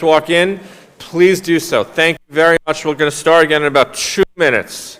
to walk in, please do so. Thank you very much. We're going to start again in about 2 minutes.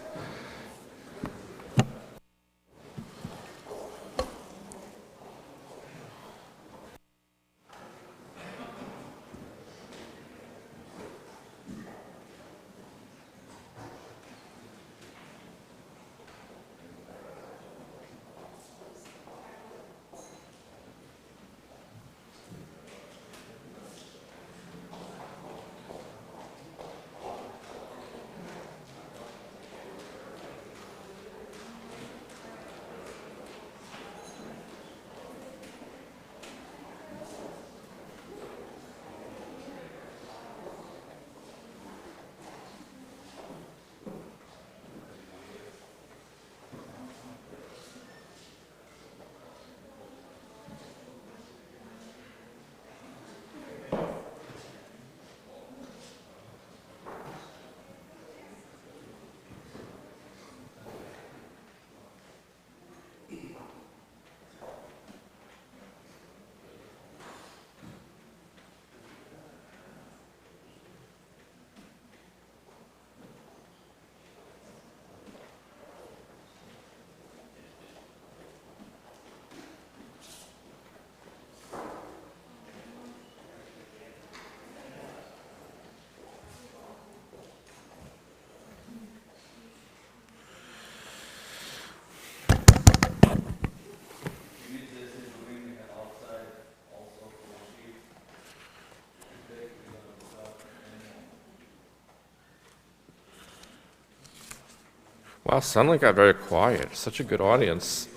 Wow, suddenly got very quiet. Such a good audience.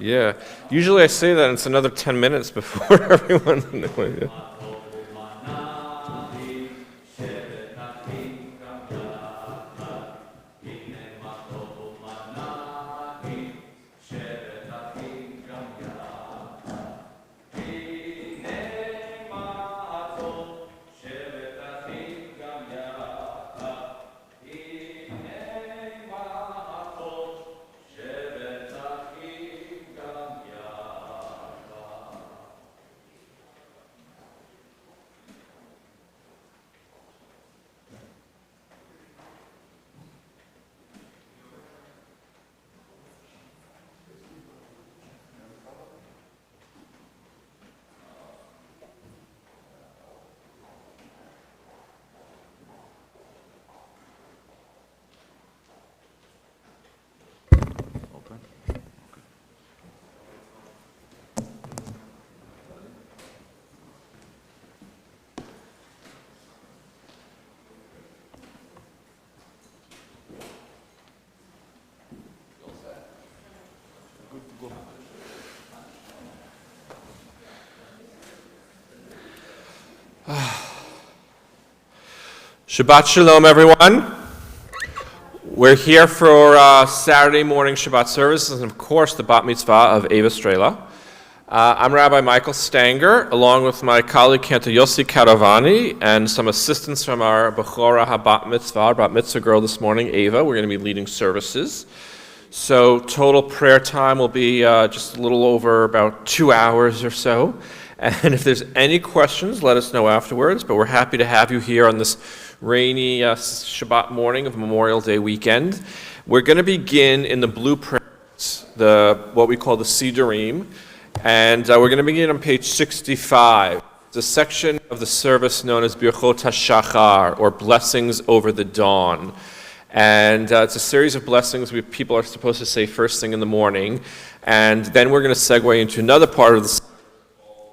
Yeah. Usually I say that and it's another 10 minutes before everyone. Shabbat Shalom, everyone. We're here for Saturday morning Shabbat services and, of course, the Bat Mitzvah of Eva Strela. I'm Rabbi Michael Stanger, along with my colleague Cantor Yossi Karavani and some assistants from our Bechora HaBat Mitzvah, our Bat Mitzvah girl this morning, Eva. We're going to be leading services. So total prayer time will be just a little over about 2 hours or so. And if there's any questions, let us know afterwards. But we're happy to have you here on this rainy Shabbat morning of Memorial Day weekend. We're going to begin in the blue prayers, what we call the Sidurim. And we're going to begin on page 65. It's a section of the service known as Birchot HaShachar, or Blessings Over the Dawn. And it's a series of blessings people are supposed to say first thing in the morning. And then we're going to segue into another part of the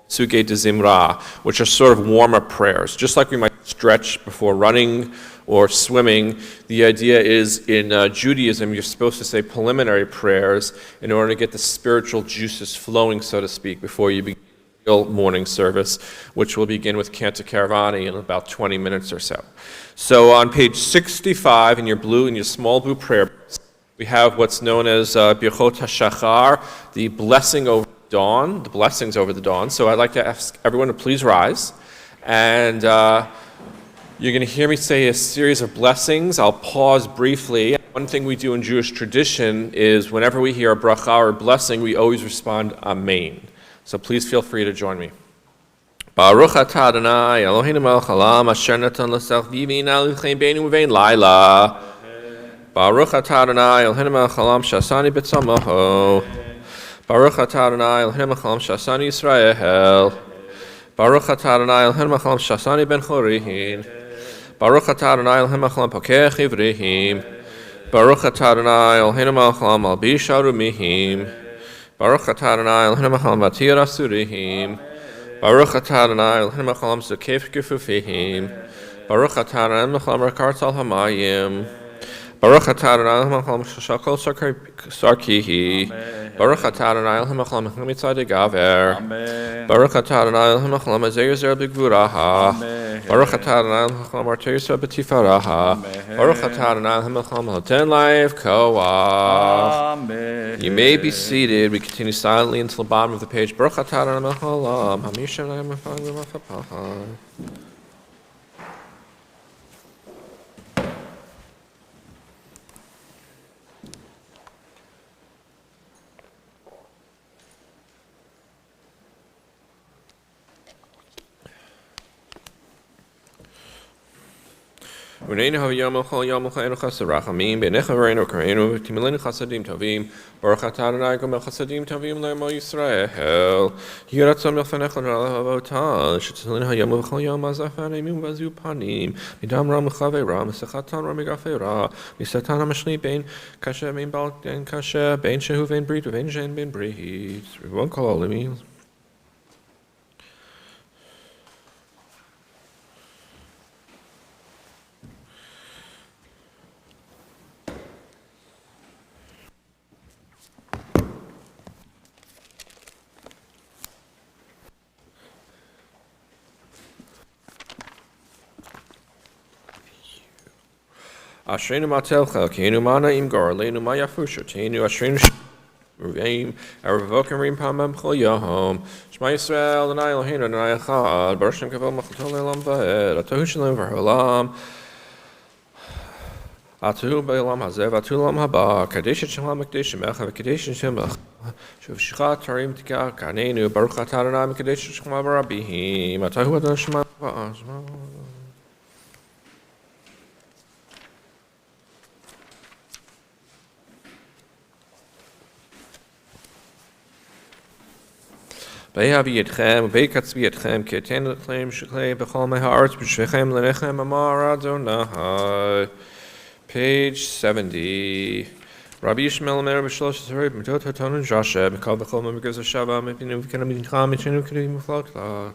Sugei de Zimra, which are sort of warm-up prayers. Just like we might stretch before running or swimming, the idea is in Judaism, you're supposed to say preliminary prayers in order to get the spiritual juices flowing, so to speak, before you begin the real morning service, which will begin with Cantor Karavani in about 20 minutes or so. So on page 65 in your small blue prayer, we have what's known as Birchot HaShachar, the blessing over dawn, the blessings over the dawn. So I'd like to ask everyone to please rise. And you're going to hear me say a series of blessings. I'll pause briefly. One thing we do in Jewish tradition is whenever we hear a bracha or blessing, we always respond Amen. So please feel free to join me. Baruch atah Adonai Eloheinu melech haolam asher natan l'sach v'yivin al l'chein beinu v'vein laila. Baruch atah Adonai Eloheinu melech haolam shasani b'tzamaho. Baruch atah Adonai Eloheinu melech haolam shasani Yisrael. Baruch atah Adonai Eloheinu melech haolam shasani ben chorihin. Baruch atah Adonai Eloheinu melech haolam pokech ivrihim. Baruch atah Adonai Eloheinu melech haolam albish arumihim. Baruch atah Adonai Eloheinu melech haolam vatir asurihim. Baruch atah Adonai Eloheinu melech haolam zakef gefufihim. Baruch atah Adonai melech haolam rakart al hamayim. Baruch atah Adonai Eloheinu melech haolam shakol sarkihi. Baruch atah Adonai Eloheinu melech haolam mitzad gaver. Baruch atah Adonai Eloheinu melech haolam azer zer b'gvuraha. Baruch atah Adonai Eloheinu melech haolam arter yisrael b'tifaraha. Baruch atah Adonai Eloheinu melech haolam hoten life koach. You may be seated. We continue silently until the bottom of the page. Baruch atah Adonai melech haolam hamisha l'hem v'fapaha. Baruch atah Adonai gomel chasadim tovim le'amo Yisrael. Yiratzam milfanecha l'avotah. Shetzilin hayom v'chol yom azafan emim v'azu panim. Midam ram l'chavera. Misachatan ram megafera. Misatan hamashli bein kasher bein bal bein kasher bein shehu bein brit bein shen bein brit. Rivon kol olimim. Ashreinu matelcha, keinu mana imgar, leinu maya fusha, teinu ashreinu ruvaim, aravokim rim pamam chol yahom, Shema Yisrael, Adonai Eloheinu, Adonai Echad, Baruch Shem Kavod Malchuto Le'olam Va'ed, Atohu Shalom V'Olam, Atohu B'Olam Hazeh, Atohu L'Olam Haba, Kadesh Shalom Mekdesh Shemecha, V'Kadesh Shemach, Shuvshicha Tarim Tika, Kanenu, Baruch Atah Adonai Mekadesh Shema Barabihim, Atohu Adonai Shema Va'azma. Be'avi yitchem, be'katzvi yitchem, ke'eten l'chem shechlei b'chol me'ha'aretz b'shvechem l'nechem amar Adonai. Page 70. Rabbi Yishmael Mer b'shlosh tzarei b'mitot hatonun Joshua, b'kal b'chol me'megaz ha'shava, me'pinu v'kena m'tincha, me'tenu k'dim m'flot la.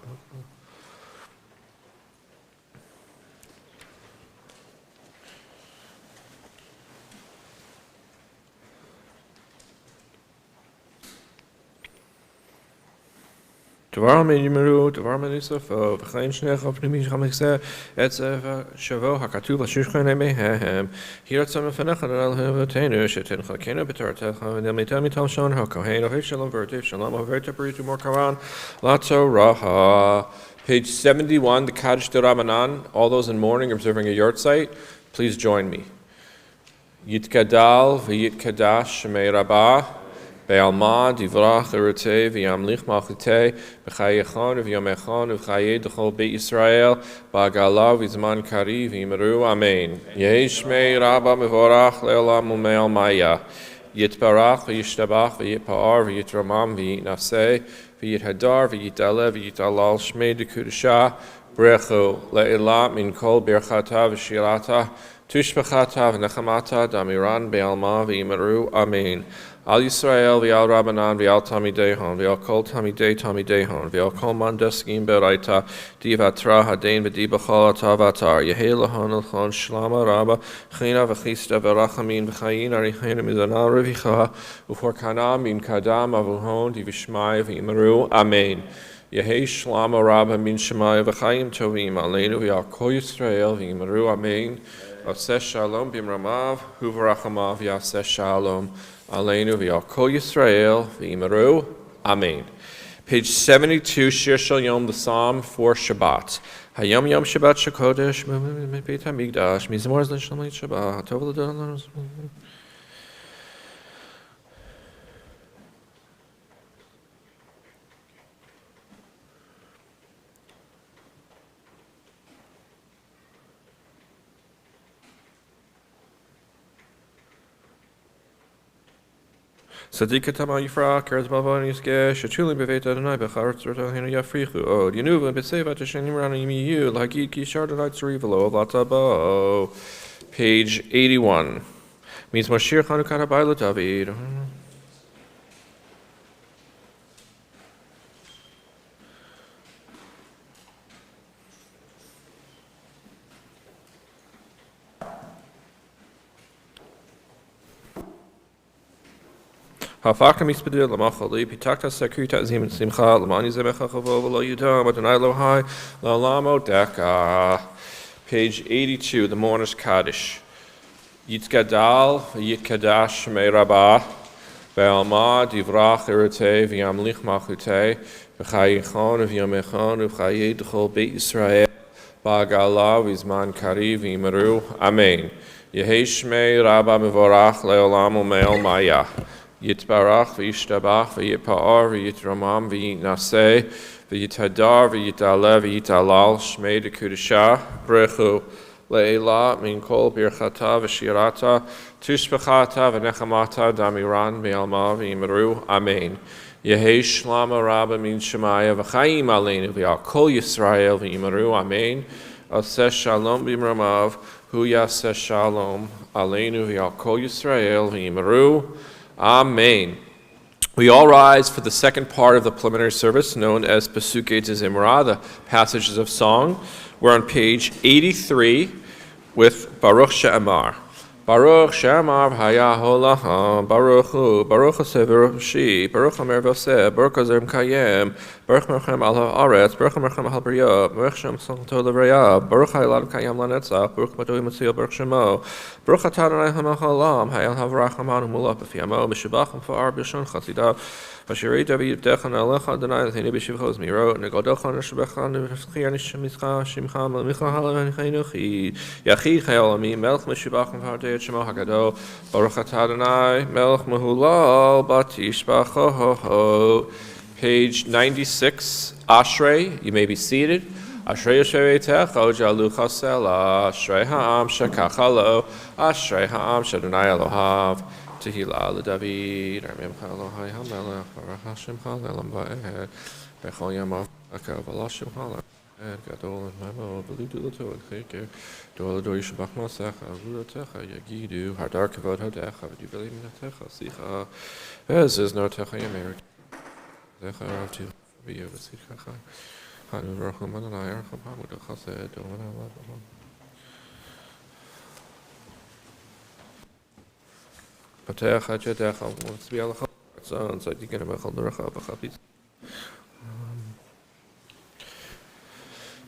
Dvar me yimeru, dvar me nisafo, v'chayin shnecha v'nimi chamekzeh, etzev shavo hakatuv l'shushchan emehem, hiratzam v'fenecha l'alhem v'tenu, shetin chalkenu b'tortecha, v'nelmitem mitam shon ha'kohen, ohev shalom v'ertiv shalom, ohev taberitu morkaran, latzo raha. Page 71, the Kaddish de Rabbanan. All those in mourning observing a yahrzeit, please join me. Yitkadal v'yitkadash shemei rabbah, Be'alma divrach eretei v'yamlich malchutei b'chayechon v'yamechon v'chayei d'chol beit Yisrael ba'agala v'zman kari v'yimeru amen. Yehi shmei rabba mevorach le'olam u'me'al maya. Yitbarach v'yishtabach v'yitpa'ar v'yitramam v'yitnaseh v'yithadar v'yitaleh v'yitalal shmei d'kudusha brechu le'ilat min kol birchata v'shirata tushbechata v'nechamata damiran be'alma v'yimeru amen. Al Yisrael v'al Rabbanan v'al Tamidehon v'al kol Tamidehon v'al kol mandeskim beraita divatra hadein v'di b'chol atavatar yehei lahon l'chon shlama rabba china v'chista v'rachamin v'chayin arichena mizanal revicha u'forkana min kadam avuhon divishmai v'imeru amen. Yehei shlama rabba min shemai v'chayim tovim aleinu v'al kol Yisrael v'imeru amen. V'aseh shalom b'imramav hu'v'rachamav v'aseh shalom. Aleinu v'yal kol Yisrael v'imeru. Amen. Page 72, Shir Shel Yom, the Psalm for Shabbat. Hayom Yom Shabbat Shekodesh, Beit HaMikdash, Mizmor L'Shalom Shabbat, Tov L'Adon. Sadikatama Yifra, Karzbavani Ske, Shachuli Beveta and I, Becharat Hina Yafrichu, O, Yanuva, Betseva, Tashanimran, Yu, Lagiki, Shardonite Rivalo, Latabo. Page 81. Means Mashir Chanukara Baila David. Hafakam Ispedil, Lamachali, Pitakta Securita Zim Simcha, Lamani Zemecha Chavo, Lo Yudam, Adonai Lohai, Lalamo Deka. Page 82, the Mourner's Kaddish. Yitkadal, Yitkadash Meirabah, Be'alma, Divrach Irate, V'yamlich Machute, V'chayichon, V'yamechon, V'chayedchol Beit Yisrael, Ba'gala, V'zman Kari, V'yimeru, Amen. Yeheshmei Rabba Mevorach, Leolam U'me'el Maya. Yitbarach, V'yishtabach, V'yipa'ar, V'yitramam, V'yitnaseh, V'yitadar, V'yitaleh, V'yitalal, Shmei de Kudishah, Brechu, Le'ela, Min Kol, Birchata, V'shirata, Tushbechata, V'nechamata, Damiran, V'yalma, V'yimeru, Amen. Yehei Shlama Rabba Min Shemaya, V'chaim Aleinu, V'yal Kol Yisrael, V'yimeru, Amen. Aseh Shalom B'imramav, Hu Yaseh Shalom, Aleinu, V'yal Kol Yisrael, V'yimeru, Amen. We all rise for the second part of the preliminary service known as Pesukei Zimra, the passages of song. We're on page 83 with Baruch She'amar. Baruch She'amar Haya Holaham, Baruch Hu, Baruch HaSever Shi, Baruch HaMer Voseh, Baruch HaZerem Kayem, Baruch Merchem Al HaAretz, Baruch Merchem Al Briyah, Baruch Shem Santo Levrayah, Baruch HaElad Kayem LaNetzach, Baruch Matoi Matzil, Baruch Shemo, Baruch HaTadonai HaMachalam, Hayel Havrach Hamanu Mulach B'fiyamo, B'Shabach M'Fa'ar B'Shon Chasidah, V'Shirei David Yivdecha Na'alecha Adonai L'Hini B'Shivcho Zmirot, Negodocha Neshabecha Nev'Chir Nishemizcha Shimcha Melmicha Halav V'Cheinuchi, Yachi Chayol Ami, Melch M'Shibach M'Vardei Shemo HaGadol, Baruch HaTadonai, Melch Mehulal, Batish B'Choho. Page 96, Ashrei, you may be seated. Ashrei Yosherei Techo, Jalu Chasela, Ashrei Ha'am Shekachalo, Ashrei Ha'am Shadonai Elohav, Tehillah LeDavid, Armimcha Elohai HaMelech, Baruch Hashem Chalelam Ba'ed, Bechol Yamav Akav Alashim Chalelam, Gadol Memo, Belidu Lato, Cheker, Dol Ador Yishabach Masech, Avudatecha, Yagidu, Hardar Kavod Hadecha, V'Dibelim Natecha, Sicha, V'Ziz No Techa Yamerik. Zecharav to be of a Sikha. Hanu Rachman and I are Hamu de Chase, Domina. Patecha Jedecha wants to be all the sons. I think I'm a Haldercha of a Hapis.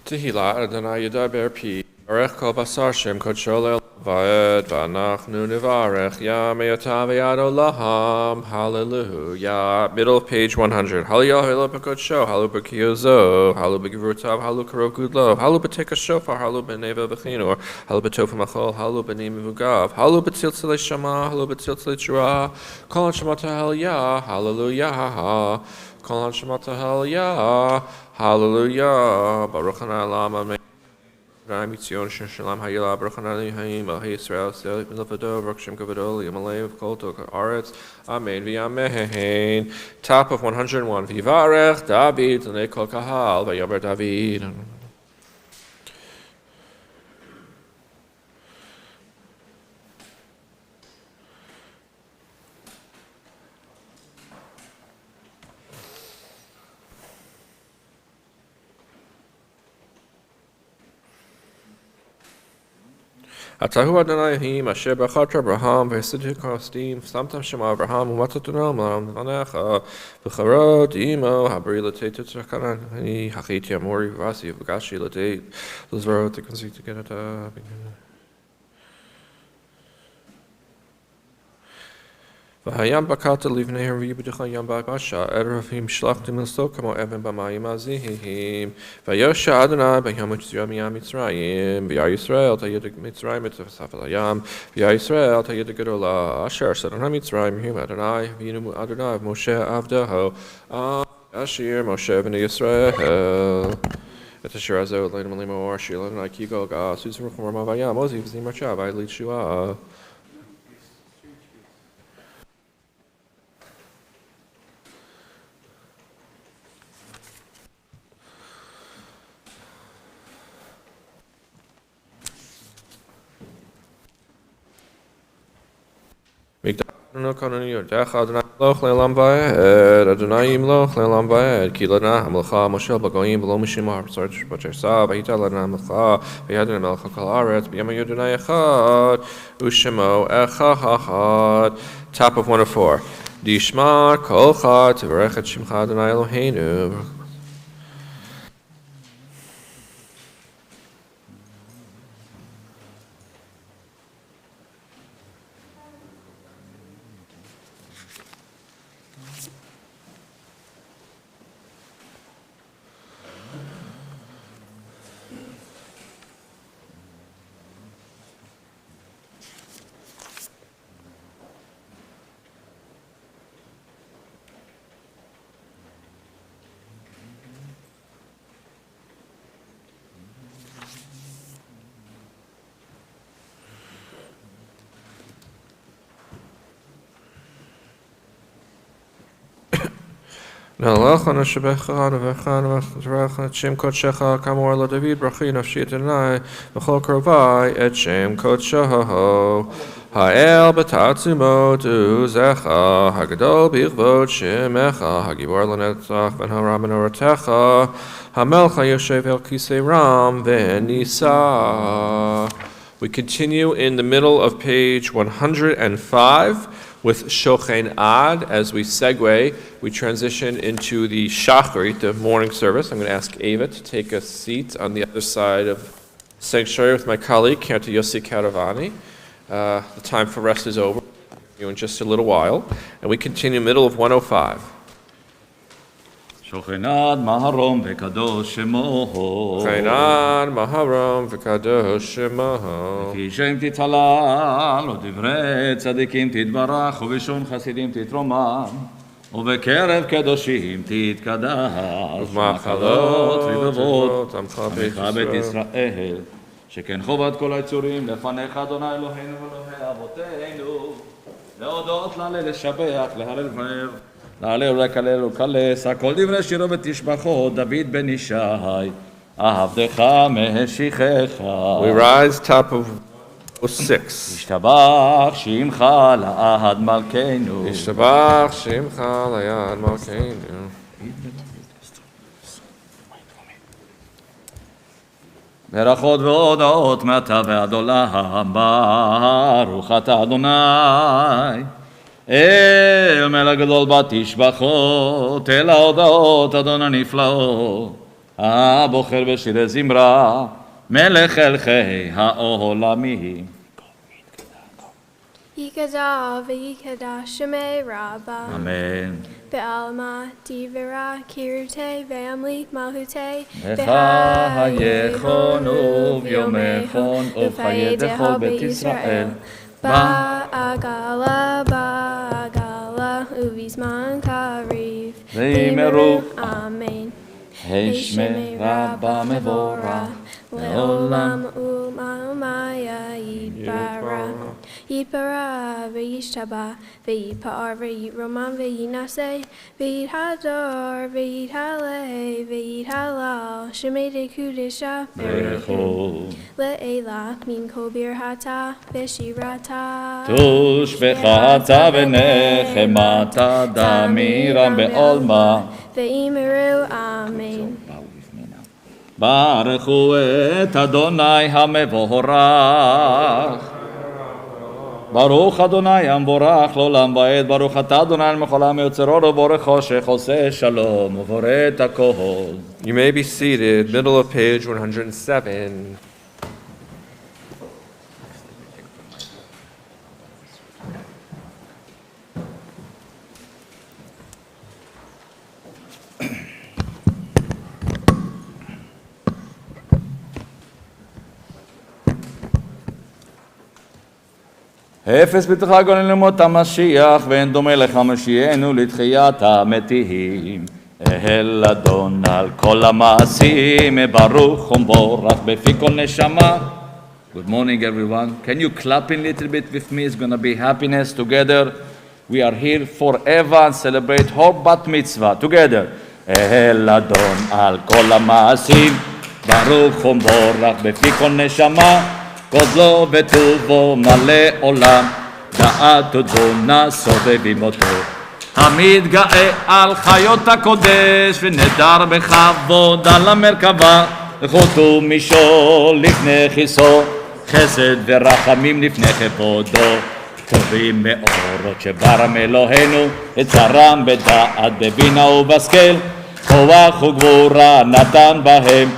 Tehillah Adonai Yadaber P. Arech Kol Basar Shem Kodshol Vaed Vanachnu Nivarech Yamei Atav Yad Olam Hallelujah. Middle of page 100. Hallelujah Halu B'Kodsho Halu B'Kiyozo Halu B'Givurtav Halu Karov Gudlo Halu B'Teka Shofar Halu B'Neva B'Chinor Halu B'Tofa Machol Halu B'Nim Vugav Halu B'Tziltzilei Shama Halu B'Tziltzilei Shura Kol Shemata Hallelujah Hallelujah Kol Shemata Hallelujah Hallelujah Baruch Hanai Lama Mitzion Shalom Hayila Baruch Hanai Hayim Al Yisrael Selik Milafado Baruch Shem Kavadol Yamalei Kol Tok Aretz Amen V'Yamein. Top of 101. Vivarech David L'nei Kol Kahal Vayomer David. Atahu Adonai Him Asher B'Chat Abraham V'Yisid Kostim Samtam Shema Abraham U'Matzatun Olam V'Vanecha V'Charod Imo Habri L'Tei Tutzakaran Hachiti Amori V'Vasi V'Gashi L'Tei L'Zvarot T'Konzik T'Genata. V'Hayam Bakata Livnei V'Yibudecha Yam Ba'Basha Erafim Shlachtim L'Sto Kamo Even B'Mayim Azihim V'Yosha Adonai B'Yam Yitzrayim Yam Yitzrayim V'Yar Yisrael Tayidik Mitzrayim Mitzvah Yam V'Yar Yisrael Tayidik Gedola Asher Sadonai Mitzrayim Him Adonai V'Yinu Adonai Moshe Avdaho Ashir Moshe B'nei Yisrael Et Asher Azo Lein Malimo Ashir Adonai Kigo Ga Suzim Ruchum Ramavayam Ozi V'Zim Marchav Aylid Shua. No Kanani Yodach Adonai Loch Lelam Vaed Adonai Loch Lelam Vaed Kilana Hamlacha Moshe Bagoyim Below Mishimar Search Bachesa Vahita Lana Melcha Vayadna Melcha Kalaret Biyama Yodonai Echad Ushemo Echad. Top of 104. Dishma Kolcha Tivarech Et Shimcha Adonai Eloheinu. Nalachana Shebecha Vechana Vechana Shem Kodshecha Kamor La David Brachi Nafshi Adonai V'chol Krovai Et Shem Kodsheho Ha'el B'Tatzumot Uzecha Hagadol B'Ychvot Shemecha Hagibor L'Netzach Ben Haram Ben Oratecha Hamelcha Yoshev El Kisei Ram V'Nisa. We continue in the middle of page 105 with Shochen Ad. As we segue, we transition into the Shacharit, the morning service. I'm going to ask Ava to take a seat on the other side of the sanctuary with my colleague, Cantor Yossi Caravani. The time for rest is over in just a little while. And we continue middle of 105. שוכנד מהרום וקדוש שמו שוכנד מהרום וקדוש שמו לפי שם תתהלל ודברי צדיקים תתברך ובשון חסידים תתרומם ובקרב קדושים תתקדש ומחלות רבבות עמך בית ישראל שכן חובת כל היצורים לפניך אדוני אלוהינו ואלוהי אבותינו להודות לה לשבח להלל ולהב להלל ולקלל ולקלס, הכל דברי שירו ותשבחו, דוד בן ישי, עבדך משיחך. We rise top of 06. ישתבח שמך לעד מלכנו. ישתבח שמך לעד מלכנו. ברכות והודעות מעתה ועד עולם, ברוך אתה אדוני. אל מלך גדול בתשבחות, אל ההודעות אדון הנפלאות, הבוחר בשירי זמרה, מלך הלכי העולמים. יקדע ויקדע שמי רבה. אמן. בעלמא דברה קירתי ועמלית מלכותי. בחייכון וביומכון ובחיי דכל בית ישראל. בעגלה ובזמן קריב ואמרו אמן. השמי רבה מבורך לעולם ולמאמיה יתברך וישתבח ויתפאר ויתרומם וינשא ויתהדר ויתהלל ויתהלל שמי דקודשה ברכו לאלה מן כל ברכתה ושירתה תושבחתה ונחמתה דמירם בעולמה ואמרו אמן. ברכו את אדוני המבורך ברוך אדוני המבורך לעולם ועד ברוך אתה אדוני מכל העם יוצרו ובורא חושך עושה שלום ובורא את הכל. You may be seated, middle of page 107. אפס בתך גונן למות המשיח ואין דומה לך משיענו לתחיית המתים אל אדון על כל המעשים ברוך ומבורך בפי כל נשמה. Good morning everyone. Can you clap in a little bit with me? It's going to be happiness together. We are here forever and celebrate whole bat mitzvah together. אל אדון על כל המעשים ברוך ומבורך בפי כל נשמה גודלו וטובו מלא עולם דעת תזונה סובבים אותו. המתגאה על חיות הקודש ונדר בכבוד על המרכבה, חוט ומשול לפני כיסו, חסד ורחמים לפני כבודו. טובים מאורות שברם אלוהינו, את צרם בדעת בבינה ובשכל, כוח וגבורה נתן בהם,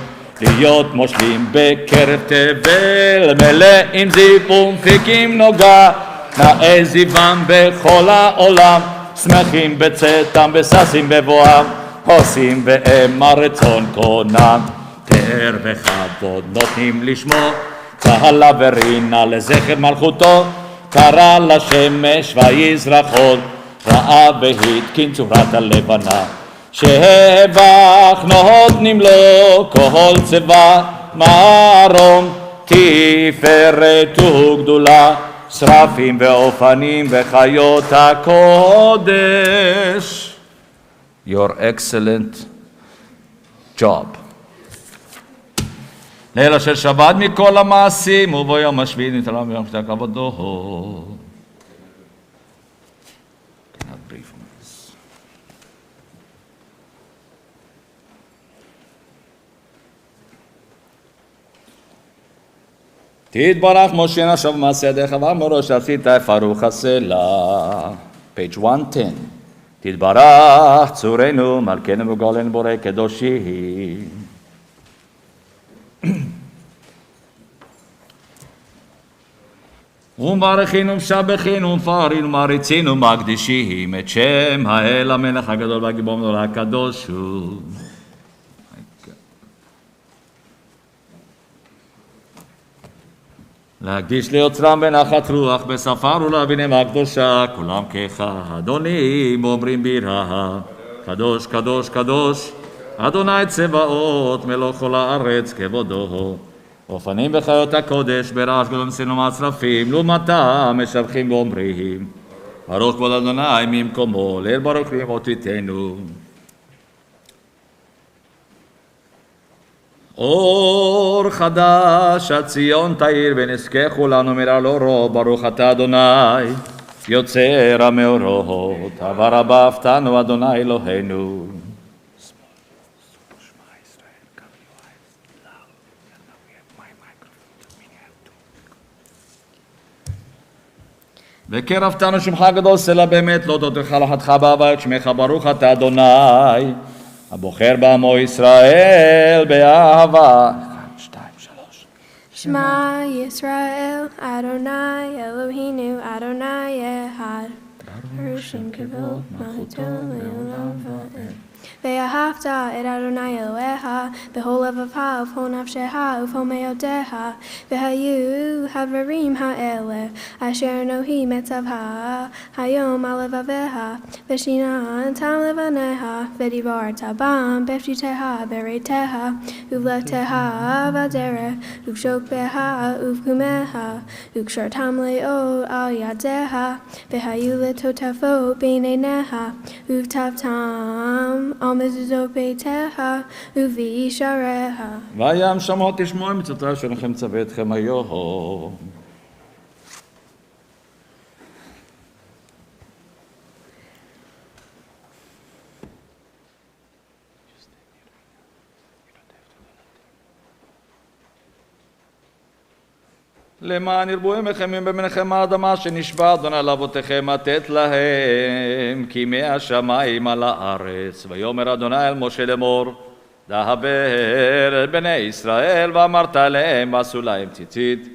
להיות מושלים בקרב תבל, מלאים זיו ומפיקים נוגה, נאה זיוון בכל העולם, שמחים בצאתם וששים בבואם, עושים בהם הרצון קונם. תאר וכבוד נותנים לשמו, צהלה ורינה לזכר מלכותו, קרא לשמש ויזרחות, ראה והתקין צורת הלבנה, שבח נותנים לו כל צבא, מרום תפארת וגדולה, שרפים ואופנים וחיות הקודש. Your excellent job. לילה של שבת מכל המעשים, וביום השביעי נתעלה ביום שתי כבודו. תתברך משה נשב מעשה ידיך ואמרו שעשית ברוך הסלע. page 110. תתברך צורנו מלכנו וגאלנו בורא קדושים. ומברכינו ומשבחינו ומפארינו ומעריצינו ומקדישים את שם האל המלך הגדול והגיבור הגדול הקדוש הוא. להקדיש ליוצרם בנחת רוח בספר ולהבינם הקדושה כולם כאחד עונים אומרים בירה קדוש קדוש קדוש אדוני צבאות מלוא כל הארץ כבודו. אופנים וחיות הקודש ברעש גדול מסנו מהצרפים לעומתם משבחים ואומרים ברוך כבוד אדוני ממקומו ליל ברוך לימות תיתנו. אור חדש הציון תאיר ונזכה כולנו מרע לאורו. ברוך אתה אדוני יוצר המאורות, עבר הבא הפתענו אדוני אלוהינו. וקרבתנו שמך גדול סלע באמת להודות לך לחתך בהבית שמך ברוך אתה אדוני הבוחר בעמו ישראל באהבה. 1, 2, 3. Shema Yisrael, Adonai Eloheinu, Adonai Echad. Baruch Shem Kavod, Malchut Le'olam Va'ed. Ve'ahavta et Adonai Elohecha, b'chol levacha u'b'chol nafshecha u'b'chol me'odecha, v'hayu havarim ha'eleh, asher nohi metzavha, hayom alevaveha, v'shinan tam levaneha, v'divarta bam b'fshiteha bereiteha, uvleteha v'derech, uvshokbeha uvkumeha, ukshar tam le'od al yadeha, v'hayu letotafot b'neineha, uvtavtam על מזוזות ביתך ובישעריך. וים שמות תשמעו מצוותיו שלכם צווה אתכם היום. למען ירבו ימיכם בבניכם האדמה שנשבע אדוני לאבותיכם לתת להם כימי השמיים על הארץ. ויאמר אדוני אל משה לאמור דבר אל בני ישראל ואמרת להם ועשו להם ציצית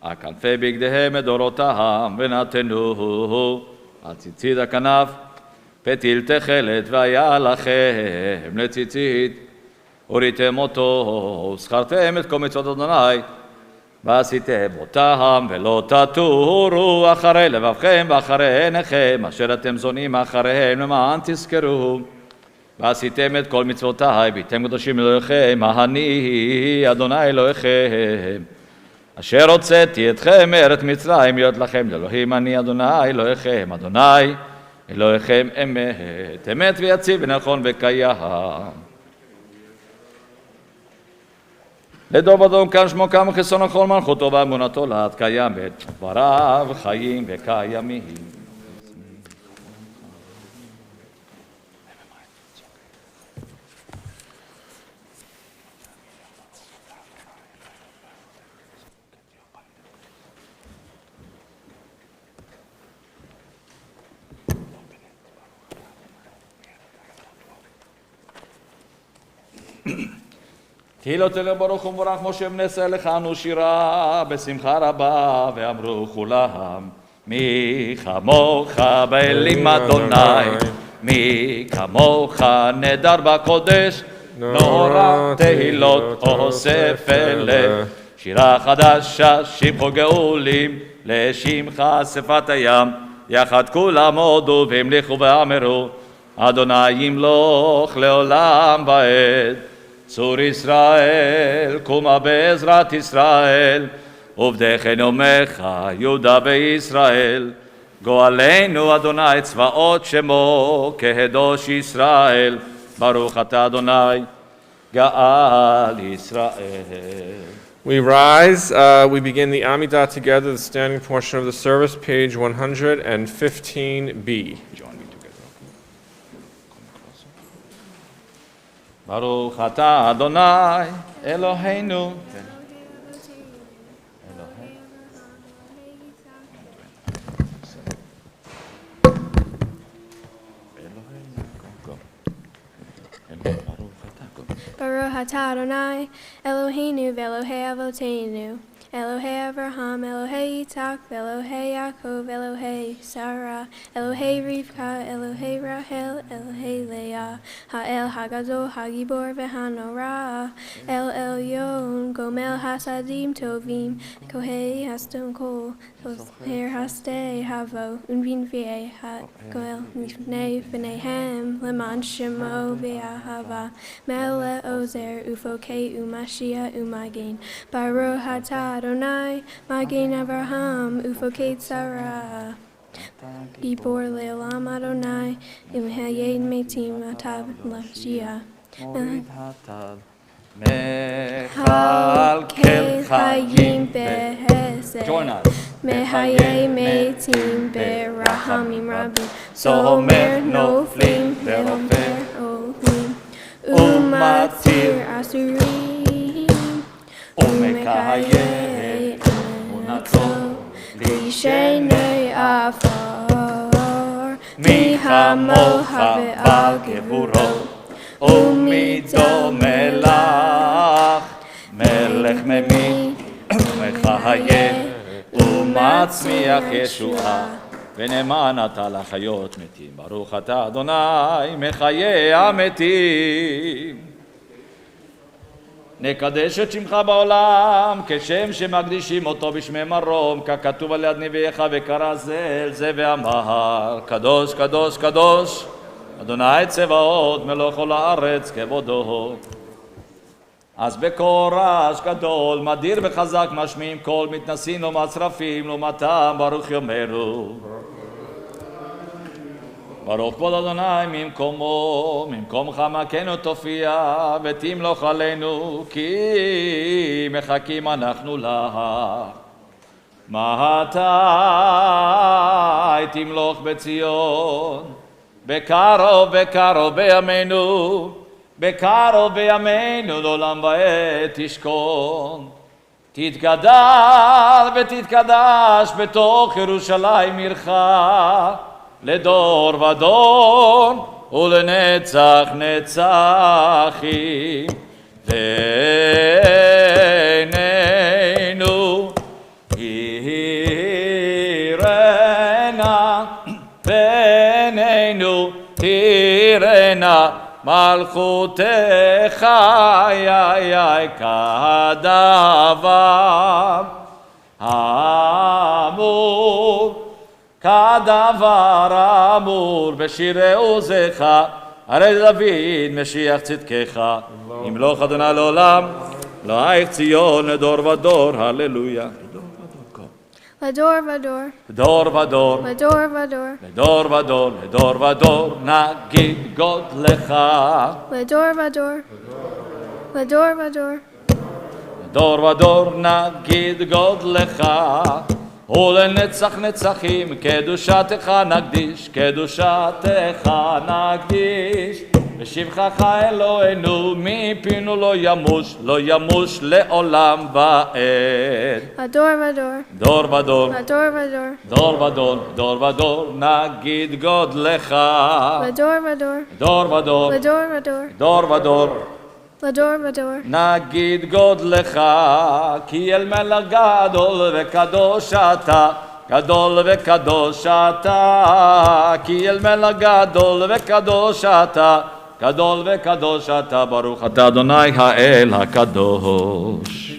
על כנפי בגדיהם מדורותם ונתנו על ציצית הכנף פתיל תכלת והיה לכם לציצית הוריתם אותו וזכרתם את כל מצוות אדוני ועשיתם אותם ולא תטורו אחרי לבבכם ואחרי עיניכם אשר אתם זונים אחריהם למען תזכרו ועשיתם את כל מצוותיי והייתם קדושים אלוהיכם אני אדוני אלוהיכם אשר הוצאתי אתכם מארץ מצרים להיות לכם לאלוהים אני אדוני אלוהיכם אדוני אלוהיכם אמת אמת ויציב ונכון וקיים. לדור ודור כאן שמו קם וחסון הכל מלכותו ואמונתו לעד קיימת, דבריו חיים וקיימים. תהילות אלה ברוך ומבורך משה מנסה לכנו שירה בשמחה רבה ואמרו כולם מי כמוך באלים אדוני מי כמוך נדר בקודש נורא תהילות אוסף אלה שירה חדשה שמחו גאולים לשמך שפת הים יחד כולם הודו והמליכו ואמרו אדוני ימלוך לעולם ועד צור ישראל, קומה בעזרת ישראל, עובדכם עמך, יהודה וישראל. גואלנו אדוני צבאות שמו, כהדוש ישראל. ברוך אתה אדוני, גאל ישראל. We rise, we begin the Amidah together, the standing portion of the service, page 115b. ברוך אתה אדוני אלוהינו Baruch atah Adonai, Eloheinu ve'Elohei Avoteinu, Elohei Avraham, Elohei Yitzhak, Elohei Yaakov, Elohei Sarah, Elohei Rivka, Elohei Rachel, Elohei Leah, Ha'el Hagadol, Hagibor ve'Hanora, El Elyon, Gomel Hasadim Tovim, Kohei Hastem Kol, Her Haste Havo, Unvin Vie Hat Goel Nifnei V'Nehem, Leman Shemo V'Ahava, Mele Ozer, Ufokei Umashia Umagen, Baruch atah Adonai, Magen Avraham, Ufokei Sarah. Gibor Leolam Adonai, Imhayed Metim Atav Lashia. Mechal kel chayim behesed. Join us. Mehayei Metim berachamim rabim. Somer noflim vehomer olim. Umatzir asurim. Umekayei emunato. Lishenei afar. Mihamocha ve'al gevuro. ומידו מלך, מלך ממי ומחיה, ומצמיח ישועה, ונאמן אתה לחיות מתים. ברוך אתה אדוני מחיה המתים. נקדש את שמך בעולם, כשם שמקדישים אותו בשמי מרום, ככתוב על יד נביאך וקרא זה אל זה ואמר, קדוש, קדוש, קדוש, אדוני צבאות מלוך כל הארץ כבודו. אז בקור רעש גדול מדיר וחזק משמיעים קול מתנסים ומצרפים לעומתם ברוך יאמרו. ברוך כבוד אדוני ממקומו, ממקומך מכנו תופיע ותמלוך עלינו כי מחכים אנחנו לך. מתי תמלוך בציון? בקרוב בקרוב בימינו, בקרוב בימינו לעולם ועד תשכון. תתגדל ותתקדש בתוך ירושלים עירך, לדור ודור ולנצח נצחים. ועינינו תראנה, ועינינו תראנה מלכותך כדבר אמור, כדבר אמור בשירי עוזך, הרי דוד משיח צדקך. ימלוך אדוני לעולם, אלוהיך ציון לדור ודור, הללויה. לדור ודור, לדור ודור, לדור ודור, לדור ודור, לדור ודור, נגיד גודלך. לדור ודור, לדור ודור, דור ודור נגיד גודלך, ולנצח נצחים קדושתך נקדיש, קדושתך נקדיש. ושבחך אלוהינו מפינו לא ימוש, לא ימוש לעולם ועד. הדור ודור, דור ודור, הדור ודור, דור ודור, דור ודור נגיד גודלך. לדור ודור, דור ודור, לדור ודור, דור ודור לדור ודור. נגיד גודלך, כי אל מלך גדול וקדוש אתה, גדול וקדוש אתה, כי אל מלך גדול וקדוש אתה, גדול וקדוש אתה, ברוך אתה אדוני האל הקדוש.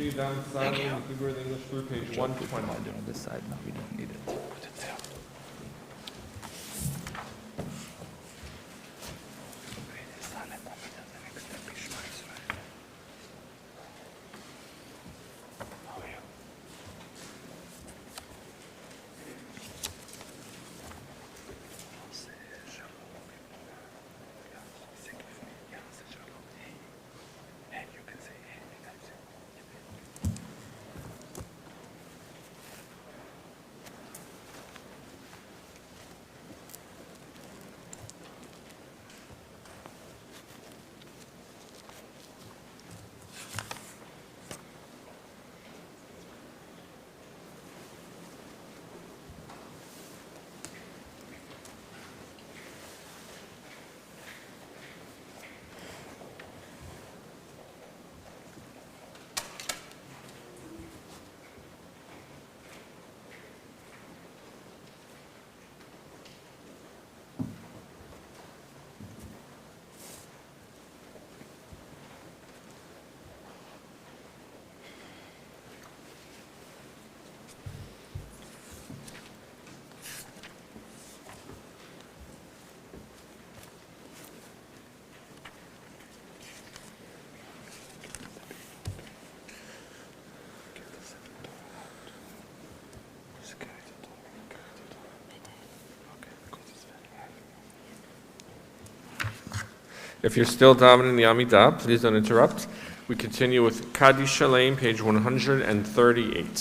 If you're still davening the Amidah, please don't interrupt. We continue with Kaddish Shalem, page 138.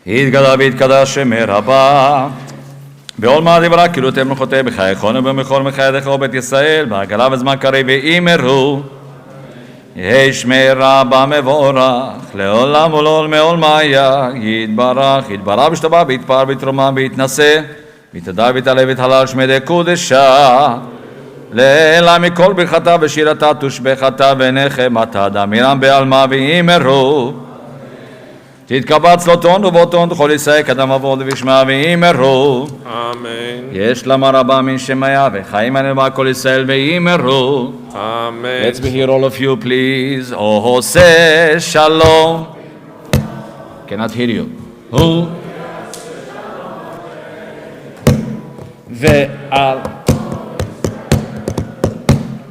התגדל והתקדש שמי רבה, בעולמה דברה כאילו תמלכותי בחייכון ובמכל מחייך ובית ישראל, בעגלה וזמן קריב ואימרו, יהי שמי רבה מבורך, לעולם ולעולמי עולמיה, יתברך, יתברך בשתבח, ויתפאר, ויתרומם, ויתנשא, ויתהדר, ויתעלה, ויתהלל שמי דקודשה, לעילה מכל ברכתה ושירתה תושבחתה ונחמתה, דמירם בעלמה ואימרו, תתקבץ לא טון ובוטון וכל ישראל קדם עבוד ושמע ואימרו, Amen. יש למה רבה מן שמיה וחיים ענבה כל ישראל ואימרו. Amen. Let's be here all of you please. עושה שלום. Cannot hear you. הוא ועל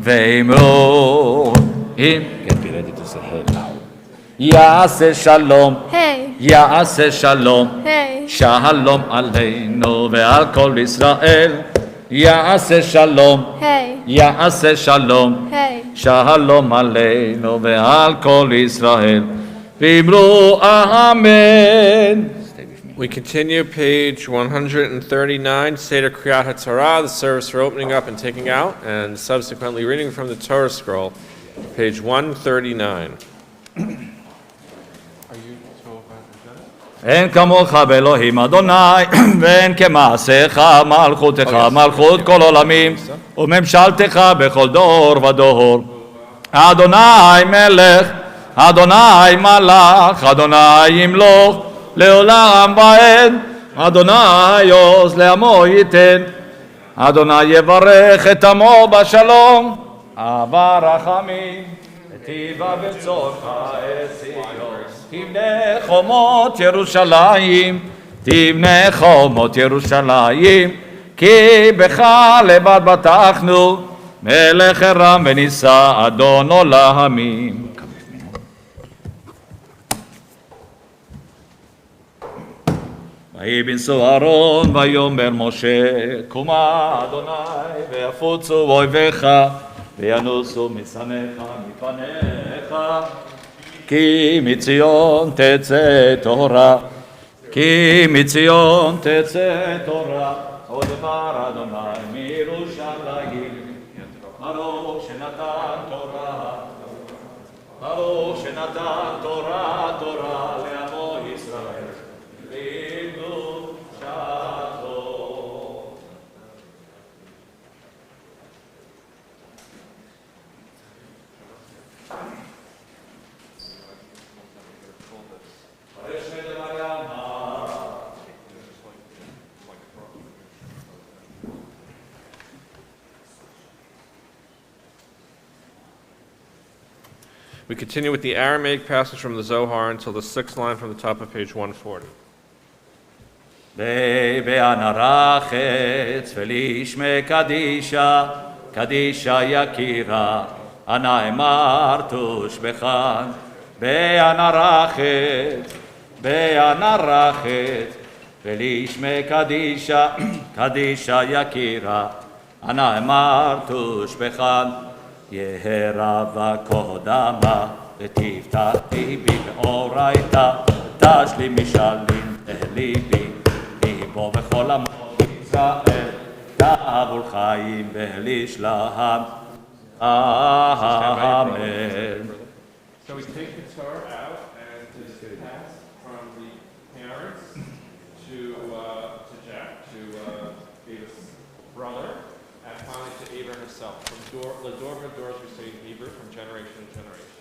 ואמרו אם get be ready to say hey now. יעשה שלום, Hey, יעשה שלום, hey, שלום עלינו ועל כל ישראל. יעשה שלום, hey, יעשה שלום, hey. שלום עלינו ועל כל ישראל. ואמרו אמן. We continue, page 139, Seder Kriyat HaTorah, the service for opening up and taking out, and subsequently reading from the Torah scroll, page 139. אין כמוך באלוהים אדוני, ואין כמעשיך מלכותך, מלכות כל עולמים, וממשלתך בכל דור ודור. אדוני מלך, אדוני מלך, אדוני ימלוך, לעולם ועד. אדוני עוז לעמו ייתן, אדוני יברך את עמו בשלום. אהבה רחמים, היטיבה בצורך ציון. תבנה חומות ירושלים, תבנה חומות ירושלים, כי בך לבד בטחנו, מלך הרם ונישא אדון עולמים. ויהי בנשוא אהרון ויאמר משה, קומה אדוני ויפוצו אויביך וינוסו משנאיך מפניך. כי מציון תצא תורה, כי מציון תצא תורה, עוד דבר אדוני מירושלים, ברוך שנתן תורה, ברוך שנתן תורה, תורה לעמו ישראל, לקדושתו. We continue with the Aramaic passage from the Zohar until the 6th line from the top of page 140. באנרחץ ולשמי קדישה, קדישה יקירה, אנא אמר תושבחן. באנרחץ, באנרחץ ולשמי קדישה, קדישה יקירה, אנא אמר תושבחן. יהא רבה קודמה ותפתח ליבי מאורייתא, תשלים משלים ליבי, ליבו בכל עמו ישראל, תעבור חיים ולשלם. אמן. So we take the Torah out and just pass from the parents to Jack, to Ava's brother, and finally to Ava herself. From Lador Vador, as we say in Hebrew, from generation to generation.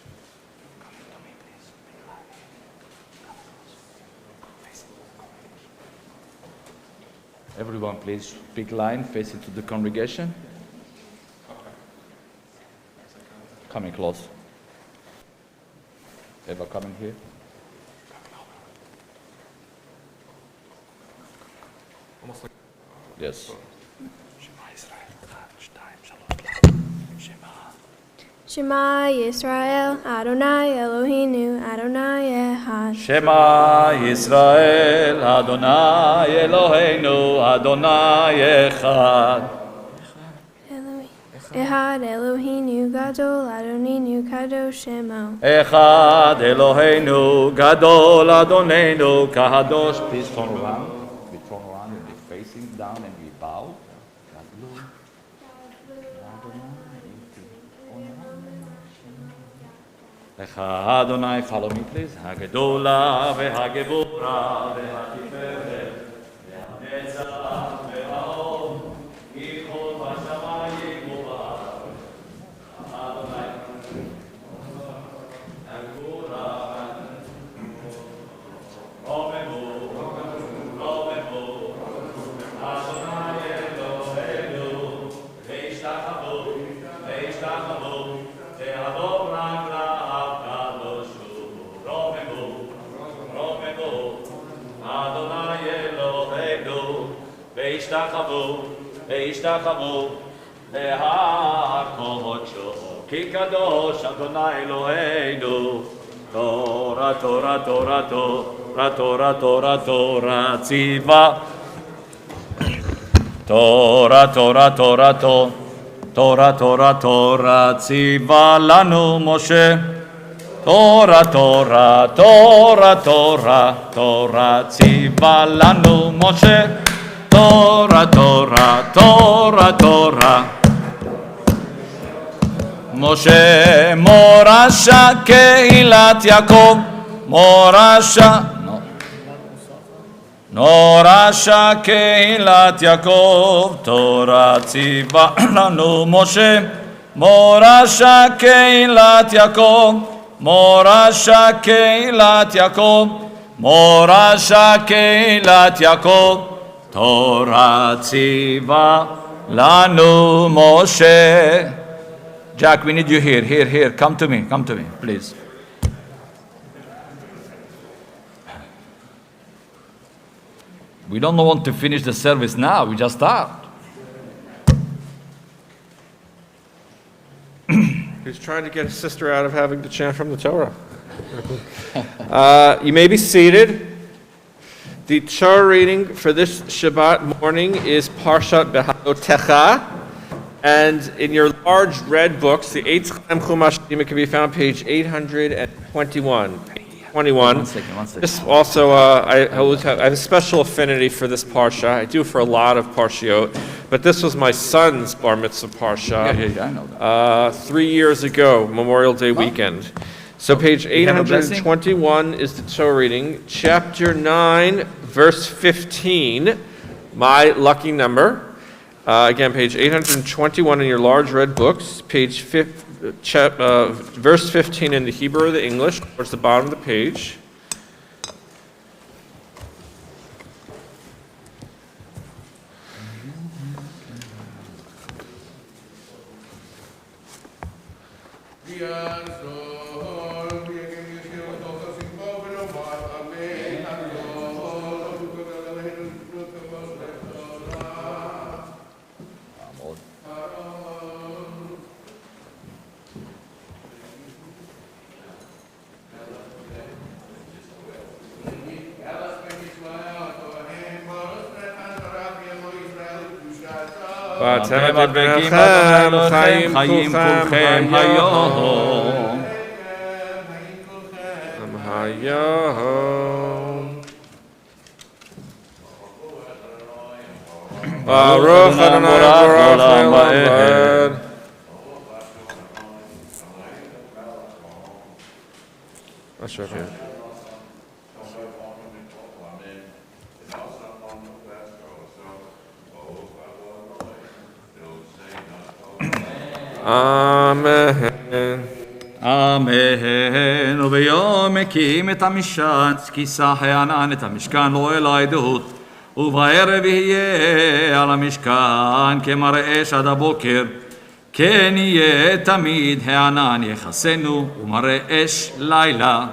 Everyone please speak line facing to the congregation. Coming close. Eva coming here. Almost like Yes. Shema Yisrael, Adonai Eloheinu, Adonai Echad. Shema Yisrael, Adonai Eloheinu, Adonai Echad. Echad Eloheinu Gadol, Adoninu Kadosh Shemo. Echad Eloheinu, Gadol Adonenu, Kadosh. Please turn around. We turn around and be facing down and we bow. Echad Adonai, follow me please. Hagedola vehagebura vehatiferet vehanetzach vehaod yichol vashamayim uba'aretz. Adonai Hagura Romemu Romemu Adonai Eloheinu veishtachavu veishtachavu te'adom raglav Adonai Eloheinu, veishtachavu, veishtachavu, lehakodsho, ki kadosh Adonai Eloheinu. Torah, Torah, Torah, Torah, Torah, Torah, Torah, tziva. Torah, Torah, Torah, Torah, Torah, Torah, tziva lanu Moshe. Torah, Torah, Torah, Torah, Torah, tziva lanu Moshe. Torah, Torah, Torah, Torah. Moshe, Morasha, Kehilat Yaakov, Morasha, Norasha, Kehilat Yaakov, Torah, tziva lanu Moshe. Morasha, Kehilat Yaakov. Morasha Keilat Yaakov, Morasha Keilat Yaakov, Torah tziva lanu Moshe. Jack, we need you here, here. Come to me, please. We don't want to finish the service now, we just start. He's trying to get his sister out of having to chant from the Torah. You may be seated. The Torah reading for this Shabbat morning is Parshat Behayotecha, And in your large red books, the Eitz Chaim Chumash Dima can be found page 821. 21. One second. This also, I have a special affinity for this parsha. I do for a lot of parshiot, but this was my son's bar mitzvah parsha. Yeah, I know that. 3 years ago, Memorial Day weekend. So page you have a blessing? 821 is the Torah reading, chapter 9, verse 15, my lucky number. Again, page 821 in your large red books, verse 15 in the Hebrew or the English, towards the bottom of the page. חיים כולכם היום. Baruch Adonai Baruch Le'olam Vaed. That's right here. Amen. אמן. וביום מקים את המשכן, כיסח הענן את המשכן לאוהל העדות, ובערב יהיה על המשכן כמראה אש עד הבוקר, כן יהיה תמיד הענן יחסנו, ומראה אש לילה,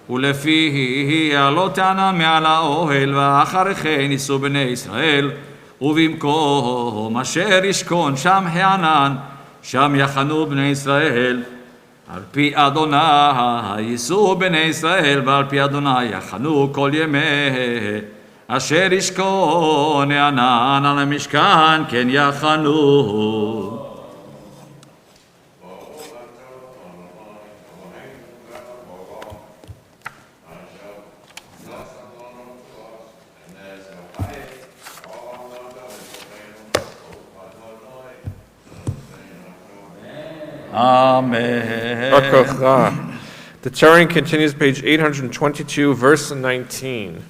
ולפי יעלות הענן מעל האוהל, ואחרי כן ייסעו בני ישראל, ובמקום אשר ישכון שם הענן, שם יחנו בני ישראל. על פי אדוני ייסעו בני ישראל, ועל פי אדוני יחנו כל ימי אשר ישכון הענן על המשכן, כן יחנו. Amen. The Torah continues, page 822, verse 19.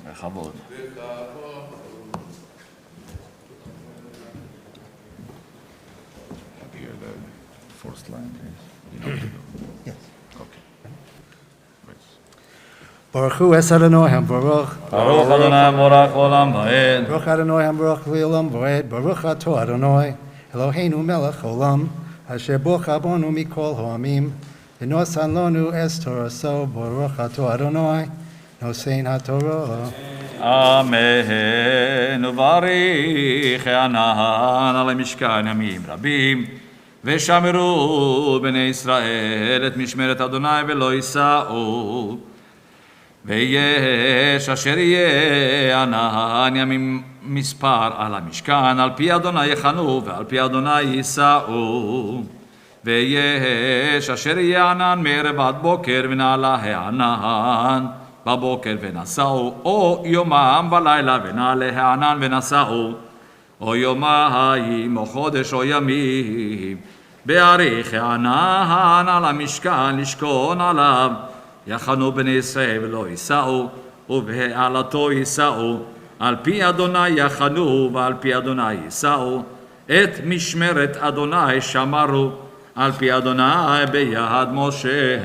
בכבוד. First line, please. Yes. Okay. Baruch Hu es Adonai HaMevorach. ברוך אדוני המבורך עולם ועד. Baruch Adonai HaMevorach Le'olam V'ed. Baruch Ato Adonai Eloheinu Melech Olam Asher Bocha Bonu Mikol Ha'amim V'nosan Lonu Es Toraso. Baruch Ato Adonai Nosein HaTorah. אמן. ובריך הענן על המשכן ימים רבים, ושמרו בני ישראל את משמרת אדוני ולא ייסעו. ויש אשר יהיה ענן ימים מספר על המשכן, על פי אדוני יחנו ועל פי אדוני ייסעו. ויש אשר יהיה ענן מערב עד בוקר, ונעלה הענן בבוקר ונסעו, או יומם בלילה ונעלה הענן ונסעו, או יומיים או חודש או ימים. בעריך הענן על המשכן לשכון עליו, יחנו בני ישראל ולא ייסעו, ובהעלתו ייסעו. על פי אדוני יחנו ועל פי אדוני ייסעו, את משמרת אדוני שמרו, על פי אדוני ביד משה.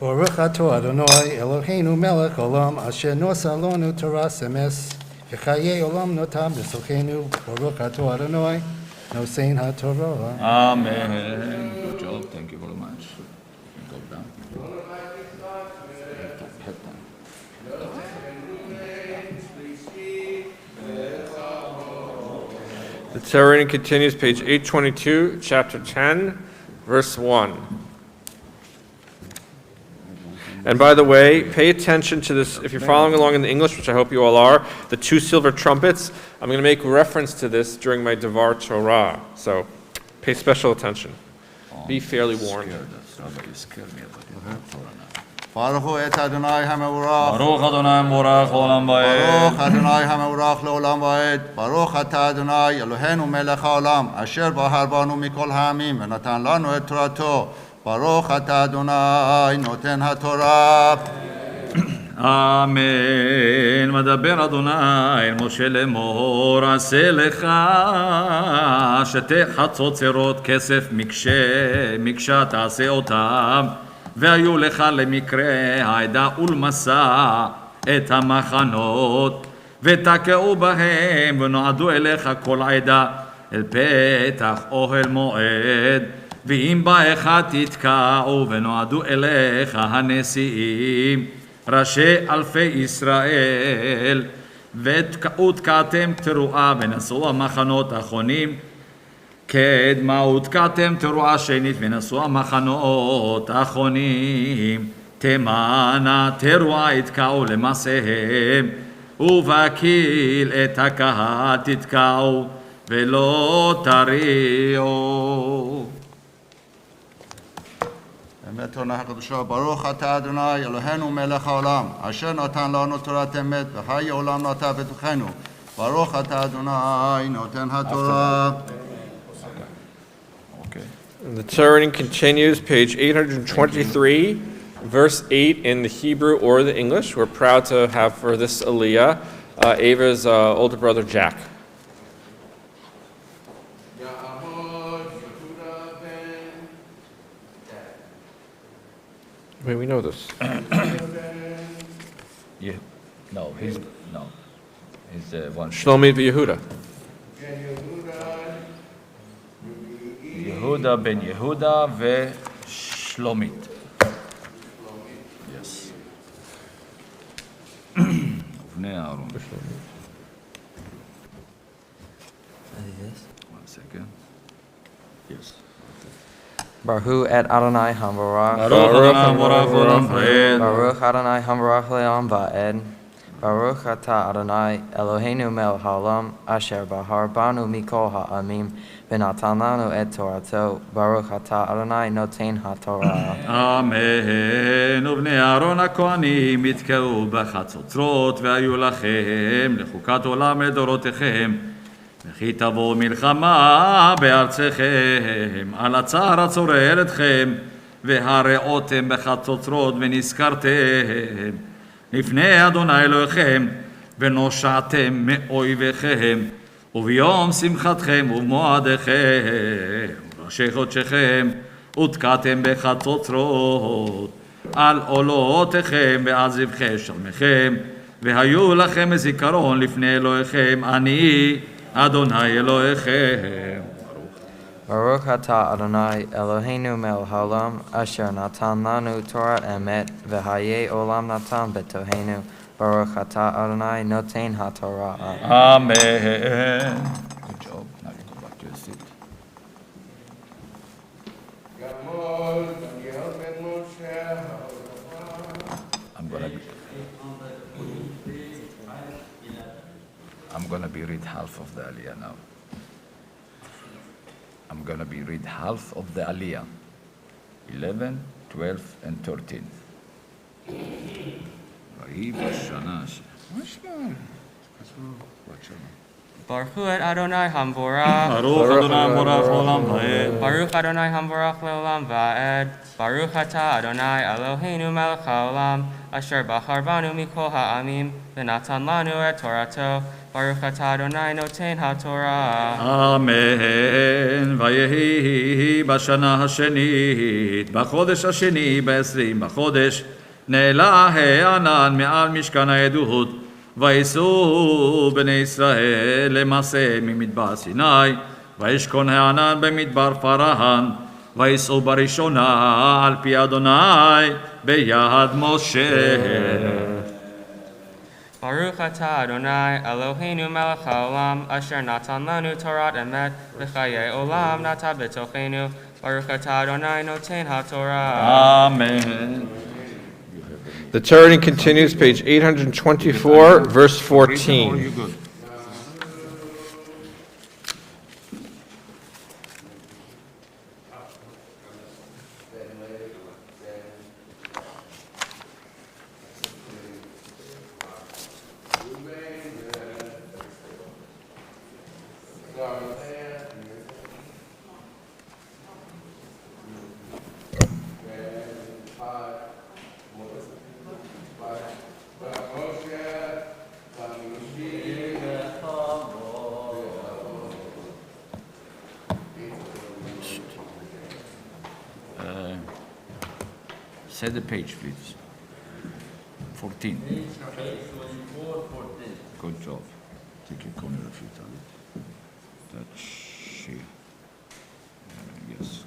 Baruch Ato Adonai Eloheinu Melech Olam Asher Nosa Lonu Torah Semes V'chaye Olam Notam B'Sochenu. Baruch Ato Adonai Nosein HaTorah. Amen. Good job. Thank you very much. Go down. Head down. The Torah reading continues, page 822, chapter 10, verse 1. And by the way, pay attention to this. If you're following along in the English, which I hope you all are, the 2 silver trumpets, I'm going to make reference to this during my Devar Torah. So pay special attention. Be fairly warned. Baruch hu et Adonai hamevurach. ברוך אדוני מבורך לעולם ועד. Baruch Adonai hamevurach leolam va'ed. Baruch atah Adonai Eloheinu melech haolam, asher bahar banu mikol ha'amim, ונתן לנו את תורתו. ברוך אתה אדוני נותן התורה. אמן. מדבר אדוני אל משה לאמור, עשה לך שתי חצוצרות כסף מקשה תעשה אותם, והיו לך למקרה העדה ולמסע את המחנות, ותקעו בהם ונועדו אליך כל העדה אל פתח אוהל מועד. ואם בא אחד תתקעו ונועדו אליך הנשיאים, ראשי אלפי ישראל, ותקעתם תרועה ונשאו המחנות האחרונים, קדמה ותקעתם תרועה שנית ונשאו המחנות האחרונים, תימנה תרועה יתקעו למעשיהם, ובקיל את הקהל תתקעו ולא תריעו. אמת תורה הקדושה, ברוך אתה אדוני אלוהינו מלך העולם, אשר נתן לנו תורת אמת, וחיי עולם נטע בתוכנו. ברוך אתה אדוני נותן התורה. The Torah reading continues, page 823, verse 8 in the Hebrew or the English. We're proud to have for this Aliyah Ava's older brother Jack. Wait, we know this. Yeah. No, he's one. Shlomi v'Yehuda. יהודה בן יהודה ושלומית. Yes. ובני אהרון. One second. Yes. Baruch et Adonai Hambarach. ברוך אדוני מבורך לעולם ועד. Baruch Adonai Hambarach le'olam va'ed. Baruch atah Adonai Eloheinu melech haolam, asher bahar banu mikol ha'amim, ונתן לנו את תורתו. ברוך אתה אדוני נותן התורה. אמן. ובני אהרון הכהנים יתקעו בחצוצרות, והיו לכם לחוקת עולם לדורותיכם. וכי תבוא מלחמה בארצכם, על הצער הצורר אתכם, והרעותם בחצוצרות ונזכרתם לפני אדוני אלוהיכם, ונושעתם מאויביכם, וביום שמחתכם ובמועדיכם, ובראשי חודשיכם, ותקעתם בחצוצרות, על עולותיכם ועל זבחי שלמיכם, והיו לכם זיכרון לפני אלוהיכם, אני אדוני אלוהיכם. ברוך אתה אדוני אלוהינו מלך העולם, אשר נתן לנו תורת אמת, וחיי עולם נתן בתוכנו. ברוך אתה אדוני נותן התורה. Amen. Good job. Now you go back to your seat. I'm gonna be read half of the Aliyah now. I'm gonna be read half of the Aliyah. 11, 12, and 13. ויהי בשנה מה שמע? Baruch et Adonai Hamvorach. ברוך אדוני מבורך לעולם ועד. Baruch Adonai Hamvorach leolam va'ed. Baruch atah Adonai Eloheinu melech haolam, asher bahar banu mikol ha'amim, v'natan lanu et torato. Baruch atah Adonai noten haTorah. אמן. ויהי בשנה השנית, בחודש השני, ב-20 בחודש, נעלה הענן מעל משכן העדות, ויסעו בני ישראל למעשה ממדבר סיני, וישכון הענן במדבר פרהן, ויסעו בראשונה על פי אדוני ביד משה. Baruch atah Adonai Eloheinu melech haolam asher natan lanu Torat emet v'chayei olam nata b'tochenu. Baruch atah Adonai noten haTorah. Amen. The turning continues, page 824, verse 14. Good. Say the page, please. 14. Good job. Take your corner a few times. That's she. Yes.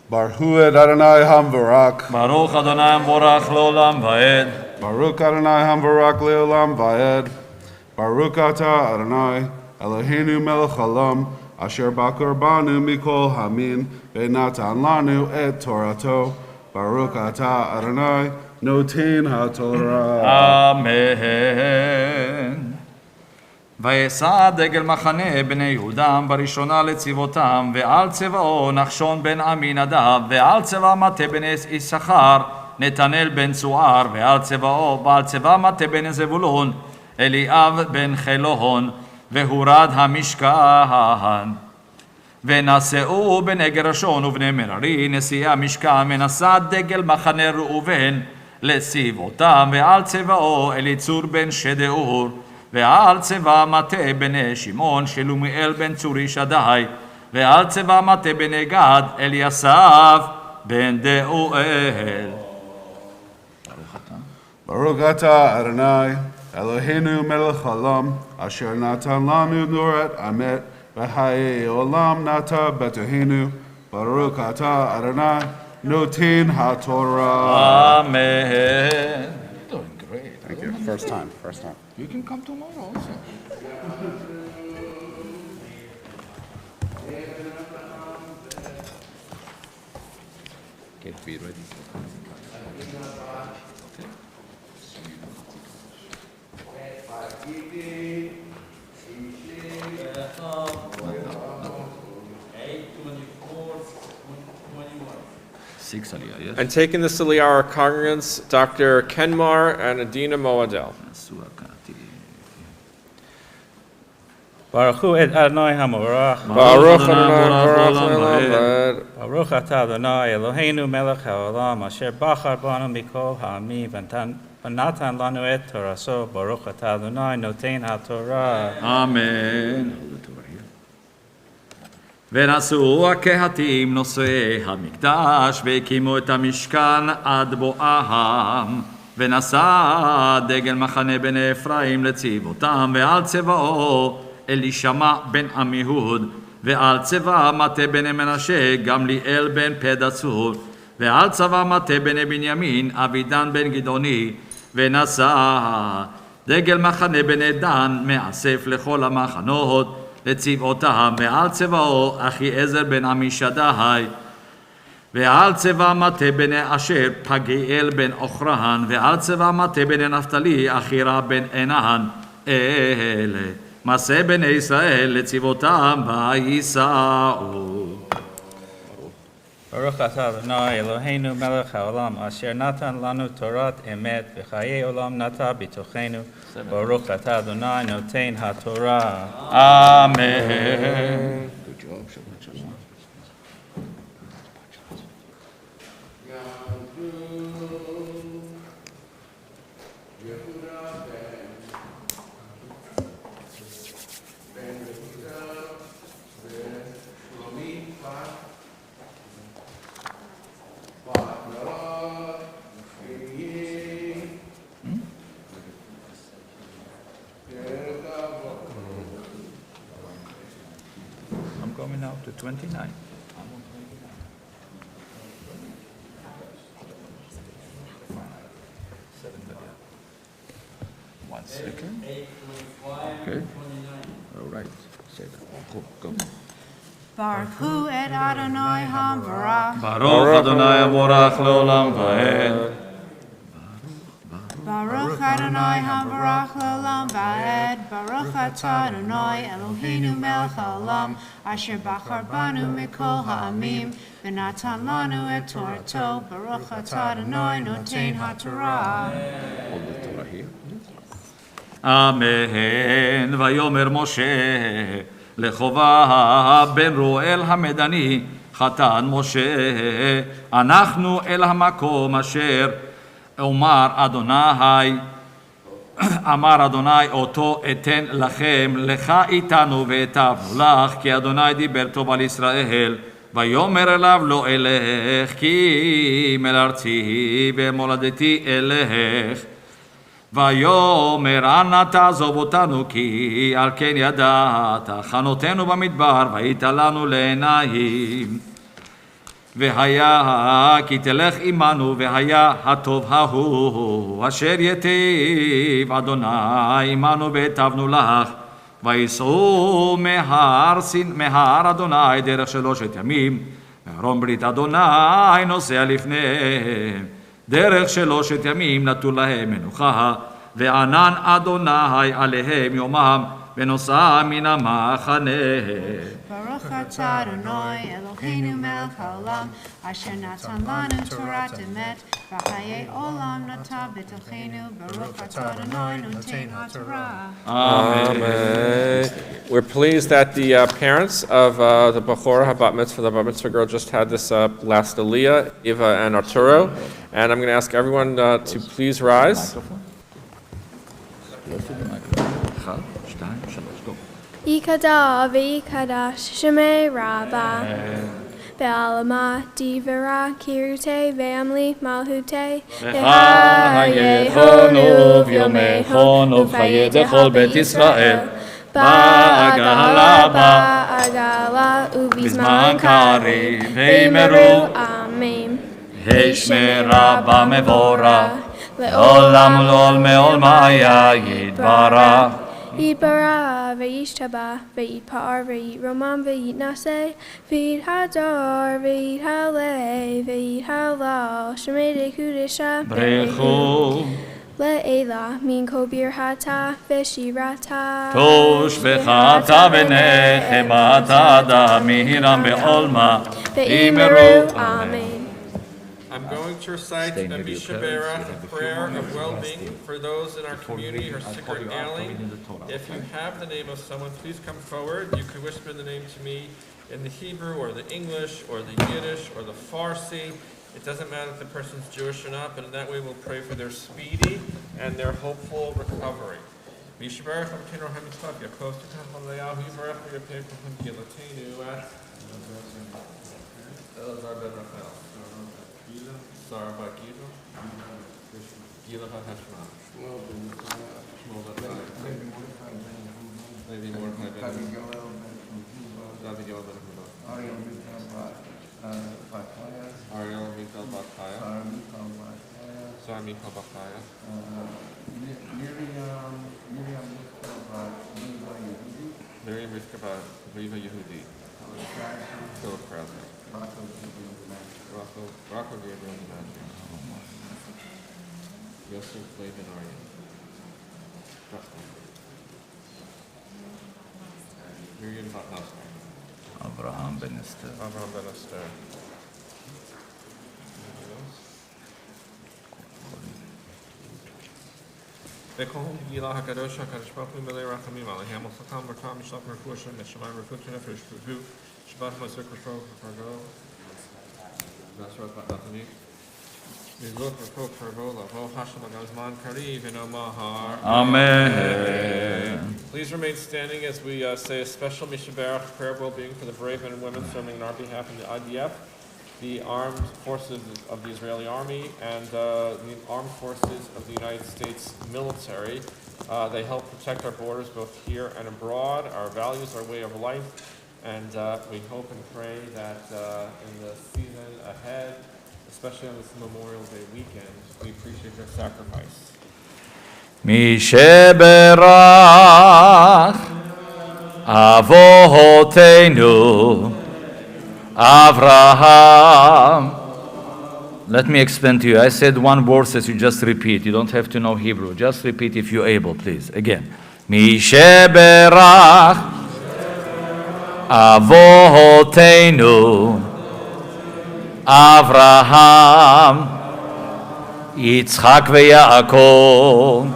Baruch Adonai Hamvarak. Baruch Adonai Morach Leolam Vaed. Baruch Adonai Hamvarak Leolam Vaed. Baruch Atah Adonai Eloheinu Melech Haolam Asher Bakar Banu Mikol Hamin Ve'natan Lanu Et Torato. Baruch Atah Adonai Noten HaTorah. Amen. ויסע דגל מחנה בני יהודם בראשונה לצבאותם ועל צבאו נחשון בן עמינדב ועל צבא מטה בן יששכר נתנאל בן צוער ועל צבא מטה בן זבולון אליאב בן חילון והורד המשכן ונשאו בני גרשון ובני מררי נשיאי המשכן ונשא דגל מחנה ראובן לצבאותם ועל צבאו אליצור בן שדאור ועל צבא מטה בני שמעון שלומיאל בן צורי שדי ועל צבא מטה בני גד אליסף בן דאואל. Baruch Atah Adonai Eloheinu Melech Haolam Asher Natan Lanu Nuret Amet V'chayei Olam Nata B'tohenu. Baruch Atah Adonai Noten HaTorah. Amen. You're doing great. Thank you. First time. You can come tomorrow also. Get be ready. Six aliyah, yes? And taking this aliyah are our congregants, Dr. Kenmar and Adina Moadel. Baruch hu et Adonai HaMorach. Baruch Adonai Baruch atah Adonai Eloheinu melech haolam asher bachar banu mikol ha'amim v'natan lanu et toraso. Baruch atah Adonai noten haTorah. Amen. ונשאו הקהתים נושאי המקדש והקימו את המשכן עד בואם ונשא דגל מחנה בני אפרים לצבאותם ועל צבאו אלישמע בן עמיהוד ועל צבא מטה בני מנשה גמליאל בן פדצור ועל צבא מטה בני בנימין אבידן בן גדעוני ונשא דגל מחנה בני דן מאסף לכל המחנות לצבאותם ועל צבאו אחיעזר בן עמישדי ועל צבא מטה בני אשר פגיאל בן אוכרהן ועל צבא מטה בני נפתלי אחירה בן ענן אלה מעשה בני ישראל לצבאותם וייסעו. Baruch atah Adonai Eloheinu melech haolam asher natan lanu Torat emet v'chayei olam nata b'tochenu. Baruch atah Adonai noten haTorah. Amen. Good job. Shabbat shalom. I'm going now to 29. Second. Okay. All right. Say that. Go. Baruch hu et Adonai hamvarach. Baruch Adonai Avorach Leolam Vaed. Baruch Adonai hamvarach leolam vaed. Baruch atah Adonai Eloheinu melech haolam, asher bachar banu mikol ha'amim, v'natan lanu et Torato. Baruch atah Adonai noten haTorah. Hold the Torah here. Amen. Vayomer Moshe לחובה בן רואל המדני חתן משה אנחנו אל המקום אשר אמר אדוני אותו אתן לכם לך איתנו ואתבנו לך כי אדוני דיבר טוב על ישראל ויאמר אליו לא אלך כי אל ארצי במולדתי אלך ויאמר אנא תעזוב אותנו כי על כן ידעת חנותנו במדבר והיית לנו לעיניים והיה כי תלך עמנו והיה הטוב ההוא אשר יטיב אדוני עמנו והטבנו לך ויסעו מהר אדוני דרך 3 ימים וארון ברית אדוני נוסע לפניהם דרך 3 ימים נטו להם מנוחה, וענן אדוני עליהם יומם, ונוסע מן המחנה. Baruch atah Adonai Eloheinu melech haolam, asher natan lanu Torah emet, v'chayei olam natav b'tochenu. Baruch atah Adonai noten haTorah. Amen. We're pleased that the parents of the Bechorah Habat Mitzvah, the Bat Mitzvah girl, just had this last Aliyah, Eva and Arturo. And I'm going to ask everyone to please rise. Yikada v'yikadash shemei Rabbah. Be'alama divera kirute ve'amli malhute. V'chayechonu v'yomechonu v'chayedechol bet Israel. Ba'agala ubizman kari ve'meru amen. השמרה במבורח, לעולם ולעולמי עולמיה יתברך. יתברך וישתבח ויתפאר ויתרומם ויתנשא ויתהדר ויתהלל ויתהלל שמי קודשה ברכו לעילה מן כל ברכתה ושירתה תושבחתה ונחמתה דמירם בעולמה אמרו אמן. I'm going to recite a Misha Berach, a prayer of well-being for those in our community who are sick or ailing. If you have the name of someone, please come forward. You can whisper the name to me in the Hebrew or the English or the Yiddish or the Farsi. It doesn't matter if the person's Jewish or not, but in that way we'll pray for their speedy and their hopeful recovery. Misha Berach, Avkenu Hamitzvah, Yakos Tukach Alayahu, Yivarech, Yirpeh, Kohim Gilatenu, Elazar ben Rachel. Sarah bat Gila. Gila bat Hashma. Shmuel bat Chai. Levi Mordechai ben David Yoel ben Yehuda. Ariel Michael bat Chaya. Sarah Michael bat Chaya. Miriam Rivka bat Riva Yehudi. Philip Krasner. Rocco Gabriel Dimaggio. Yosef Laban Aryan. Miriam Bat Nasser. Abraham ben Esther. Avraham Ben Esther. Bekohom Gila HaKadosh HaKadosh Baruch Hu Melei Rachamim Alehem Osakam Bertam Mishlach Merfushim Meshamayim Refuk Nefesh Fuhu Shabbat Masir Koshrov Fargo Nasrat Bat Nathani Mizot Refuk Fargo Lavo Hashem Agazman Kariv and Omahar. Amen. Please remain standing as we say a special Misha Berach prayer of well-being for the brave men and women serving on our behalf in the IDF, the armed forces of the Israeli army, and the armed forces of the United States military. They help protect our borders both here and abroad, our values, our way of life, and we hope and pray that in the season ahead, especially on this Memorial Day weekend, we appreciate their sacrifice. מי שברך אבותינו Avraham. Let me explain to you. I said one word that you just repeat. You don't have to know Hebrew. Just repeat if you're able, please. Again. מי שברך אבותינו אברהם יצחק ויעקב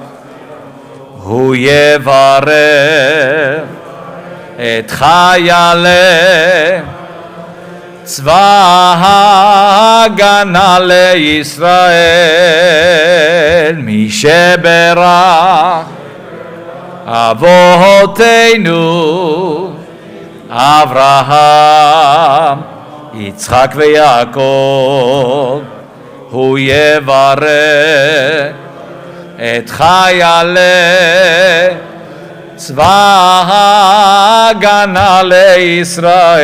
הוא יברך את חיילי צבא ההגנה לישראל מי שברך אבותינו אברהם יצחק ויעקב הוא יברך את חיילי צבא ההגנה לישראל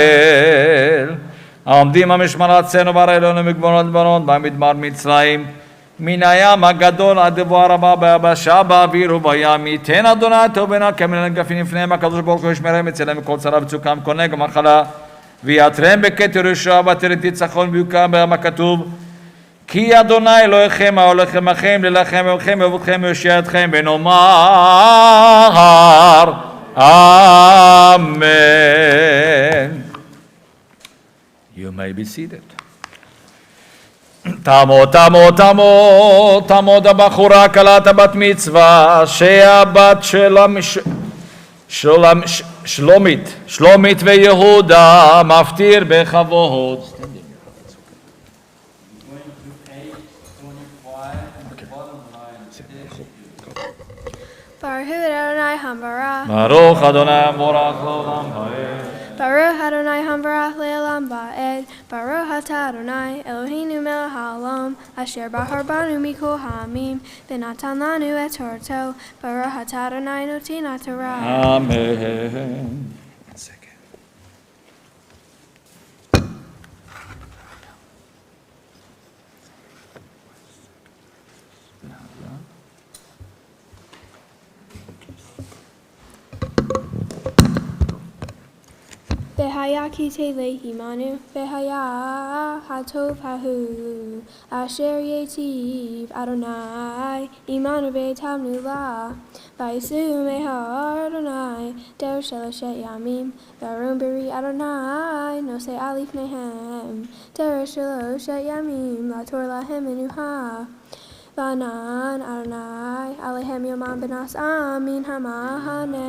העומדים המשמר ארצנו בהר אלוהינו מגבולות לבנון במדבר מצרים מן הים הגדול עד לבוא הרבה ביבשה באוויר ובים ייתן אדוני טוב בין כמל הנגפים לפניהם הקדוש ברוך הוא ישמרם יצילם מכל צרה וצוקה מכל נגע ומחלה ויעטרם בכתר ישועה ועטרת ניצחון ויוקם בהם הכתוב כי אדוני אלוהיכם ההולכם עמכם להילחם עמכם ואבותכם ויושיע אתכם ונאמר אמן. You may be seated. תעמוד הבחורה כלת הבת מצווה שהבת שלומית ויהודה מפטיר בכבוד. Baruch Adonai Hambarach. ברוך אדוני המבורך לעולם ועד. Baruch Adonai Hambarach le'olam va'ed. Baruch atah Adonai Eloheinu melech ha'olam asher bahar banu mikol ha'amim v'natan lanu et Torato. Baruch atah Adonai noten ha'torah. Amen. One second. Behaya kite lehimanu, behaya hatov hahu, asher yetiv Adonai, imanu betamnu la, vaisu mehar Adonai, der shelashet yamim, varum beri Adonai, nose alif nehem, der shelashet yamim, lator lahem menuha. Vanan Adonai, alehem yomam benas amin hamahane.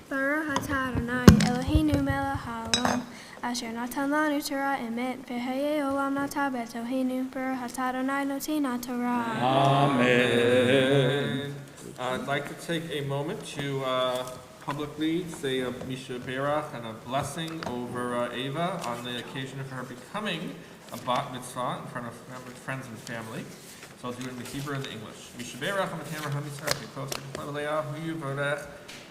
Baruch atah Adonai Eloheinu melech ha'olam asher natan lanu Torah emet v'hayei olam nata betoheinu Baruch atah Adonai noten ha'torah. Amen. I'd like to take a moment to publicly say a Misha Berach and a blessing over Ava on the occasion of her becoming a bat mitzvah in front of friends and family. So I'll do it in the Hebrew and the English. Misha Berach ha'matam ha'mitzvah v'kos v'kos hu yivarech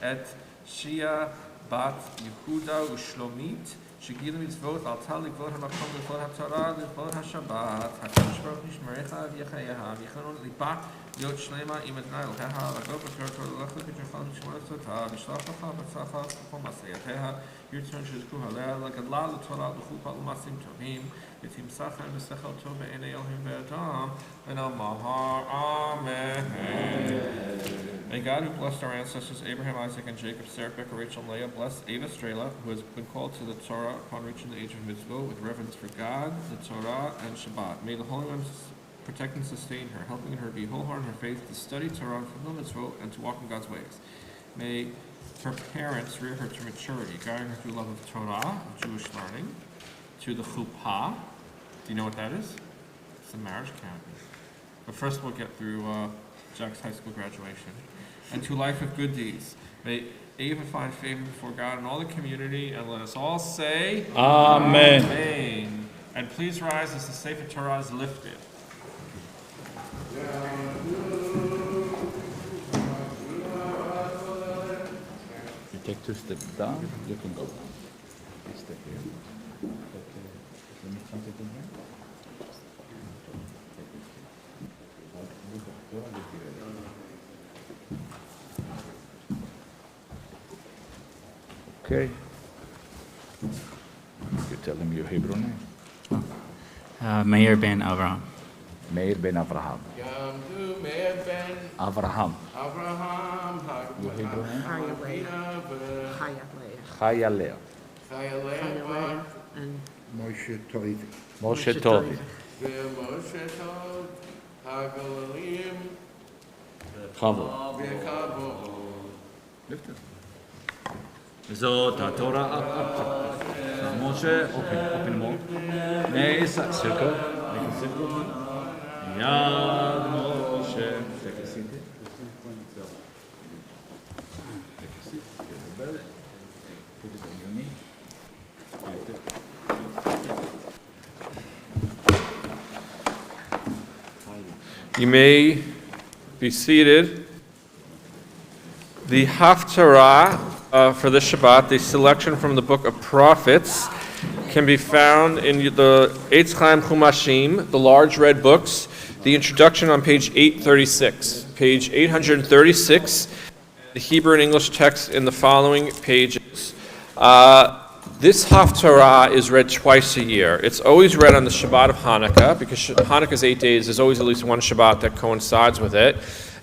et Shia bat Yehuda u'Shlomit shegilu mitzvot al tal likvot ha'makom likvot ha'torah likvot ha'shabbat hakadosh baruch hu yishmerecha v'yechayeha v'yichonu liba להיות שלמה עם אדוני אלוהיך, לגור בתורתו, ללך בדרכיו ולשמור עצותיו, לשלוח לך בצלחה בכל מעשיותיה, ירצון שיזכו עליה, לגדלה לתורה לחופה ולמעשים טובים, ותמסך להם בשכל טוב בעיני אלוהים ואדם, ונאמר אמן. May God, who blessed our ancestors Abraham, Isaac, and Jacob, Sarah, Rebecca, Rachel, and Leah, bless Ava Strela, who has been called to the Torah upon reaching the age of mitzvah, with reverence for God, the Torah, and Shabbat. May the Holy One protect and sustain her, helping her be wholehearted in her faith, to study Torah and fulfill mitzvot, and to walk in God's ways. May her parents rear her to maturity, guiding her through love of Torah, of Jewish learning, to the chuppah. Do you know what that is? It's the marriage canopy. But first we'll get through Jack's high school graduation. And to life of good deeds. May Ava find favor before God and all the community, and let us all say, Amen. Amen. And please rise as the Sefer Torah is lifted. You take 2 steps down, you can go down. Step here. Okay. Let me count it in here. Okay. You tell him your Hebrew name. Meir ben Avraham. Meir ben Avraham. Avraham. Your Hebrew name? Chaya Leah. And Moshe Toiv. Moshe Tovi. Chavo. Lift it. זאת התורה Moshe, open more. Nice, circle. Make a circle. Yad Moshe. Take a seat. Take a seat. Get the belly. Put it on your knee. You may be seated. The Haftarah for this Shabbat, the selection from the book of Prophets, can be found in the Eitz Chaim Chumashim, the large red books, the introduction on page 836. Page 836, the Hebrew and English text in the following pages. This Haftarah is read twice a year. It's always read on the Shabbat of Hanukkah, because Hanukkah's 8 days, there's always at least one Shabbat that coincides with it.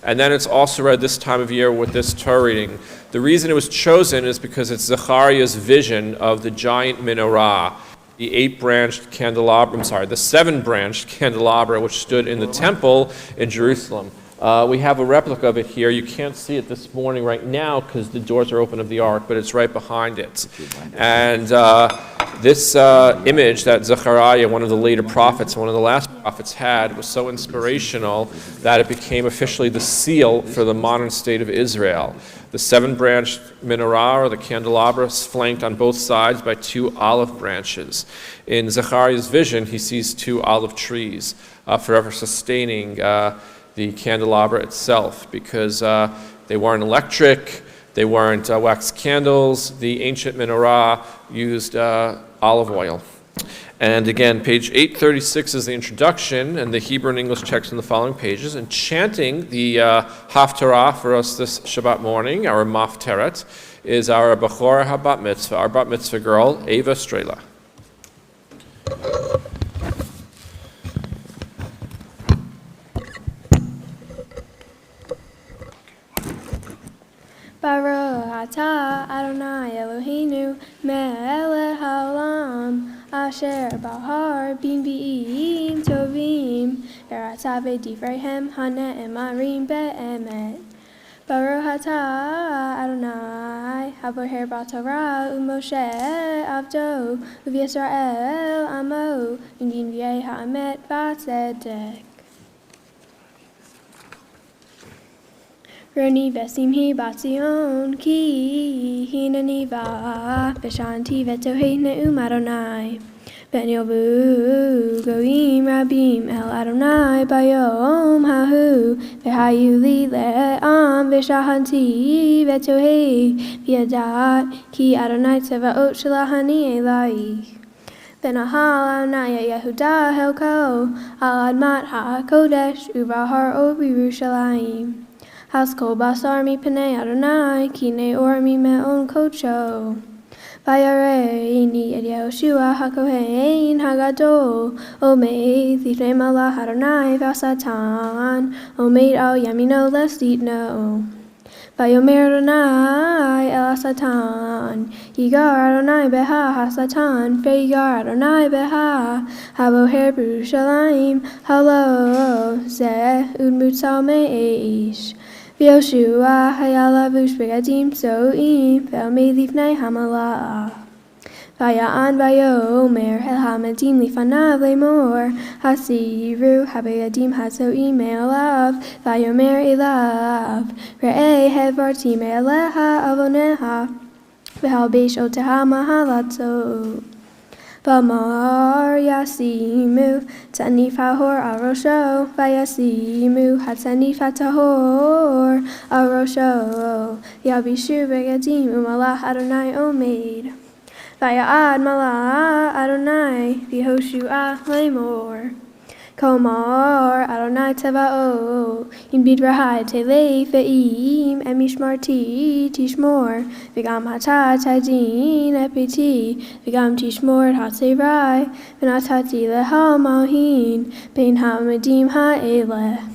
And then it's also read this time of year with this Torah reading. The reason it was chosen is because it's Zechariah's vision of the giant menorah, the 7-branched candelabra which stood in the temple in Jerusalem. We have a replica of it here. You can't see it this morning right now because the doors are open of the ark, but it's right behind it. And this image that Zechariah, one of the later prophets, one of the last prophets had, was so inspirational that it became officially the seal for the modern state of Israel. The 7-branched menorah, or the candelabra, is flanked on both sides by 2 olive branches. In Zechariah's vision, he sees 2 olive trees, forever sustaining the candelabra itself, because they weren't electric, they weren't wax candles. The ancient menorah used olive oil. And again, page 836 is the introduction, and the Hebrew and English text in the following pages. And chanting the Haftarah for us this Shabbat morning, our Mafteret, is our Bechorah HaBat Mitzvah, our Bat Mitzvah girl, Ava Strela. Baruch atah Adonai Eloheinu melech haolam asher bahar bin bi'im tovim ve'atah v'divreihem hane'emarim be'emet. Baruch atah Adonai haboher b'Torah u'Moshe avdo u'Yisrael amo indin v'yeh ha'emet v'tzedek. Roni vesimhi batzion ki hinani va veshanti vetohe ne'um Adonai ben yovu goim rabim el Adonai bayom hahu vehayu li le'am veshahanti vetohe v'yadat ki Adonai tzevaot shalahani elai ben ahal Adonai Yehuda helko al admat ha'kodesh uvahar o Yerushalayim. Haskol basar mi penei Adonai, kine or mi me'on kocho. Vayareini et Yehoshua hakohen hagadol, omeid lifnei malach Adonai v'asatan, omeid al yamino lesitno. Vayomer Adonai el asatan, yigar Adonai beha hasatan, veyigar Adonai beha, haboher b'Yerushalayim, halo zeh udmutzal me'eish. V'Yoshua hayalavush begadim so'im ve'omei lifnei hamalah. Vaya'an vayomer el hamadim lifanav lemor hasiru habegadim haso'im me'alav vayomer elav re'eh hevarti me'aleha avoneha ve'halbesh oteha mahalatzot. V'amar yasimu tanif hahor al rosho, v'yasimu hatanif hatahor al rosho, yabishu begadim u'malach Adonai omeid. V'ya'ad malach Adonai v'Yehoshua lemor. Komar Adonai Teva'ot Im Bidrahai Telei Fe'im Emishmarti Tishmor Vigam Hata Tadin Epiti Vigam Tishmor Hatzerai Venatati Leha Mohin Bein Hamadim Ha'eleh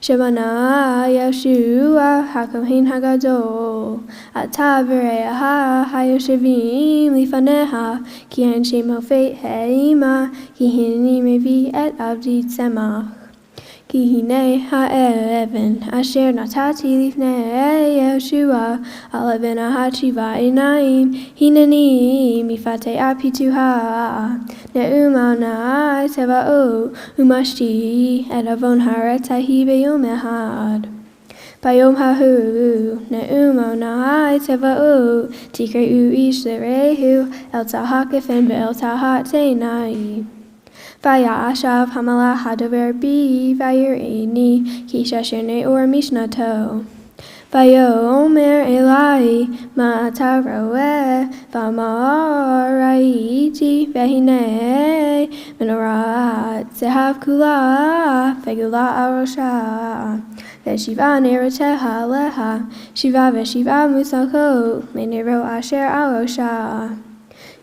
Shabana Yeshua HaKohen HaGadol Ata V're'aha HaYoshevim Lifaneha Ki En Shemo Fe'eima Ki Hineni Mevi Et Avdi Tzemach Ki Hine Ha'even Asher Natati Lifnei Yeshua Aleven Ahachiva Einaim Hineni Mifate Apituha Ne'um Anai Teva'ot Umashti Et Avon Haretahi Beyom Ehad Bayom Hahu Ne'um Anai Teva'ot Tikreu Ish Lerehu El Tahakefen Ve'el Tahat Teinai Vayashav Hamala Hadover Bi Vayir'eni Kisha Shene Or Mishnato Vayomer Elai Ma'ata Roeh V'amar Ra'iti Vehine Menorat Zehav Kula Vegula Arosha Veshiva Neroteha Leha Shiva Veshiva Musako Menero Asher Arosha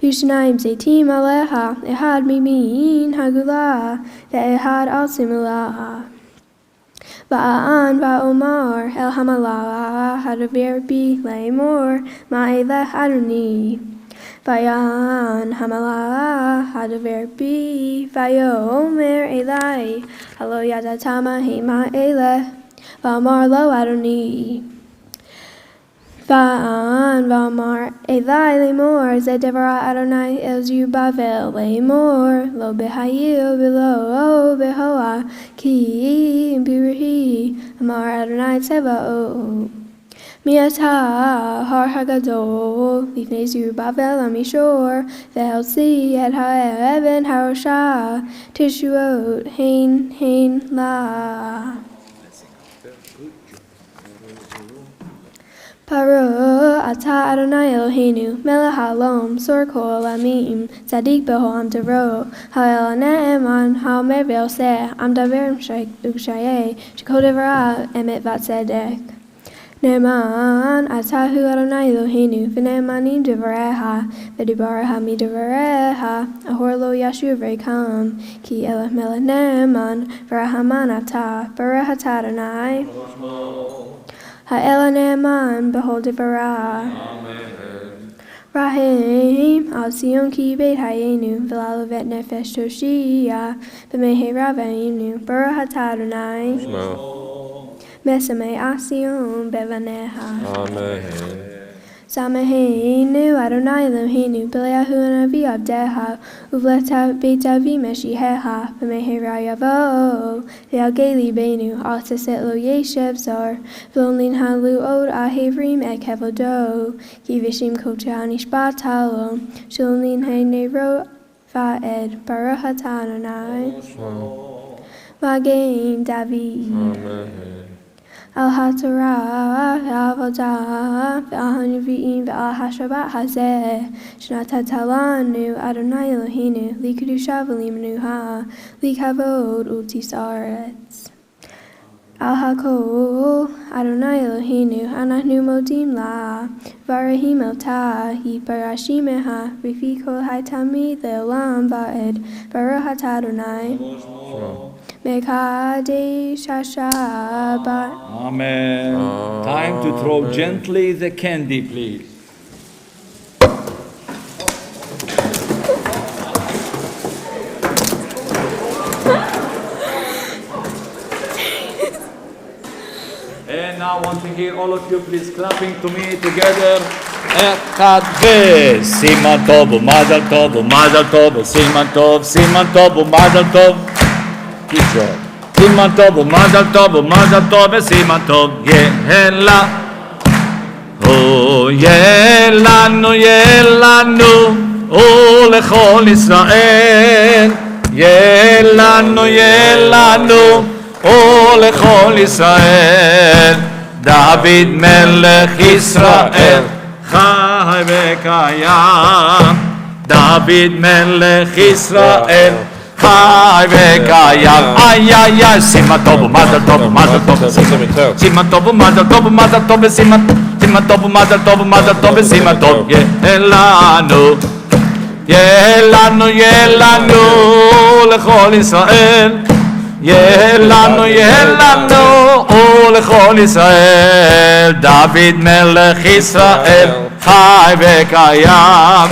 Yushnaim Zaitim Aleha Ehad Mimin Hagula Ve'ehad Al Simula Va'an Va'omar El Hamala Hadaver Bi Le'emor Ma'eleh Adoni Vayan Hamala Hadaver Bi Vayomer Elai Halo Yadatama Hema Eleh Va'amar Lo Adoni Va'an Va'amar Elai Le'emor Zedevara Adonai El Zubavel Le'emor Lo Behayu Below Behoa Ki Birihi Amar Adonai Teva'ot Miata Har Hagadol Lifnei Zubavel Amishor Ve'elzi Et Ha'even Harosha Tishuot Hein La Paro Ata Adonai Eloheinu Melech Halom Sor Kol Amim Tzadik Beho Am Taro Ha'el Ne'eman Ha'omer Ve'oseh Am Daver U'Shayeh Shekol Devara Emet Vatzedek Ne'eman Atahu Adonai Eloheinu V'ne'emanim Devareha V'dibareha Midevareha Ahor Lo Yashu V'rekam Ki Elech Melech Ne'eman V'rahaman Ata Barehata Adonai Ha'el Ne'eman Behold Devarah Rahim Al Sion Ki Beit Hayenu V'lalovet Nefesh Toshia V'mehera V'ayinu Barehata Adonai Mesamei Asion Bevaneha Amen. Sameheinu Adonai Eloheinu B'leahu Anavi Abdeha Uvleta Beit Avi Meshiheha V'mehera Yavo V'yageli Beinu Al Teset Lo Yeshev Zar V'lonlin Halu Od Ahevrim Ek Hevodo Ki Vishim Kocha Nishbat Halo Sholin Heinero Va'ed Baruch Atah Adonai Magen David Amen. Al HaTorah V'Avodah V'al HaNevi'im V'al HaShabbat Hazeh Shnatat Lanu Adonai Eloheinu L'Kedusha V'Limenuha L'Kavod U'Tisaretz Al HaKol Adonai Eloheinu Anachnu Modim La V'Arahim Ota Yiparashimeha V'Fi Kol Haitamid Le'olam Va'ed Baruch Atah Adonai Mekadesh HaShabbat. Amen. Time to throw gently the candy, please. And now I want to hear all of you please clapping to me together. אחד וסימן טוב ומזל טוב ומזל טוב וסימן טוב, סימן טוב ומזל טוב. Keep going. סימן טוב ומזל טוב ומזל טוב וסימן טוב יהיה לה. יהיה לנו ולכל ישראל. יהיה לנו ולכל ישראל. דוד מלך ישראל חי וקיים. דוד מלך ישראל חי וקיים. איי איי איי, סימן טוב ומזל טוב ומזל טוב וסימן סימן טוב ומזל טוב ומזל טוב וסימן סימן טוב ומזל טוב ומזל טוב וסימן טוב. יהיה לנו לכל ישראל. יהיה לנו לכל ישראל. דוד מלך ישראל חי וקיים.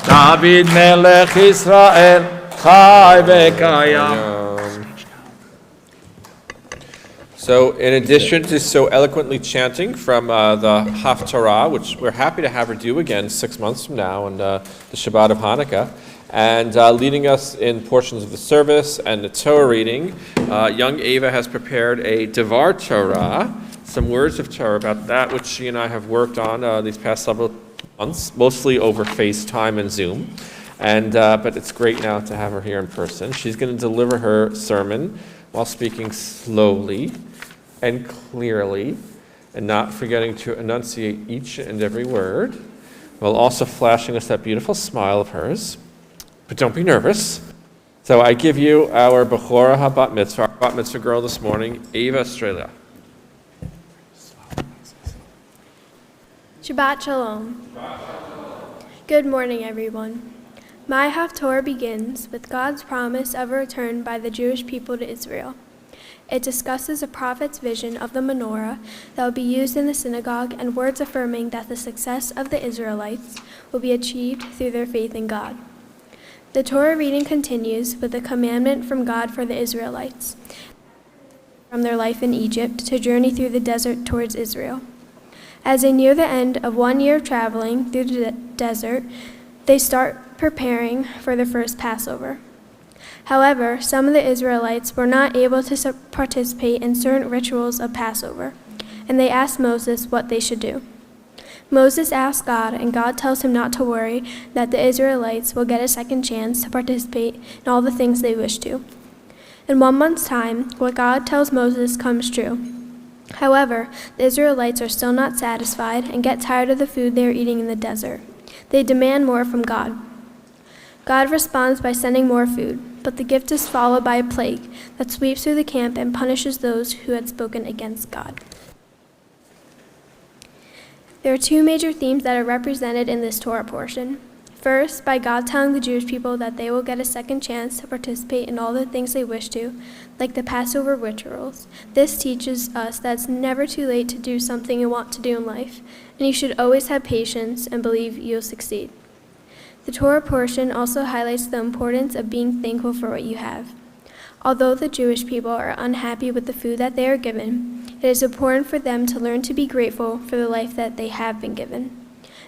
דוד מלך ישראל חי וקיים. So, in addition to so eloquently chanting from the Haftarah, which we're happy to have her do again 6 months from now on the Shabbat of Hanukkah, and leading us in portions of the service and the Torah reading, young Ava has prepared a Devar Torah, some words of Torah about that which she and I have worked on these past several months, mostly over FaceTime and Zoom. And but it's great now to have her here in person. She's going to deliver her sermon while speaking slowly and clearly, and not forgetting to enunciate each and every word, while also flashing us that beautiful smile of hers. But don't be nervous. So I give you our Bechora HaBat Mitzvah, our Bat Mitzvah girl this morning, Ava Estrella. Shabbat Shalom. Good morning, everyone. My Haftorah begins with God's promise of a return by the Jewish people to Israel. It discusses a prophet's vision of the menorah that will be used in the synagogue and words affirming that the success of the Israelites will be achieved through their faith in God. The Torah reading continues with a commandment from God for the Israelites from their life in Egypt to journey through the desert towards Israel. As they near the end of 1 year of traveling through the desert, they start preparing for the first Passover. However, some of the Israelites were not able to participate in certain rituals of Passover, and they asked Moses what they should do. Moses asks God, and God tells him not to worry, that the Israelites will get a second chance to participate in all the things they wish to. In 1 month's time, what God tells Moses comes true. However, the Israelites are still not satisfied and get tired of the food they are eating in the desert. They demand more from God. God responds by sending more food, but the gift is followed by a plague that sweeps through the camp and punishes those who had spoken against God. There are 2 major themes that are represented in this Torah portion. First, by God telling the Jewish people that they will get a second chance to participate in all the things they wish to, like the Passover rituals. This teaches us that it's never too late to do something you want to do in life, and you should always have patience and believe you'll succeed. The Torah portion also highlights the importance of being thankful for what you have. Although the Jewish people are unhappy with the food that they are given, it is important for them to learn to be grateful for the life that they have been given.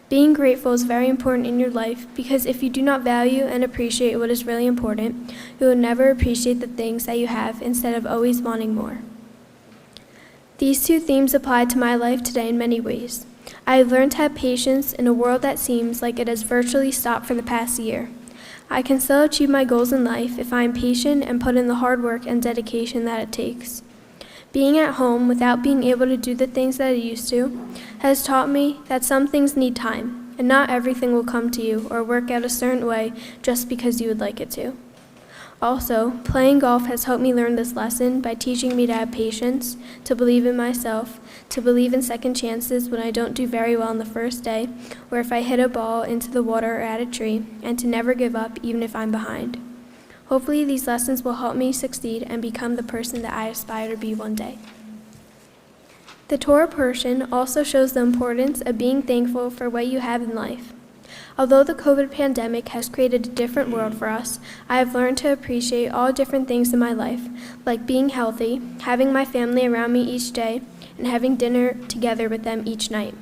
Being grateful is very important in your life because if you do not value and appreciate what is really important, you will never appreciate the things that you have instead of always wanting more. These 2 themes apply to my life today in many ways. I have learned to have patience in a world that seems like it has virtually stopped for the past year. I can still achieve my goals in life if I am patient and put in the hard work and dedication that it takes. Being at home without being able to do the things that I used to has taught me that some things need time, and not everything will come to you or work out a certain way just because you would like it to. Also, playing golf has helped me learn this lesson by teaching me to have patience, to believe in myself, to believe in second chances when I don't do very well on the first day, or if I hit a ball into the water or at a tree, and to never give up even if I'm behind. Hopefully these lessons will help me succeed and become the person that I aspire to be one day. The Torah portion also shows the importance of being thankful for what you have in life. Although the COVID pandemic has created a different world for us, I have learned to appreciate all different things in my life, like being healthy, having my family around me each day, and having dinner together with them each night.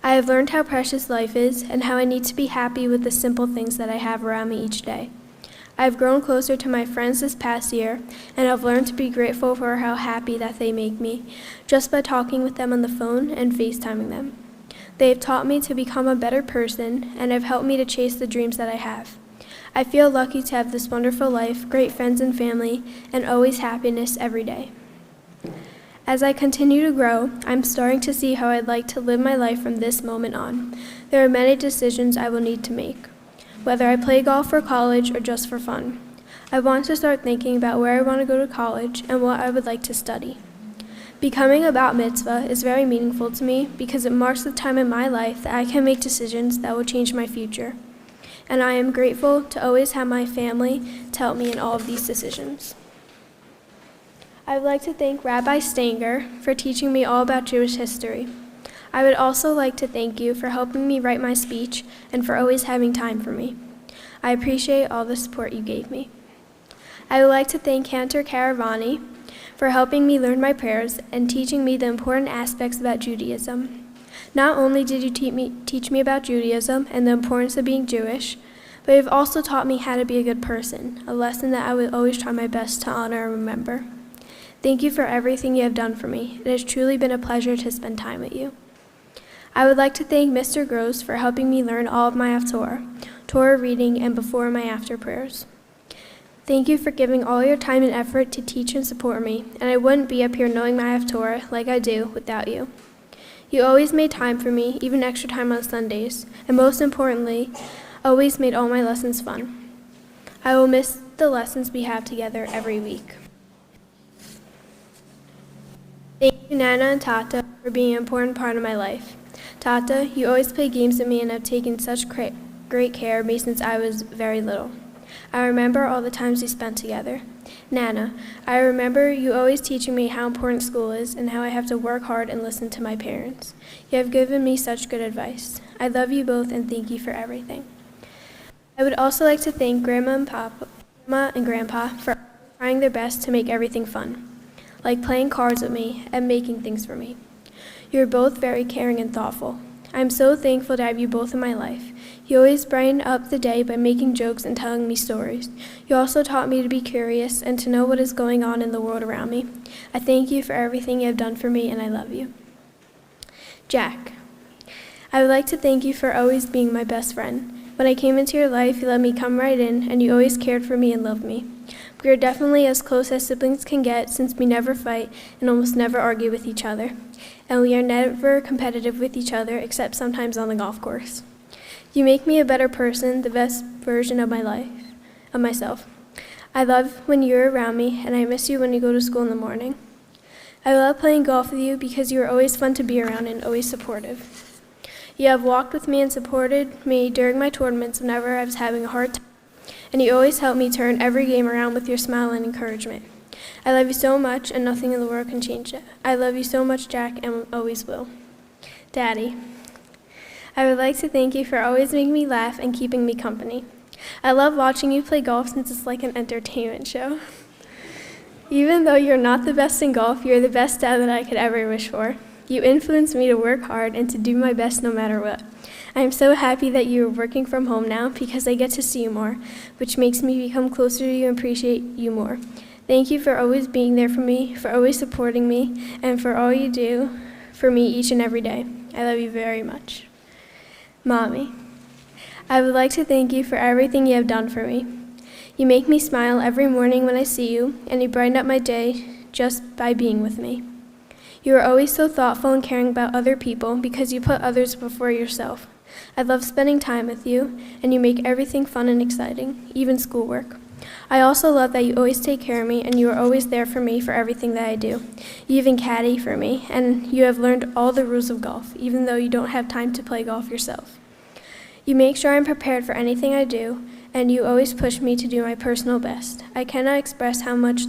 I have learned how precious life is and how I need to be happy with the simple things that I have around me each day. I have grown closer to my friends this past year, and have learned to be grateful for how happy that they make me, just by talking with them on the phone and FaceTiming them. They have taught me to become a better person, and have helped me to chase the dreams that I have. I feel lucky to have this wonderful life, great friends and family, and always happiness every day. As I continue to grow, I'm starting to see how I'd like to live my life from this moment on. There are many decisions I will need to make, whether I play golf for college or just for fun. I want to start thinking about where I want to go to college and what I would like to study. Becoming a bat mitzvah is very meaningful to me because it marks the time in my life that I can make decisions that will change my future. And I am grateful to always have my family to help me in all of these decisions. I would like to thank Rabbi Stanger for teaching me all about Jewish history. I would also like to thank you for helping me write my speech and for always having time for me. I appreciate all the support you gave me. I would like to thank Cantor Caravani for helping me learn my prayers and teaching me the important aspects about Judaism. Not only did you teach me about Judaism and the importance of being Jewish, but you've also taught me how to be a good person, a lesson that I will always try my best to honor and remember. Thank you for everything you have done for me. It has truly been a pleasure to spend time with you. I would like to thank Mr. Gross for helping me learn all of my Haftorah, Torah reading, and before and my after prayers. Thank you for giving all your time and effort to teach and support me, and I wouldn't be up here knowing my Haftorah like I do without you. You always made time for me, even extra time on Sundays, and most importantly, always made all my lessons fun. I will miss the lessons we have together every week. Thank you, Nana and Tata, for being an important part of my life. Tata, you always play games with me and have taken such great care of me since I was very little. I remember all the times we spent together. Nana, I remember you always teaching me how important school is and how I have to work hard and listen to my parents. You have given me such good advice. I love you both and thank you for everything. I would also like to thank Grandma and Grandpa for trying their best to make everything fun, like playing cards with me and making things for me. You are both very caring and thoughtful. I am so thankful to have you both in my life. You always brighten up the day by making jokes and telling me stories. You also taught me to be curious and to know what is going on in the world around me. I thank you for everything you have done for me, and I love you. Jack, I would like to thank you for always being my best friend. When I came into your life, you let me come right in, and you always cared for me and loved me. We are definitely as close as siblings can get since we never fight and almost never argue with each other. And we are never competitive with each other except sometimes on the golf course. You make me a better person, the best version of myself. I love when you're around me, and I miss you when you go to school in the morning. I love playing golf with you because you are always fun to be around and always supportive. You have walked with me and supported me during my tournaments whenever I was having a hard time, and you always help me turn every game around with your smile and encouragement. I love you so much, and nothing in the world can change it. I love you so much, Jack, and always will. Daddy, I would like to thank you for always making me laugh and keeping me company. I love watching you play golf since it's like an entertainment show. Even though you're not the best in golf, you're the best dad that I could ever wish for. You influence me to work hard and to do my best no matter what. I am so happy that you are working from home now because I get to see you more, which makes me become closer to you and appreciate you more. Thank you for always being there for me, for always supporting me, and for all you do for me each and every day. I love you very much. Mommy, I would like to thank you for everything you have done for me. You make me smile every morning when I see you, and you brighten up my day just by being with me. You are always so thoughtful and caring about other people because you put others before yourself. I love spending time with you, and you make everything fun and exciting, even schoolwork. I also love that you always take care of me, and you are always there for me for everything that I do. You even caddy for me, and you have learned all the rules of golf, even though you don't have time to play golf yourself. You make sure I'm prepared for anything I do, and you always push me to do my personal best. I cannot express how much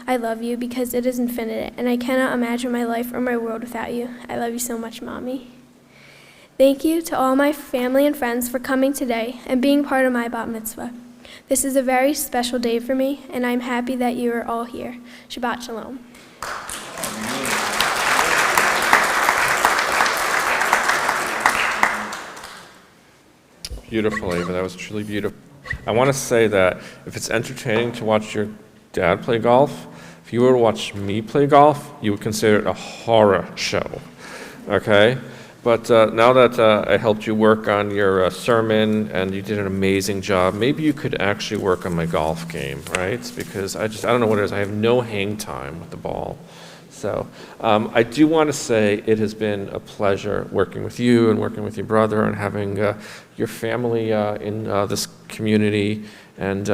I love you because it is infinite, and I cannot imagine my life or my world without you. I love you so much, Mommy. Thank you to all my family and friends for coming today and being part of my bat mitzvah. This is a very special day for me, and I'm happy that you are all here. Shabbat Shalom. Beautiful, Ava. That was truly beautiful. I want to say that if it's entertaining to watch your dad play golf, if you were to watch me play golf, you would consider it a horror show. Okay? But now that I helped you work on your sermon and you did an amazing job, maybe you could actually work on my golf game, right? Because I don't know what it is. I have no hang time with the ball. So I do want to say it has been a pleasure working with you and working with your brother and having your family in this community. And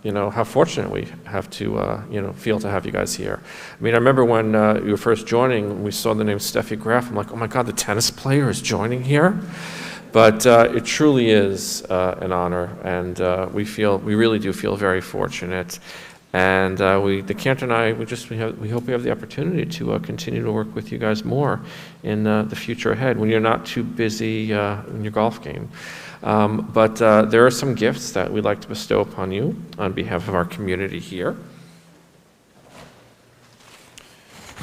how fortunate we have to, feel to have you guys here. I mean, I remember when you were first joining, we saw the name Steffi Graf. I'm like, oh my God, the tennis player is joining here. But it truly is an honor, and we really do feel very fortunate. And the Cantor and I, we hope we have the opportunity to continue to work with you guys more in the future ahead when you're not too busy in your golf game. But there are some gifts that we'd like to bestow upon you on behalf of our community here.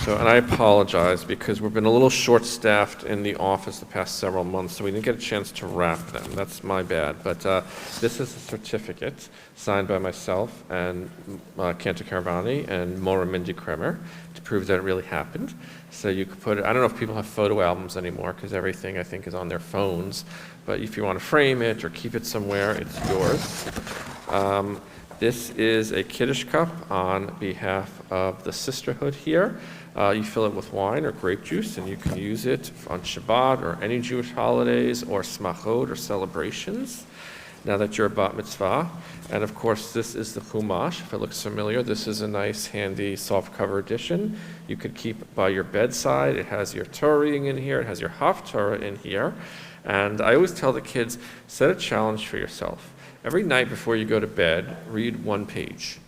And I apologize because we've been a little short-staffed in the office the past several months, so we didn't get a chance to wrap them. That's my bad. But this is a certificate signed by myself and Cantor Caravani and Maura Mindy Kremer to prove that it really happened. So you could put it, I don't know if people have photo albums anymore because everything I think is on their phones, but if you want to frame it or keep it somewhere, it's yours. This is a Kiddush cup on behalf of the sisterhood here. You fill it with wine or grape juice, and you can use it on Shabbat or any Jewish holidays or smachot or celebrations, now that you're a bat mitzvah. And of course, this is the Chumash. If it looks familiar, this is a nice, handy, soft-cover edition. You could keep by your bedside. It has your Torah reading in here. It has your Haftarah in here. And I always tell the kids, set a challenge for yourself. Every night before you go to bed, read one page.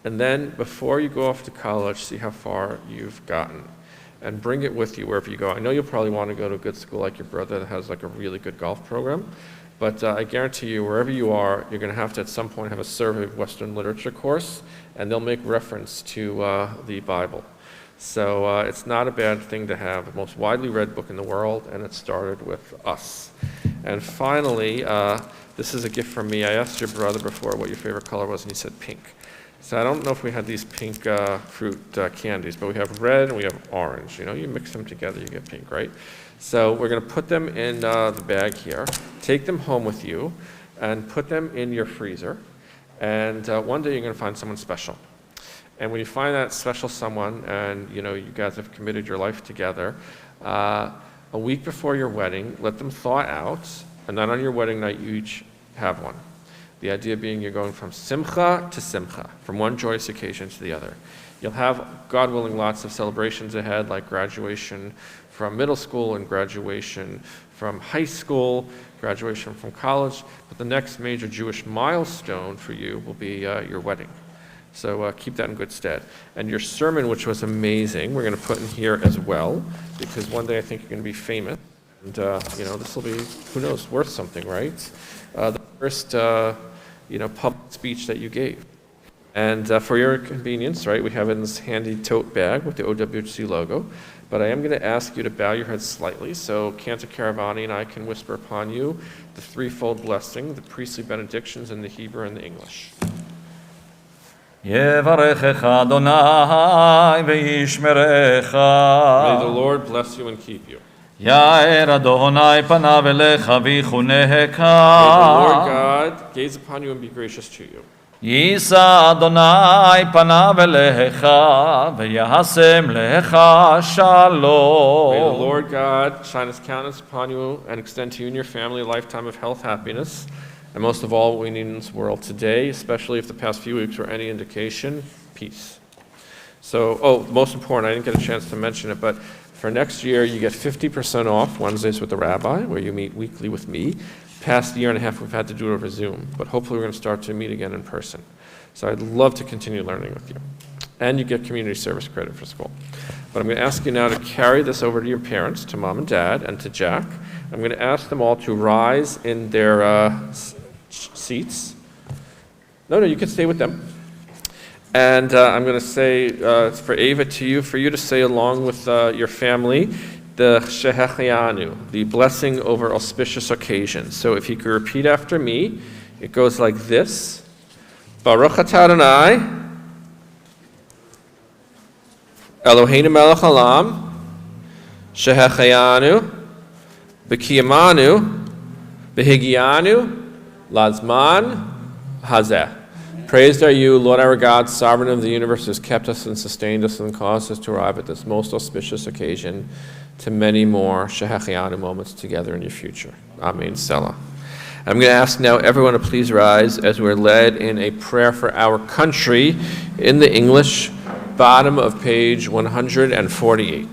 And then before you go off to college, see how far you've gotten. And bring it with you wherever you go. I know you'll probably want to go to a good school like your brother that has like a really good golf program. But I guarantee you, wherever you are, you're going to have to at some point have a survey of Western literature course, and they'll make reference to the Bible. So it's not a bad thing to have. The most widely read book in the world, and it started with us. And finally, this is a gift from me. I asked your brother before what your favorite color was, and he said pink. So I don't know if we had these pink fruit candies, but we have red and we have orange. You mix them together, you get pink, right? So we're going to put them in the bag here, take them home with you, and put them in your freezer. And one day you're going to find someone special. And when you find that special someone, and you guys have committed your life together, a week before your wedding, let them thaw out, and then on your wedding night, you each have one. The idea being you're going from simcha to simcha, from one joyous occasion to the other. You'll have, God willing, lots of celebrations ahead, like graduation from middle school and graduation from high school, graduation from college, but the next major Jewish milestone for you will be your wedding. So keep that in good stead. And your sermon, which was amazing, we're going to put in here as well, because one day I think you're going to be famous. And, this will be, who knows, worth something, right? The first, public speech that you gave. And for your convenience, right, we have in this handy tote bag with the OWHC logo. But I am going to ask you to bow your head slightly so Cantor Caravani and I can whisper upon you the threefold blessing, the priestly benedictions in the Hebrew and the English. יברכך אדוני וישמרך. May the Lord bless you and keep you. יאר אדוני פניו אליך ויחונך. May the Lord God gaze upon you and be gracious to you. יישא אדוני פניו אליך וישם לך שלום. May the Lord God shine his countenance upon you and extend to you and your family a lifetime of health, happiness, and most of all, what we need in this world today, especially if the past few weeks were any indication, peace. So, most important, I didn't get a chance to mention it, but for next year, you get 50% off Wednesdays with the rabbi, where you meet weekly with me. Past year and a half, we've had to do it over Zoom, but hopefully we're going to start to meet again in person. So I'd love to continue learning with you. And you get community service credit for school. But I'm going to ask you now to carry this over to your parents, to mom and dad, and to Jack. I'm going to ask them all to rise in their seats. No, you can stay with them. And I'm going to say for Ava to you, for you to say along with your family, the Shehechianu, the blessing over auspicious occasions. So if you could repeat after me, it goes like this. Baruch atah Adonai, Eloheinu melech haolam, Shehechianu, B'kiyamanu, B'higianu, Lazman Hazeh. Praised are you, Lord our God, sovereign of the universe, who has kept us and sustained us and caused us to arrive at this most auspicious occasion, to many more Shehechianu moments together in your future. Amen. Selah. I'm going to ask now everyone to please rise as we're led in a prayer for our country in the English, bottom of page 148.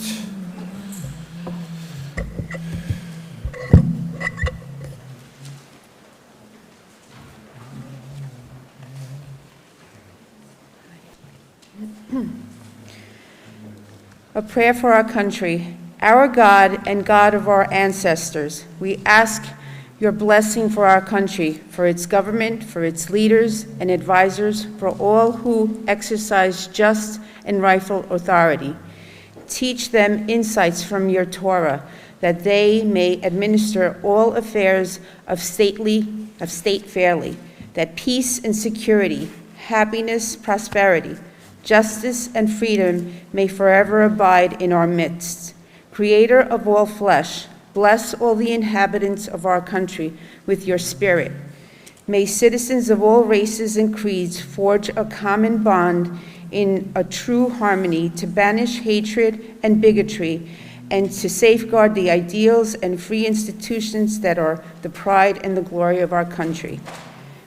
A prayer for our country. Our God and God of our ancestors, we ask your blessing for our country, for its government, for its leaders and advisors, for all who exercise just and rightful authority. Teach them insights from your Torah, that they may administer all affairs of state fairly, that peace and security, happiness, prosperity, justice and freedom may forever abide in our midst. Creator of all flesh, bless all the inhabitants of our country with your spirit. May citizens of all races and creeds forge a common bond in a true harmony to banish hatred and bigotry and to safeguard the ideals and free institutions that are the pride and the glory of our country.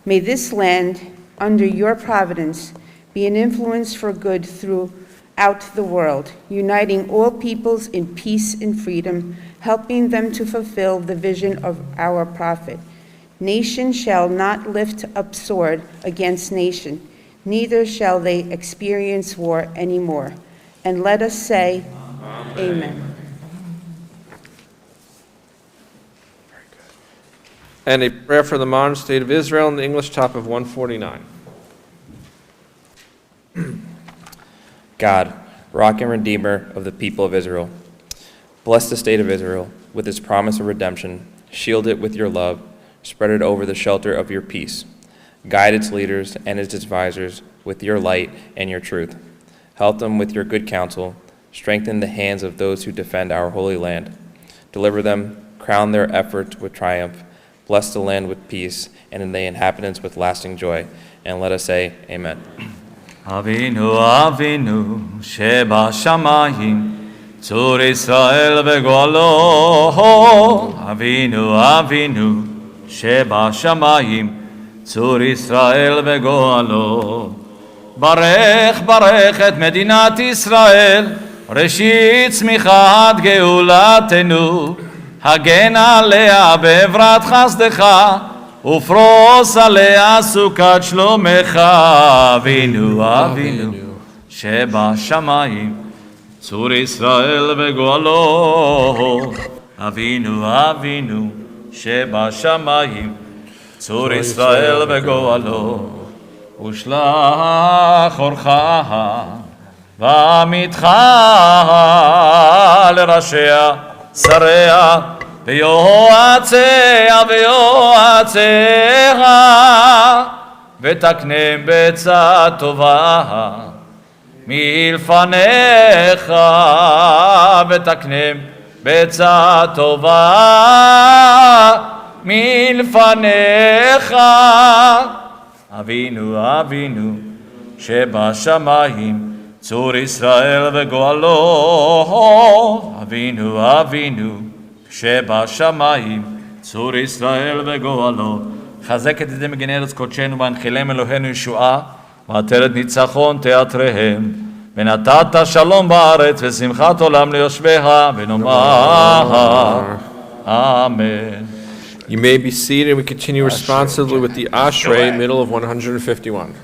May this land, under your providence, be an influence for good throughout the world, uniting all peoples in peace and freedom, helping them to fulfill the vision of our prophet. Nation shall not lift up sword against nation, neither shall they experience war anymore. And let us say, Amen. And a prayer for the modern state of Israel in the English, top of 149. God, rock and redeemer of the people of Israel, bless the state of Israel with its promise of redemption, shield it with your love, spread it over the shelter of your peace, guide its leaders and its advisors with your light and your truth. Help them with your good counsel, strengthen the hands of those who defend our holy land. Deliver them, crown their efforts with triumph, bless the land with peace, and the inhabitants with lasting joy. And let us say, Amen. אבינו אבינו שבשמיים צור ישראל וגואלו אבינו אבינו שבשמיים צור ישראל וגואלו ברך ברך את מדינת ישראל ראשית צמיחת גאולתנו הגן עליה בעברת חסדך ופרוס עליה סוכת שלומך אבינו אבינו שבשמיים צור ישראל וגואלו אבינו אבינו שבשמיים צור ישראל וגואלו ושלח אורך ועמיתך לראשיה שריה ויועציה ויועציה ותקנם בעצה טובה מלפניך ותקנם בעצה טובה מלפניך אבינו אבינו שבשמיים צור ישראל וגואלו אבינו אבינו שבשמיים צור ישראל וגואלו חזק את ידי מגני ארץ קודשנו והנחילם אלוהינו ישועה ועטרת ניצחון תיאטריהם ונתת שלום בארץ ושמחת עולם ליושביה ונאמר אמן. You may be seated, and we continue responsively with the Ashrei, middle of 151.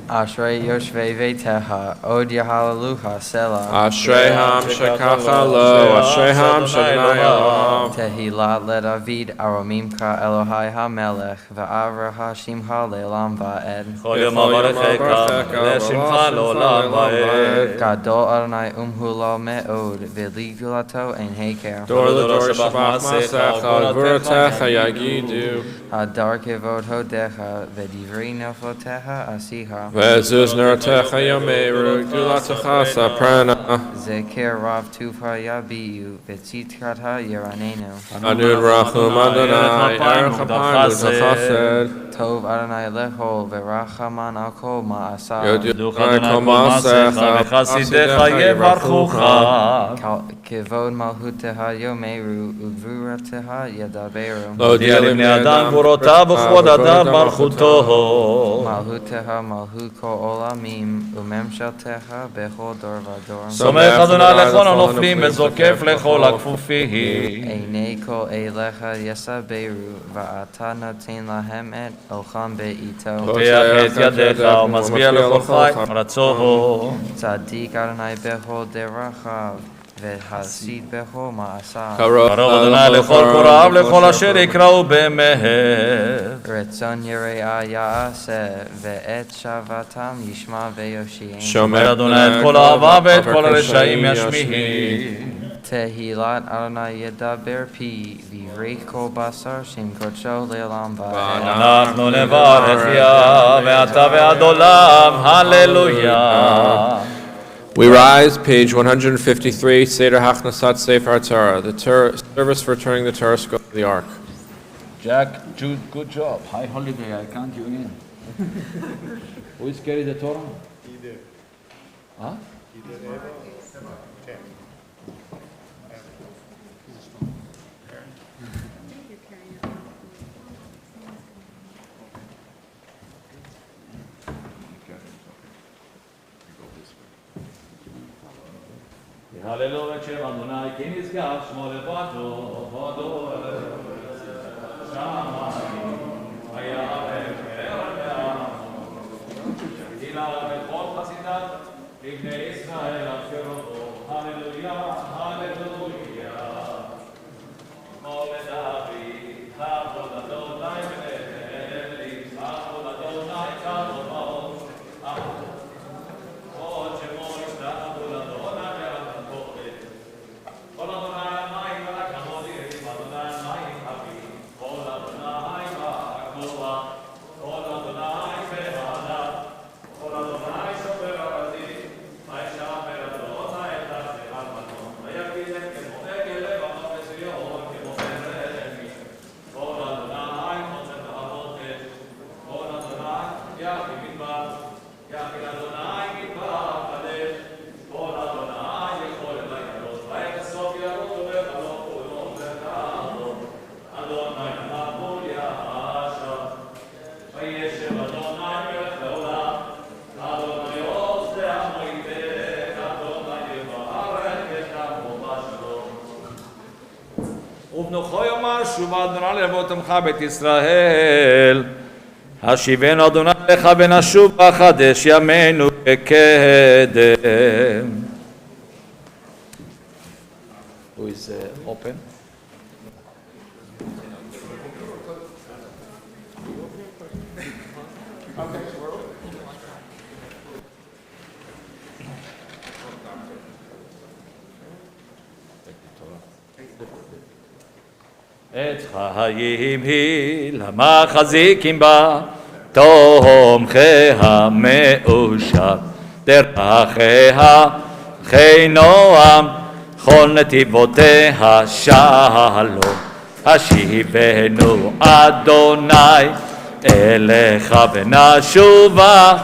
Ashrei Yoshvei Veiteha, Od Yahalaluha, Selah. Ashreham shekacha lo, Ashreham shadnai Eloham. Tehillah leDavid, Aromimka Elohai HaMelech, Va'avraha Shimcha Le'olam Va'ed. כל יום אברכך לשמך לעולם ועד. Gadol Adonai Umhula Me'od, V'ligulato Ein Heker. Dor l'dor shabach masecha, v'rotecha yagidu. Hadar Kevod Hodecha, V'divrei Neflotecha Asiha. Ve'ezuz nerotecha yomeru, gdulatecha saprana. Zeker rav tufa yabiu, v'tzitkata yiranenu. Anun rachum Adonai, erech apanu d'chased. Tov Adonai lechol, v'rachaman al kol ma'asav. Yod דוך Yodai אדוני kol כל מעשיך וחסידיך יברכוך. כבוד מלכותך יאמרו, וגבורתך ידברו. הודיע לבני אדם גבורותיו וכבוד אדם מלכותו. מלכותך מלכות כל עולמים, וממשלתך בכל דור ודור. סומך אדוני לכל הנופלים וזוקף לכל הכפופים. עיני כל אליך יסברו, ואתה נותן להם את אוכלם בעיתו. פותח את ידיך ומשביע לכל חי רצוהו. צדיק אדוני בכל דרכיו, וחסיד בכל מעשיו. קרוב אדוני לכל קוראיו לכל אשר יקראו במהר. רצון יראה יעשה, ואת שבתם ישמע ויושיעם. שומר אדוני את כל אהבה ואת כל הרשעים ישמיעי. תהילת אדוני ידבר פי, ויברך כל בשר שם קודשו לעולם ועד. אנחנו נברך יה ואתה ועד עולם, הללויה. We rise, page 153, Seder Hachnasat Sefer Torah, the service for turning the Torah scroll of the Ark. Jack, Jude, good job. High holiday, I count you in. Who is carry the Torah? Huh? הללו את שם אדוני, כי נשגב שמו לבדו, הודו שמיים, היה וחרדה, תהילה וכל חסידת, לבני ישראל אשר אותו, הללויה, הללויה. כמו לדוד, עבוד אדוני ואלי, עבוד אדוני כבודו, עוד שמו ישתחוו לאדוני. ובנוחו יאמר שובה אדוני לבוא תמך בית ישראל. השיבנו אדוני לך ונשוב בחדש ימינו כקדם. Who is open? את חיים היא למחזיקים בה, תומכיה מאושר, דרכיה חי נועם, כל נתיבותיה שלום. השיבנו אדוני אליך ונשובה,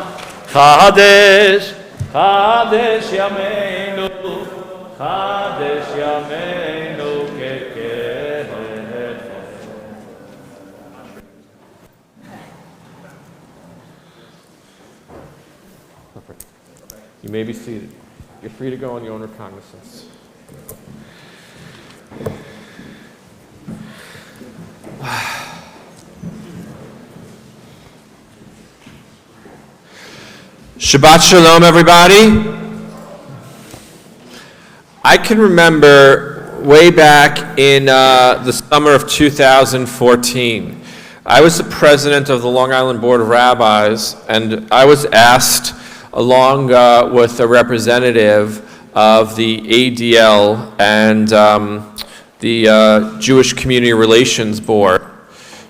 חדש חדש ימינו, חדש ימינו You may be seated. You're free to go on your own recognizance. Shabbat Shalom, everybody. I can remember way back in the summer of 2014, I was the president of the Long Island Board of Rabbis, and I was asked, along with a representative of the ADL and the Jewish Community Relations Board,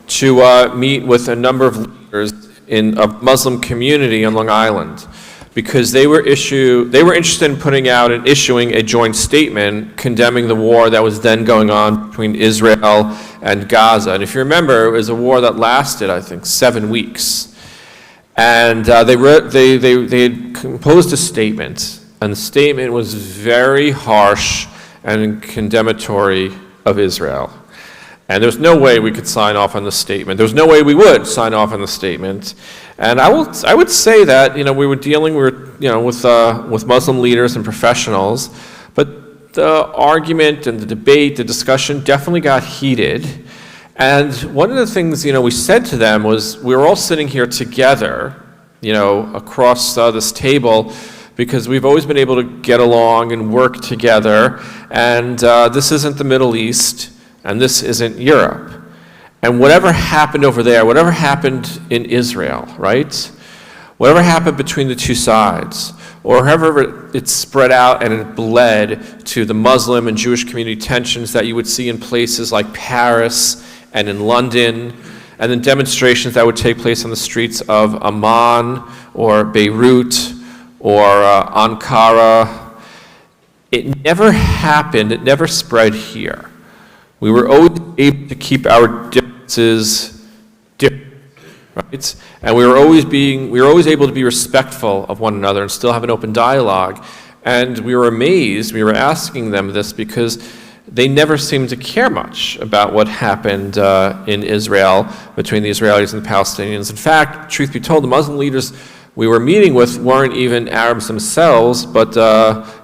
to meet with a number of leaders in a Muslim community on Long Island, because they were interested in putting out and issuing a joint statement condemning the war that was then going on between Israel and Gaza. And if you remember, it was a war that lasted, I think, 7 weeks. And they had composed a statement, and the statement was very harsh and condemnatory of Israel. And there's no way we could sign off on the statement. There's no way we would sign off on the statement. And I would say that we were dealing with Muslim leaders and professionals, but the argument and the debate, the discussion definitely got heated. And one of the things we said to them was, we were all sitting here together, across this table, because we've always been able to get along and work together. And this isn't the Middle East, and this isn't Europe. And whatever happened over there, whatever happened in Israel, right? Whatever happened between the two sides, or however it spread out and it bled to the Muslim and Jewish community tensions that you would see in places like Paris and in London, and then demonstrations that would take place on the streets of Amman or Beirut or Ankara. It never happened, it never spread here. We were always able to keep our differences different, right? And we were always able to be respectful of one another and still have an open dialogue. And we were amazed, we were asking them this because they never seemed to care much about what happened in Israel between the Israelis and the Palestinians. In fact, truth be told, the Muslim leaders we were meeting with weren't even Arabs themselves, but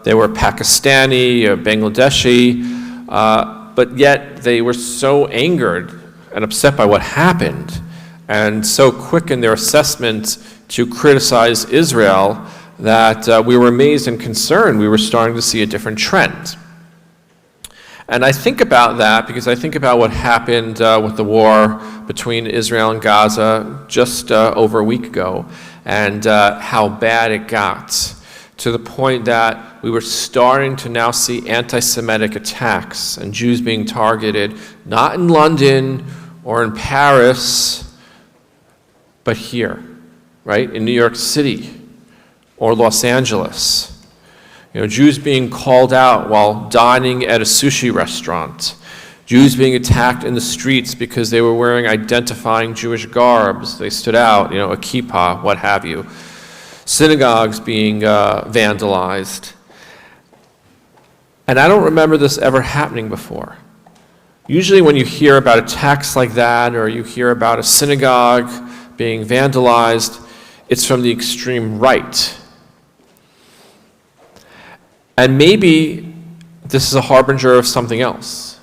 they were Pakistani, Bangladeshi, but yet they were so angered and upset by what happened, and so quick in their assessment to criticize Israel that we were amazed and concerned. We were starting to see a different trend. And I think about that because I think about what happened with the war between Israel and Gaza just over a week ago, and how bad it got, to the point that we were starting to now see anti-Semitic attacks and Jews being targeted, not in London or in Paris, but here, right, in New York City or Los Angeles. Jews being called out while dining at a sushi restaurant. Jews being attacked in the streets because they were wearing identifying Jewish garbs. They stood out, a kippah, what have you. Synagogues being vandalized. And I don't remember this ever happening before. Usually when you hear about attacks like that, or you hear about a synagogue being vandalized, it's from the extreme right. And maybe this is a harbinger of something else.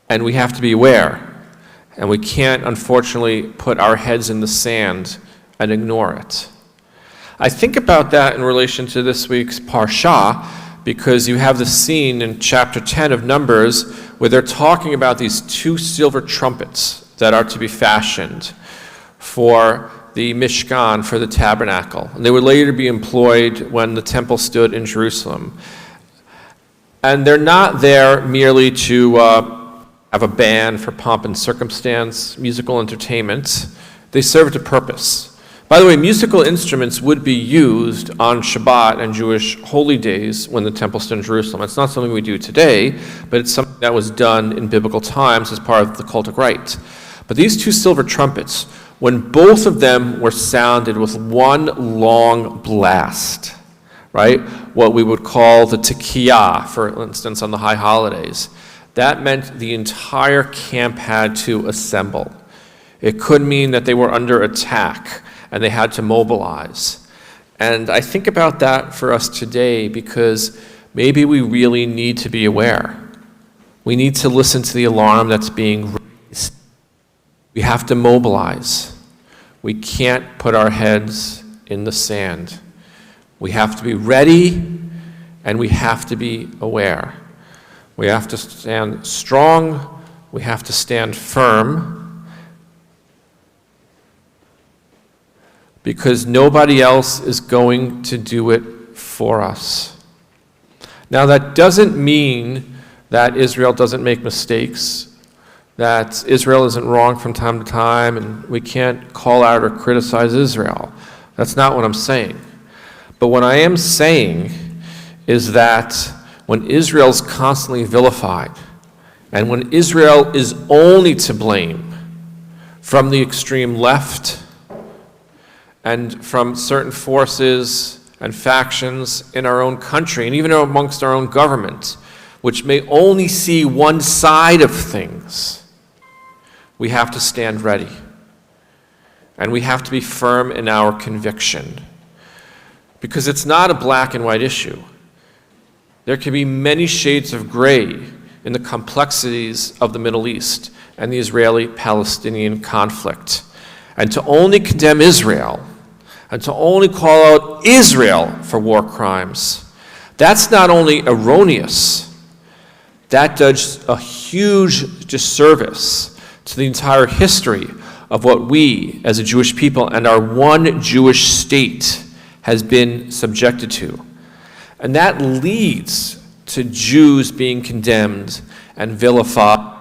And we have to be aware. And we can't, unfortunately, put our heads in the sand and ignore it. I think about that in relation to this week's Parsha, because you have the scene in chapter 10 of Numbers where they're talking about these 2 silver trumpets that are to be fashioned for the Mishkan, for the tabernacle. And they would later be employed when the temple stood in Jerusalem. And they're not there merely to have a band for pomp and circumstance, musical entertainment. They served a purpose. By the way, musical instruments would be used on Shabbat and Jewish holy days when the temple stood in Jerusalem. It's not something we do today, but it's something that was done in biblical times as part of the cultic rite. But these 2 silver trumpets, when both of them were sounded with one long blast, right? What we would call the Tekiah, for instance, on the high holidays. That meant the entire camp had to assemble. It could mean that they were under attack and they had to mobilize. And I think about that for us today because maybe we really need to be aware. We need to listen to the alarm that's being raised. We have to mobilize. We can't put our heads in the sand. We have to be ready and we have to be aware. We have to stand strong. We have to stand firm. Because nobody else is going to do it for us. Now, that doesn't mean that Israel doesn't make mistakes, that Israel isn't wrong from time to time, and we can't call out or criticize Israel. That's not what I'm saying. But what I am saying is that when Israel's constantly vilified, and when Israel is only to blame from the extreme left and from certain forces and factions in our own country, and even amongst our own government, which may only see one side of things, we have to stand ready. And we have to be firm in our conviction. Because it's not a black and white issue. There can be many shades of gray in the complexities of the Middle East and the Israeli-Palestinian conflict. And to only condemn Israel, and to only call out Israel for war crimes, that's not only erroneous, that does a huge disservice to the entire history of what we as a Jewish people and our one Jewish state has been subjected to. And that leads to Jews being condemned and vilified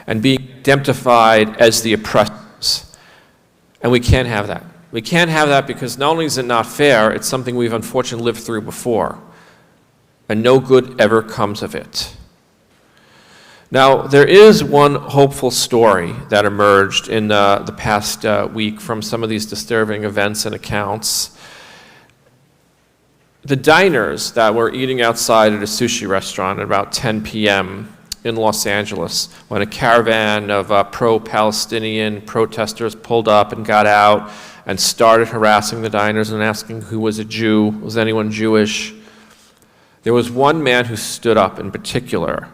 and being identified as the oppressors. And we can't have that. We can't have that because not only is it not fair, it's something we've unfortunately lived through before. And no good ever comes of it. Now, there is one hopeful story that emerged in the past week from some of these disturbing events and accounts. The diners that were eating outside at a sushi restaurant at about 10 p.m. in Los Angeles, when a caravan of pro-Palestinian protesters pulled up and got out and started harassing the diners and asking who was a Jew, was anyone Jewish. There was one man who stood up in particular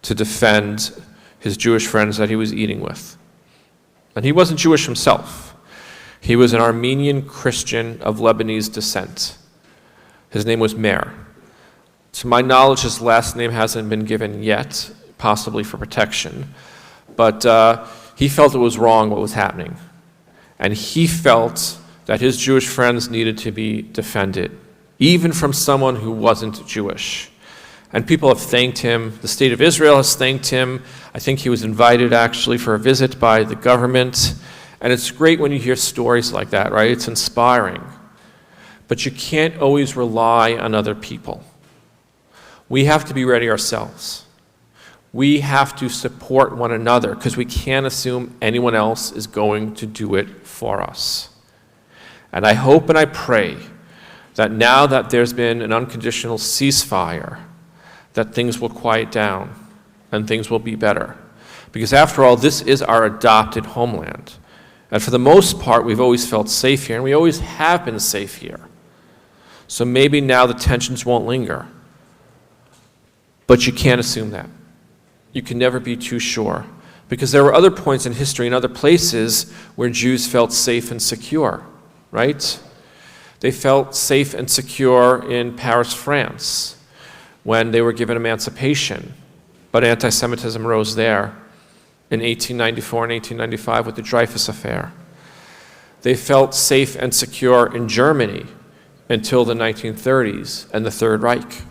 to defend his Jewish friends that he was eating with. And he wasn't Jewish himself. He was an Armenian Christian of Lebanese descent. His name was Meir. To my knowledge, his last name hasn't been given yet, possibly for protection. But he felt it was wrong what was happening. And he felt that his Jewish friends needed to be defended, even from someone who wasn't Jewish. And people have thanked him. The state of Israel has thanked him. I think he was invited actually for a visit by the government. And it's great when you hear stories like that, right? It's inspiring. But you can't always rely on other people. We have to be ready ourselves. We have to support one another because we can't assume anyone else is going to do it for us. And I hope and I pray that now that there's been an unconditional ceasefire, that things will quiet down and things will be better. Because after all, this is our adopted homeland. And for the most part, we've always felt safe here, and we always have been safe here. So maybe now the tensions won't linger. But you can't assume that. You can never be too sure. Because there were other points in history and other places where Jews felt safe and secure, right? They felt safe and secure in Paris, France, when they were given emancipation. But anti-Semitism rose there in 1894 and 1895 with the Dreyfus Affair. They felt safe and secure in Germany until the 1930s and the Third Reich.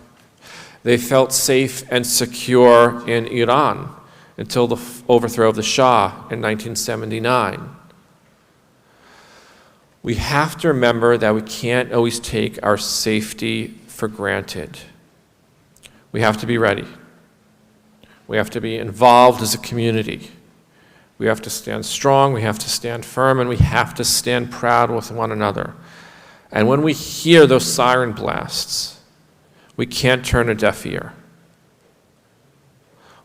They felt safe and secure in Iran until the overthrow of the Shah in 1979. We have to remember that we can't always take our safety for granted. We have to be ready. We have to be involved as a community. We have to stand strong, we have to stand firm, and we have to stand proud with one another. And when we hear those siren blasts, we can't turn a deaf ear.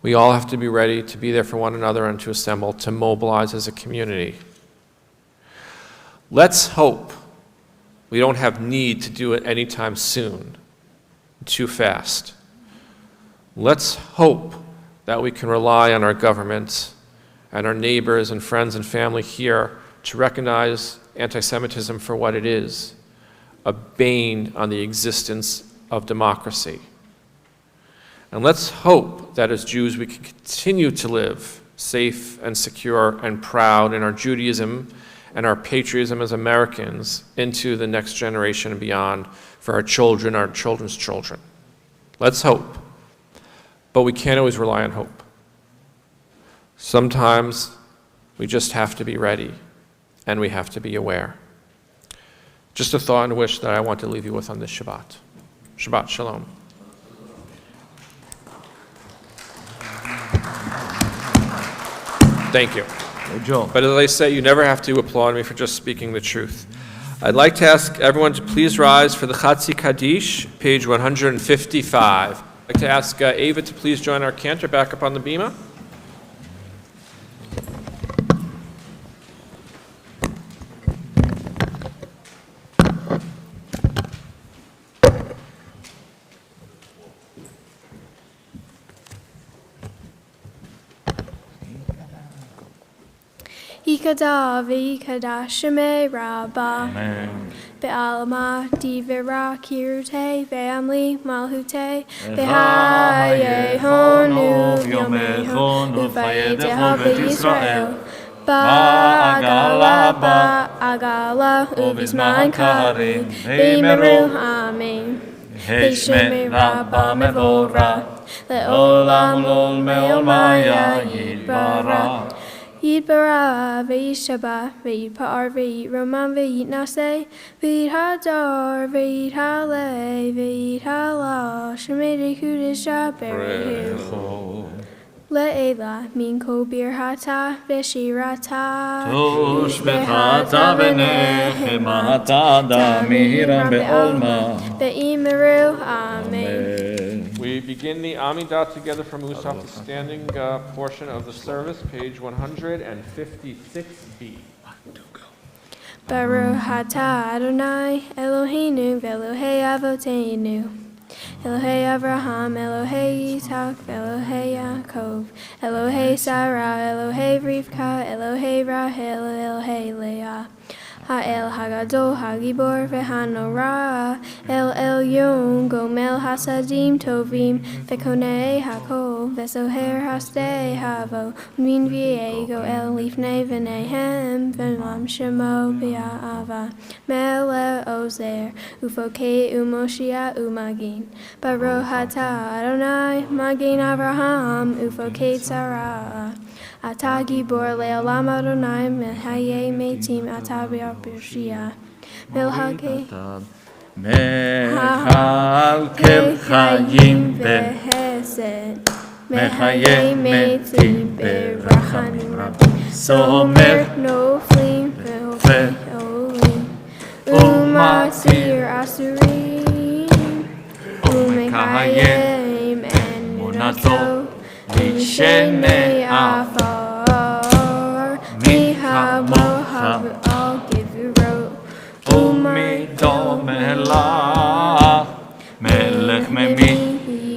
We all have to be ready to be there for one another and to assemble, to mobilize as a community. Let's hope we don't have need to do it anytime soon, too fast. Let's hope that we can rely on our government and our neighbors and friends and family here to recognize anti-Semitism for what it is, a bane on the existence of democracy. And let's hope that as Jews we can continue to live safe and secure and proud in our Judaism and our patriotism as Americans into the next generation and beyond for our children, our children's children. Let's hope. But we can't always rely on hope. Sometimes we just have to be ready, and we have to be aware. Just a thought and wish that I want to leave you with on this Shabbat. Shabbat Shalom. Thank you. Good job. But as I say, you never have to applaud me for just speaking the truth. I'd like to ask everyone to please rise for the Chatzi Kaddish, page 155. I'd like to ask Ava to please join our cantor back up on the bima. Yikada v'yikada shemei rabba. Be'alma divira kirute ve'amli malhute ve'haye honu v'yomehu u'vayedeha ve'Yisrael ba'agala ba'agala u'bizman karin ve'meru amen ve'shemei rabba mevora le'olam lol me'olmaya yidbarah Yidbarah, V'yishaba, V'yidpa'ar, V'yitroman, V'yitnaseh, V'yidhadar, V'yidhaleh, V'yidhalah, Shemei Kudisha, Berehu. Le'ela, Minko Birhata, V'shirata, Tush bechata v'nechemata, Damiram be'olma. Ve'imeru, Amen. We begin the Amidah together from Musaf, the standing portion of the service, page 156b. Baruch atah Adonai Eloheinu v'Elohei Avoteinu Elohei Avraham, Elohei Yitzhak, Elohei Yaakov, Elohei Sarah, Elohei Rivka, Elohei Rahel, Elohei Leah. Ha'el Hagadol Hagibor v'Hanorah El Elyon Gomel Hasadim Tovim V'Konei Hakol V'Soher Hasdei Havo Min V'Ego El Lifnei V'Nehem V'Lam Shemo B'Ya'ava Mele Ozer Ufokei Umoshia Umagin Baruch atah Adonai Magin Avraham Ufokei Tzara Atah Gibor Le'olam Adonai Mehaye Meitim Atah B'Yashia Melhake Mechalkel Chayim Behesed Mehaye Meitim Berachim Rabbi Somer Noflim Ve'olim Umatzir Asurim Umekayim and Munato Vishenei Afar Mihamoha V'al Gevurot Umido Melach Melech Memi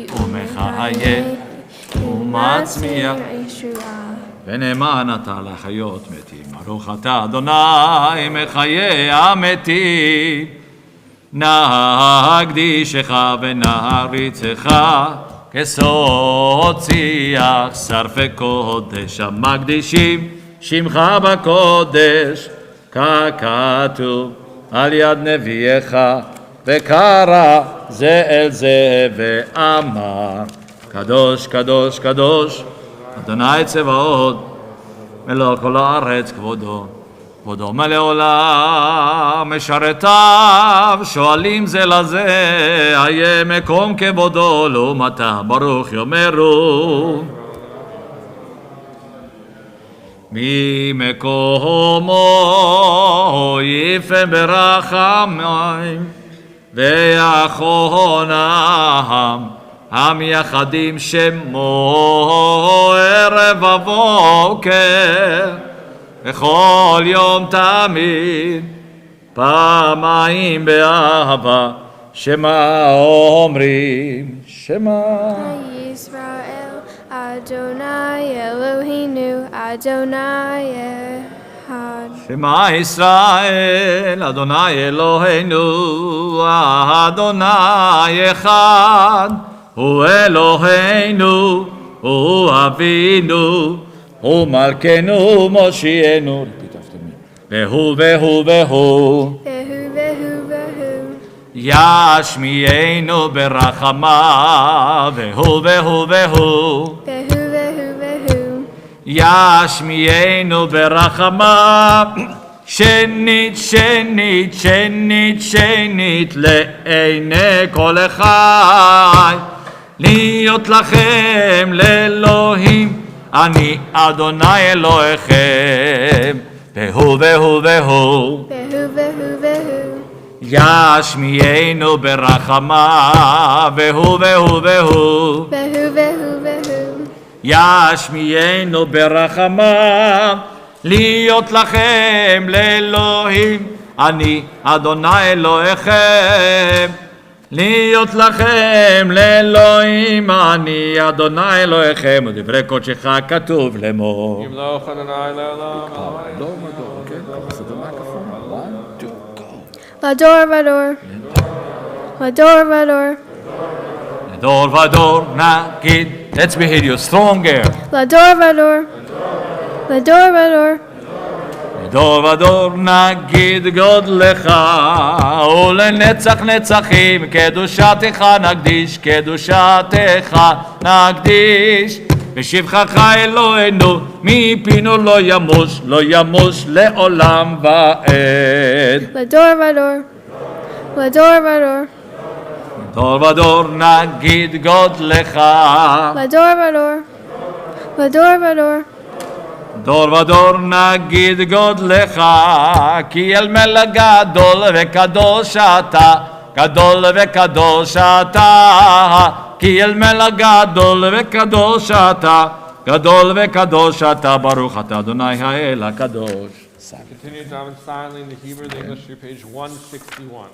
Umechaye Umatzmiach ונאמן אתה לחיות מתים, ברוך אתה אדוני מחיי המתים. נקדישך ונעריצך כסוד שיח שרפי קודש המקדישים שמך בקודש ככתוב על יד נביאך וקרא זה אל זה ואמר קדוש קדוש קדוש אדוני צבאות מלוא כל הארץ כבודו כבודו מלא עולם משרתיו שואלים זה לזה איה מקום כבודו לעומתה ברוך יאמרו ממקומו יפה ברחמים ויחונם המייחדים שמו ערב ובוקר וכל יום תמיד פעמיים באהבה שמה אומרים שמה Yisrael Adonai Eloheinu Adonai Echad שמה ישראל אדוני אלוהינו אדוני אחד הוא אלוהינו הוא אבינו הוא מלכנו מושיענו והוא והוא והוא Vehu Vehu Vehu ישמיענו ברחמיו והוא והוא והוא Vehu Vehu Vehu ישמיענו ברחמיו, שנית, שנית, שנית, שנית, לעיני כל חי, להיות לכם לאלוהים, אני אדוני אלוהיכם, והוא והוא והוא. ישמיענו ברחמיו, והוא והוא והוא. ישמיענו ברחמיו, להיות לכם לאלוהים, אני אדוני אלוהיכם, להיות לכם לאלוהים, אני אדוני אלוהיכם, ודברי קודשך כתוב לאמור. ימלוך אדוני לעולם. Lador vador. Lador vador. לדור ודור נגיד, let's be here stronger. Lador vador. Lador vador. לדור ודור נגיד גודלך, ולנצח נצחים קדושתך נקדיש, קדושתך נקדיש. בשבחך אלוהינו, מפינו לא ימוש, לא ימוש לעולם ועד. Lador vador. Lador vador. לדור ודור נגיד גודלך. Lador vador. Lador vador. דור ודור נגיד גודלך, כי אל מלך גדול וקדוש אתה, גדול וקדוש אתה, כי אל מלך גדול וקדוש אתה, גדול וקדוש אתה, ברוך אתה אדוני האל הקדוש. Continue down silently in the Hebrew and the English through page 161.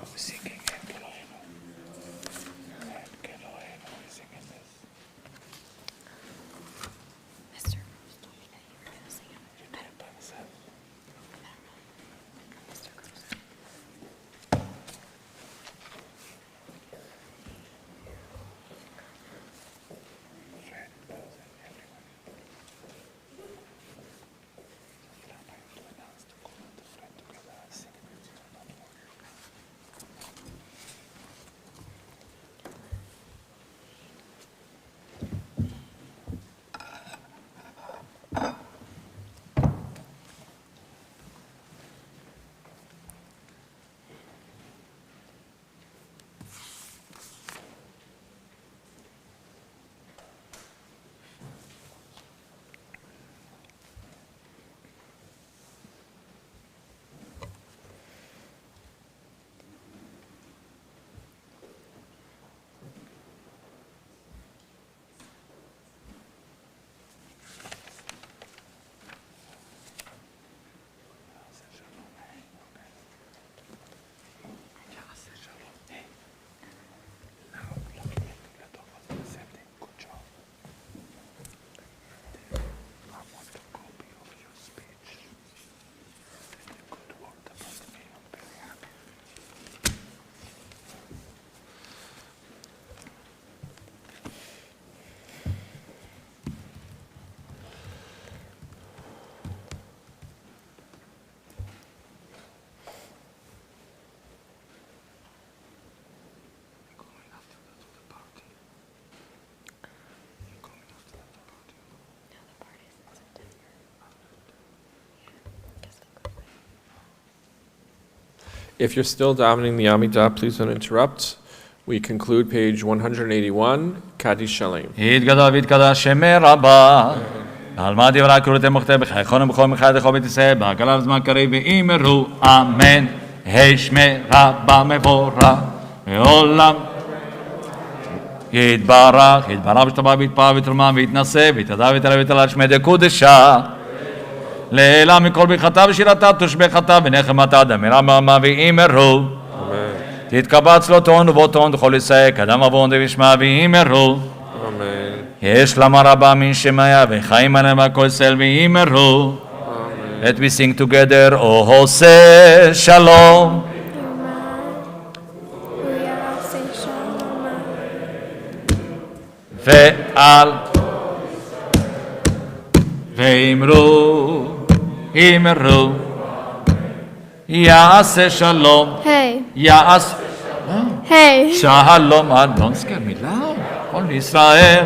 If you're still davening the Amidah, please don't interrupt. We conclude page 181, Kaddish Shalem. יתגדל ויתקדש שמי רבה, על מה דברה קורתם מוכתב בחייכון ובכל מחד לכל בית ישראל, בהקלה בזמן קריב ואמרו אמן, השמי רבה מבורך, מעולם יתברך, יתברך ושתבח ויתפאר ויתרומם ויתנשא ויתהדר ויתעלה ויתעלה על שמי דקודשה, לעילה מכל ברכתה ושירתה תושבחתה ונחמתה דמירה מרמה ואמרו תתקבץ לו טון ובו טון וכל ישראל קדם עוון דבשמה ואמרו יש למה רבה מן שמיה וחיים עליהם הכל ישראל ואמרו Let me sing together O עושה שלום ועל ואמרו אמרו יעשה שלום יעשה Hey. שלום don't scare me loud כל ישראל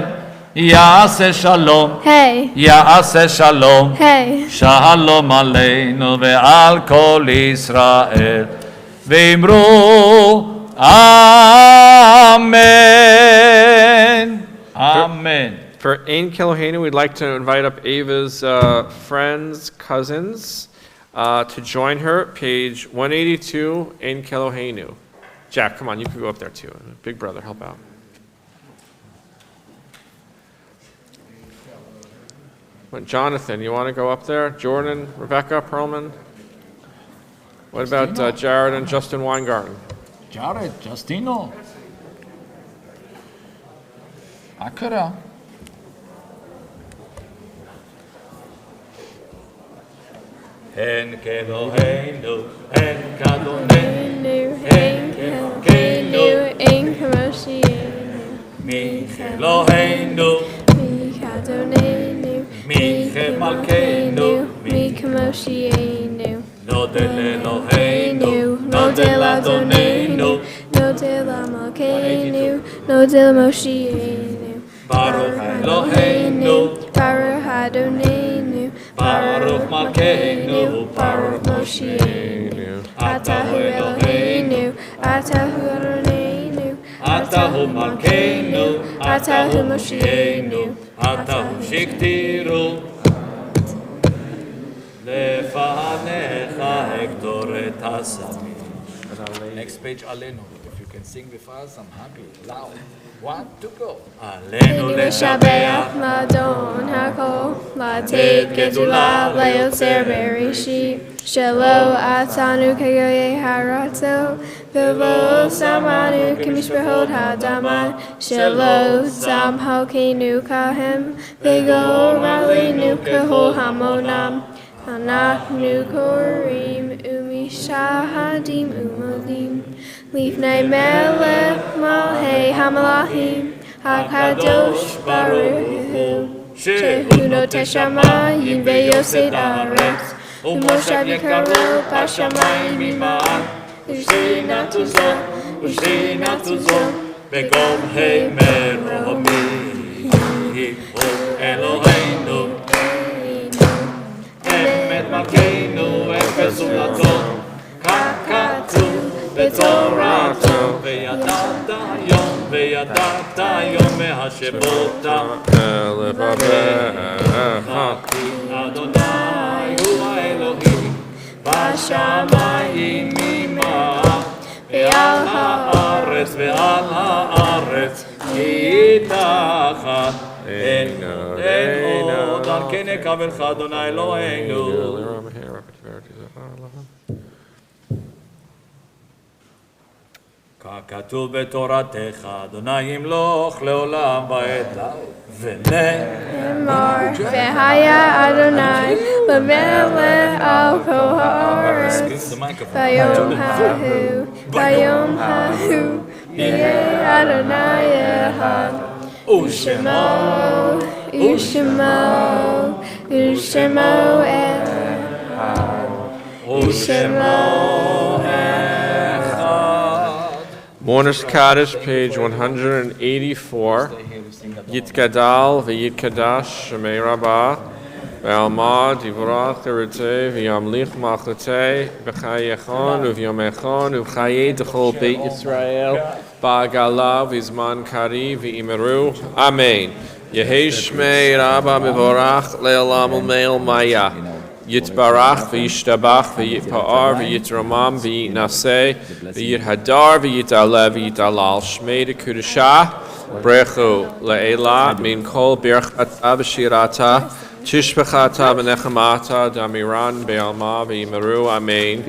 יעשה שלום, Hey. יעשה שלום, Hey. שלום עלינו ועל כל ישראל, ואמרו אמן, אמן. For Ein Kelohenu, we'd like to invite up Ava's friends, cousins, to join her, page 182, Ein Kelohenu. Jack, come on, you can go up there too. Big brother, help out. Jonathan, you want to go up there? Jordan, Rebecca, Perlman? What about Jared and Justin Weingarten? Jared, Justino. Akara. En Kelohenu, en Kadonenu, en Kelohenu, En Kamoshienu. Mi Kelohenu, Mi Kadonenu. Mi Kemalkenu, Mi Kamoshienu. Nodel Eloheinu, No Nodel del Adonenu, No del Amalkeinu. No del Moshienu. Baruch Eloheinu, Baruch Adonenu. Baruch Malkeinu, Baruch Moshienu. Atahu Eloheinu. Atahu Adonenu. Atahu Malkeinu, Atahu Moshienu, Atahu Shiktiru. Lefanecha hektoret hasamim. Next page, Alenu. If you can sing with us, I'm happy. Loud. 1, 2, go. Alenu Leshabeach Ladon Hakol Lated Gedula Leotzer Bereshit Shelo Atanu Kagoye Harato Velo Samanu Kimishbehod Hadaman Shelo Samho Kenu Kahem Vego Malinu Kahol Hamonam Anachnu Korim Umishahadim Umodim Lifnei Melech Malhei Hamalahim HaKadosh Baruch Hu Shehu Notei Shamayim Veyosid Aretz Umoshav Yekaro Bashamayim Ima'at Ushina Tuzo Begom Hei Meromi Eloheinu Emet Malkeinu Efes Ulaton Kakatu Betorato וידעת היום מהשבותה אדוני הוא האלוהים בשמיים ממעל ועל הארץ איתך אין עוד על כן יקבלך אדוני אלוהינו ככתוב בתורתך, אדוני ימלוך לעולם ועד Emor Vehaya Adonai Lamele Al Koharetz Vayom Hahu Yeh Adonai Echad Ushemo Mourner's Kaddish, page 184. Yitgadal v'yitkadash shemei rabbah ve'alma divrach tereteh v'yamlich machloteh v'chayechon u'v'yomechon u'v'chayei d'chol beit Yisrael ba'agala v'zman kari v'imeru. Amen. Yehei shmei rabbah mevorach le'olam u'meil maya. Yitbarach v'yishtabach v'yitpa'ar v'yitramam v'yitnaseh v'yithadar v'yitaleh v'yitalal shmei d'kudashah brechu le'ela min kol birchata v'shirata tishbechata v'nechamata damiran be'alma v'imeru. Amen.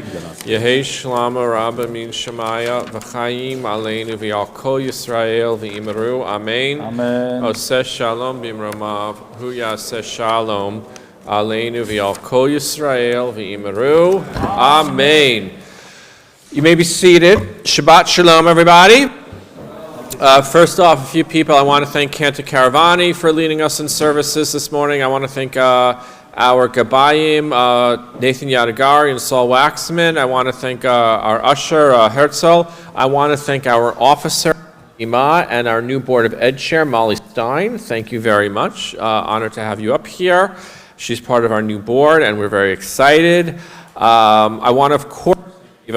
Yehei shlama rabba min shemaya v'chayim aleinu v'yal kol Yisrael v'imeru. Amen. Amen. Oseh shalom b'mromav hu yaseh shalom Aleinu v'al kol Yisrael v'imeru. Amen. You may be seated. Shabbat Shalom, everybody. First off, a few people. I want to thank Cantor Caravani for leading us in services this morning. I want to thank our Gabayim, Nathan Yadagari and Saul Waxman. I want to thank our usher, Herzl. I want to thank our officer, Ima, and our new Board of Ed Chair, Molly Stein. Thank you very much. Honored to have you up here. She's part of our new board, and we're very excited. I want to, of course, give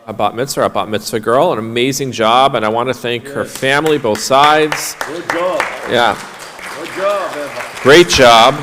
a bat mitzvah girl, an amazing job, and I want to thank her family, both sides. Good job. Yeah. Good job, Eva. Great job.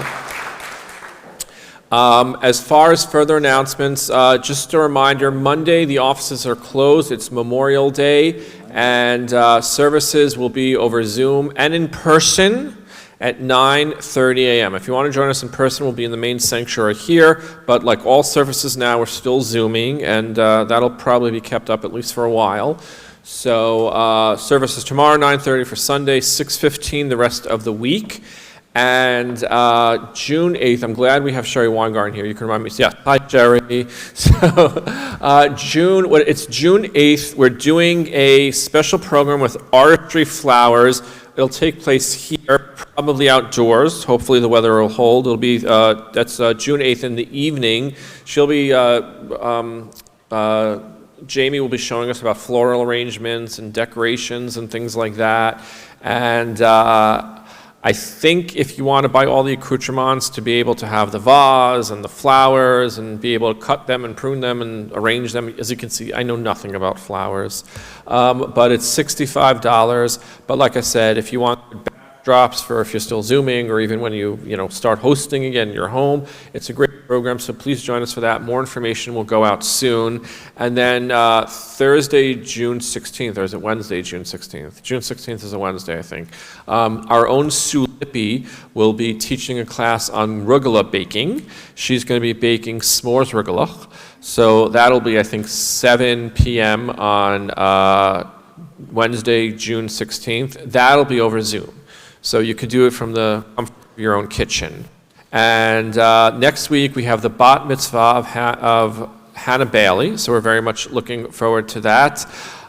As far as further announcements, just a reminder, Monday the offices are closed. It's Memorial Day, and services will be over Zoom and in person at 9:30 a.m. If you want to join us in person, we'll be in the main sanctuary here, but like all services now, we're still Zooming, and that'll probably be kept up at least for a while. So services tomorrow, 9:30 for Sunday, 6:15 the rest of the week. And June 8th, I'm glad we have Sherry Weingarten here. You can remind me. Yes, hi, Sherry. So it's June 8th. We're doing a special program with Artistry Flowers. It'll take place here, probably outdoors. Hopefully the weather will hold. It'll be, that's June 8th in the evening. She'll be, Jamie will be showing us about floral arrangements and decorations and things like that. And I think if you want to buy all the accoutrements to be able to have the vase and the flowers and be able to cut them and prune them and arrange them, as you can see, I know nothing about flowers, but it's $65. But like I said, if you want backdrops for if you're still Zooming or even when you start hosting again in your home, it's a great program, so please join us for that. More information will go out soon. And then Thursday, June 16th, or is it Wednesday, June 16th? June 16th is a Wednesday, I think. Our own Sue Lippy will be teaching a class on rugula baking. She's going to be baking s'mores rugula. So that'll be, I think, 7 p.m. on Wednesday, June 16th. That'll be over Zoom. So you could do it from the comfort of your own kitchen. And next week we have the bat mitzvah of Hannah Bailey, so we're very much looking forward to that.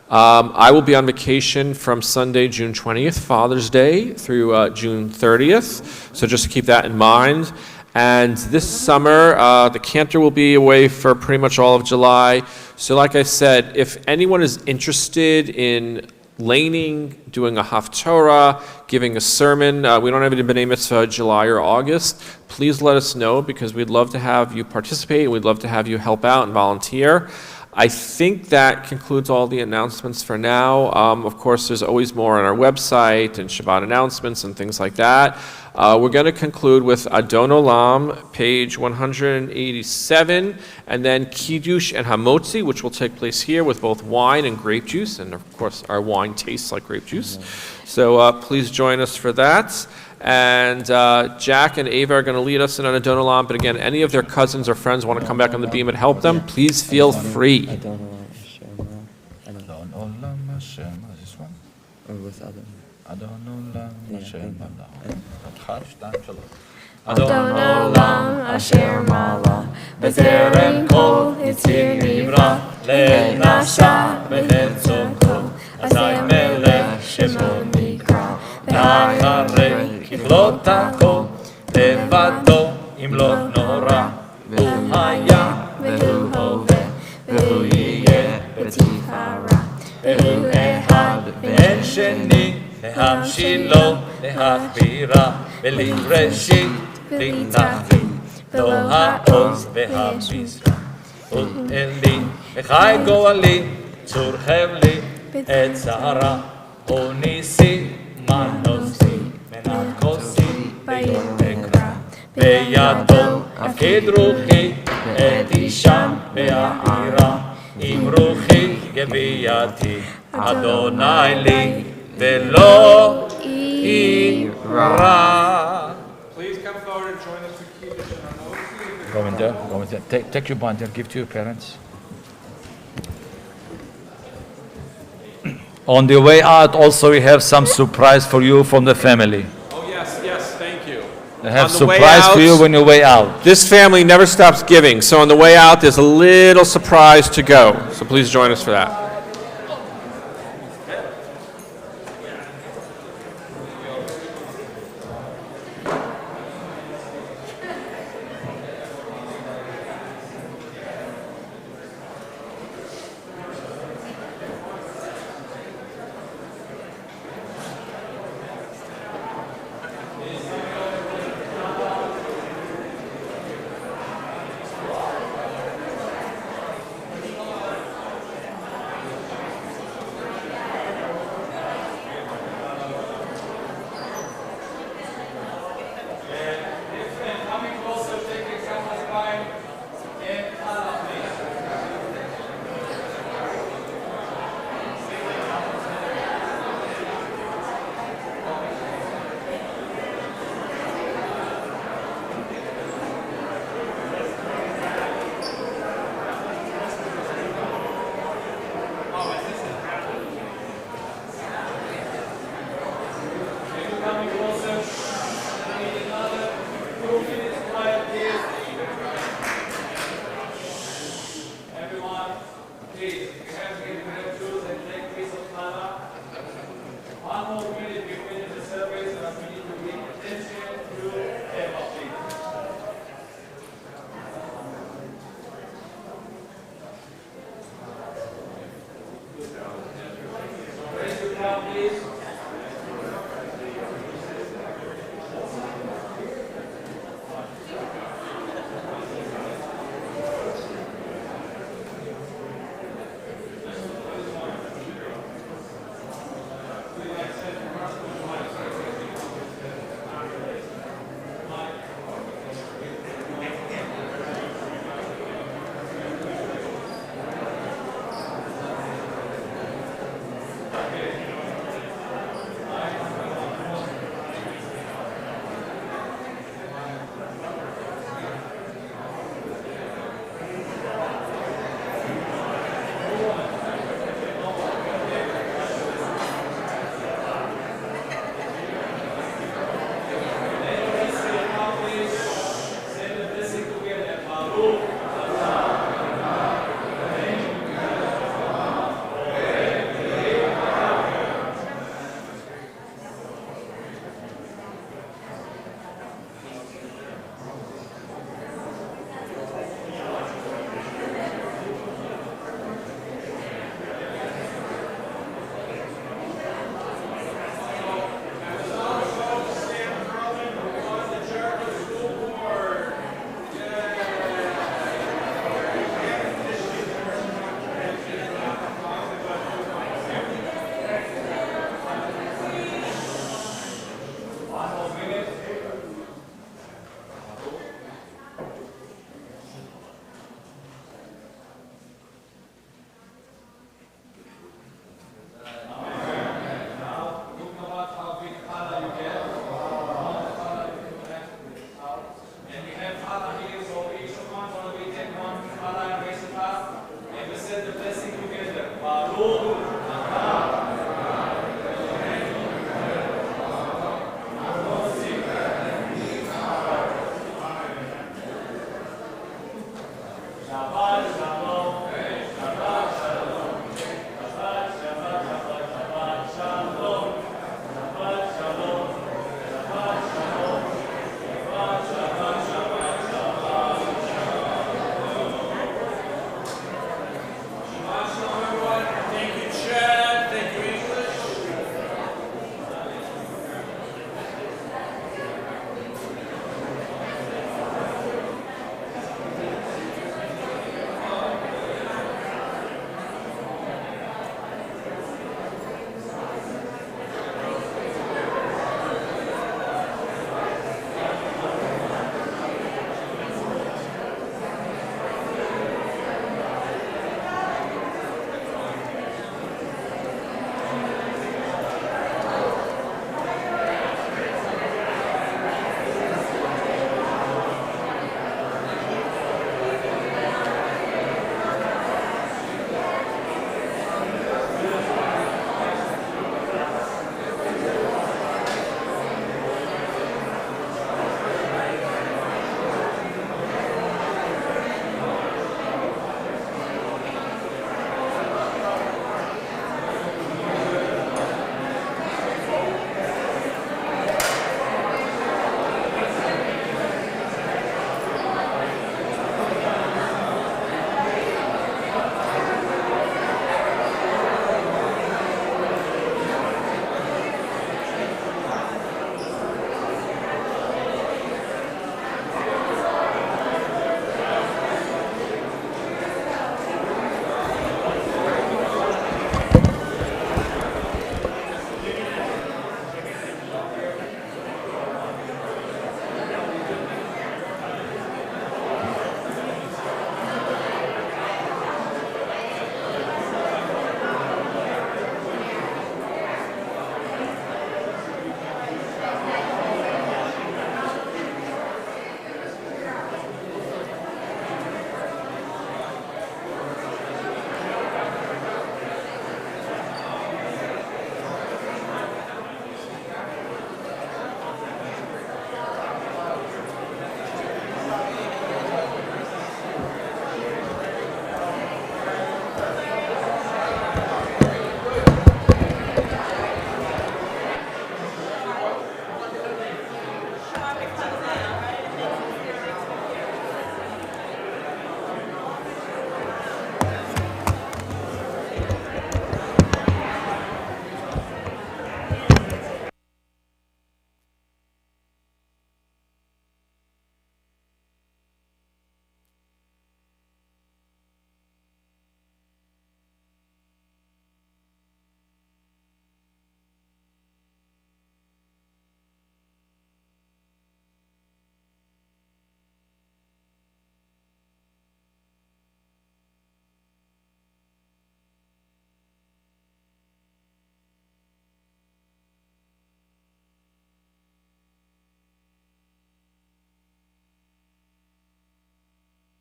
I will be on vacation from Sunday, June 20th, Father's Day, through June 30th, so just to keep that in mind. And this summer, the cantor will be away for pretty much all of July. So like I said, if anyone is interested in laning, doing a haftorah, giving a sermon. We don't have any B'nai Mitzvah July or August. Please let us know because we'd love to have you participate. We'd love to have you help out and volunteer. I think that concludes all the announcements for now. Of course, there's always more on our website and Shabbat announcements and things like that. We're going to conclude with Adon Olam, page 187, and then Kiddush and Hamotzi, which will take place here with both wine and grape juice. And of course, our wine tastes like grape juice. So please join us for that. And Jack and Ava are going to lead us in an Adon Olam. But again, any of their cousins or friends want to come back on the beam and help them, please feel free. Adon Olam Hashem. What is this one? Or with Adam. Adon Olam Hashem. Adon Olam Asher Mala B'terem Kol Yitzir Nivra Leil Nasha B'Chen Tzorko Azay Melech Shemo Nikra Nacharei ככלות הכל, לבדו אם לא נורא, הוא היה והוא הווה, והוא יהיה בתפארה. והוא אחד ואין שני, להמשילו, להכבירה, בלי ראשית, בלי תחתית, לא העוז והמזרע. ולאלי, וחי גואלי, צור חבלי, את צערה, הוא ניסי, מנוסי. מנת כוסי ביום אקרא, בידו הפקיד רוחי, את אישם בהעירה, עם רוחי גבייתי, אדוני לי ולא יירא. Please come forward and join us for Kiddush and Hamotzi. Go in there. Take your bond and give to your parents. On the way out, also we have some surprise for you from the family. Oh, yes, thank you. They have On the way surprise out, for you when you way out. This family never stops giving, so on the way out, there's a little surprise to go. So please join us for that. Please.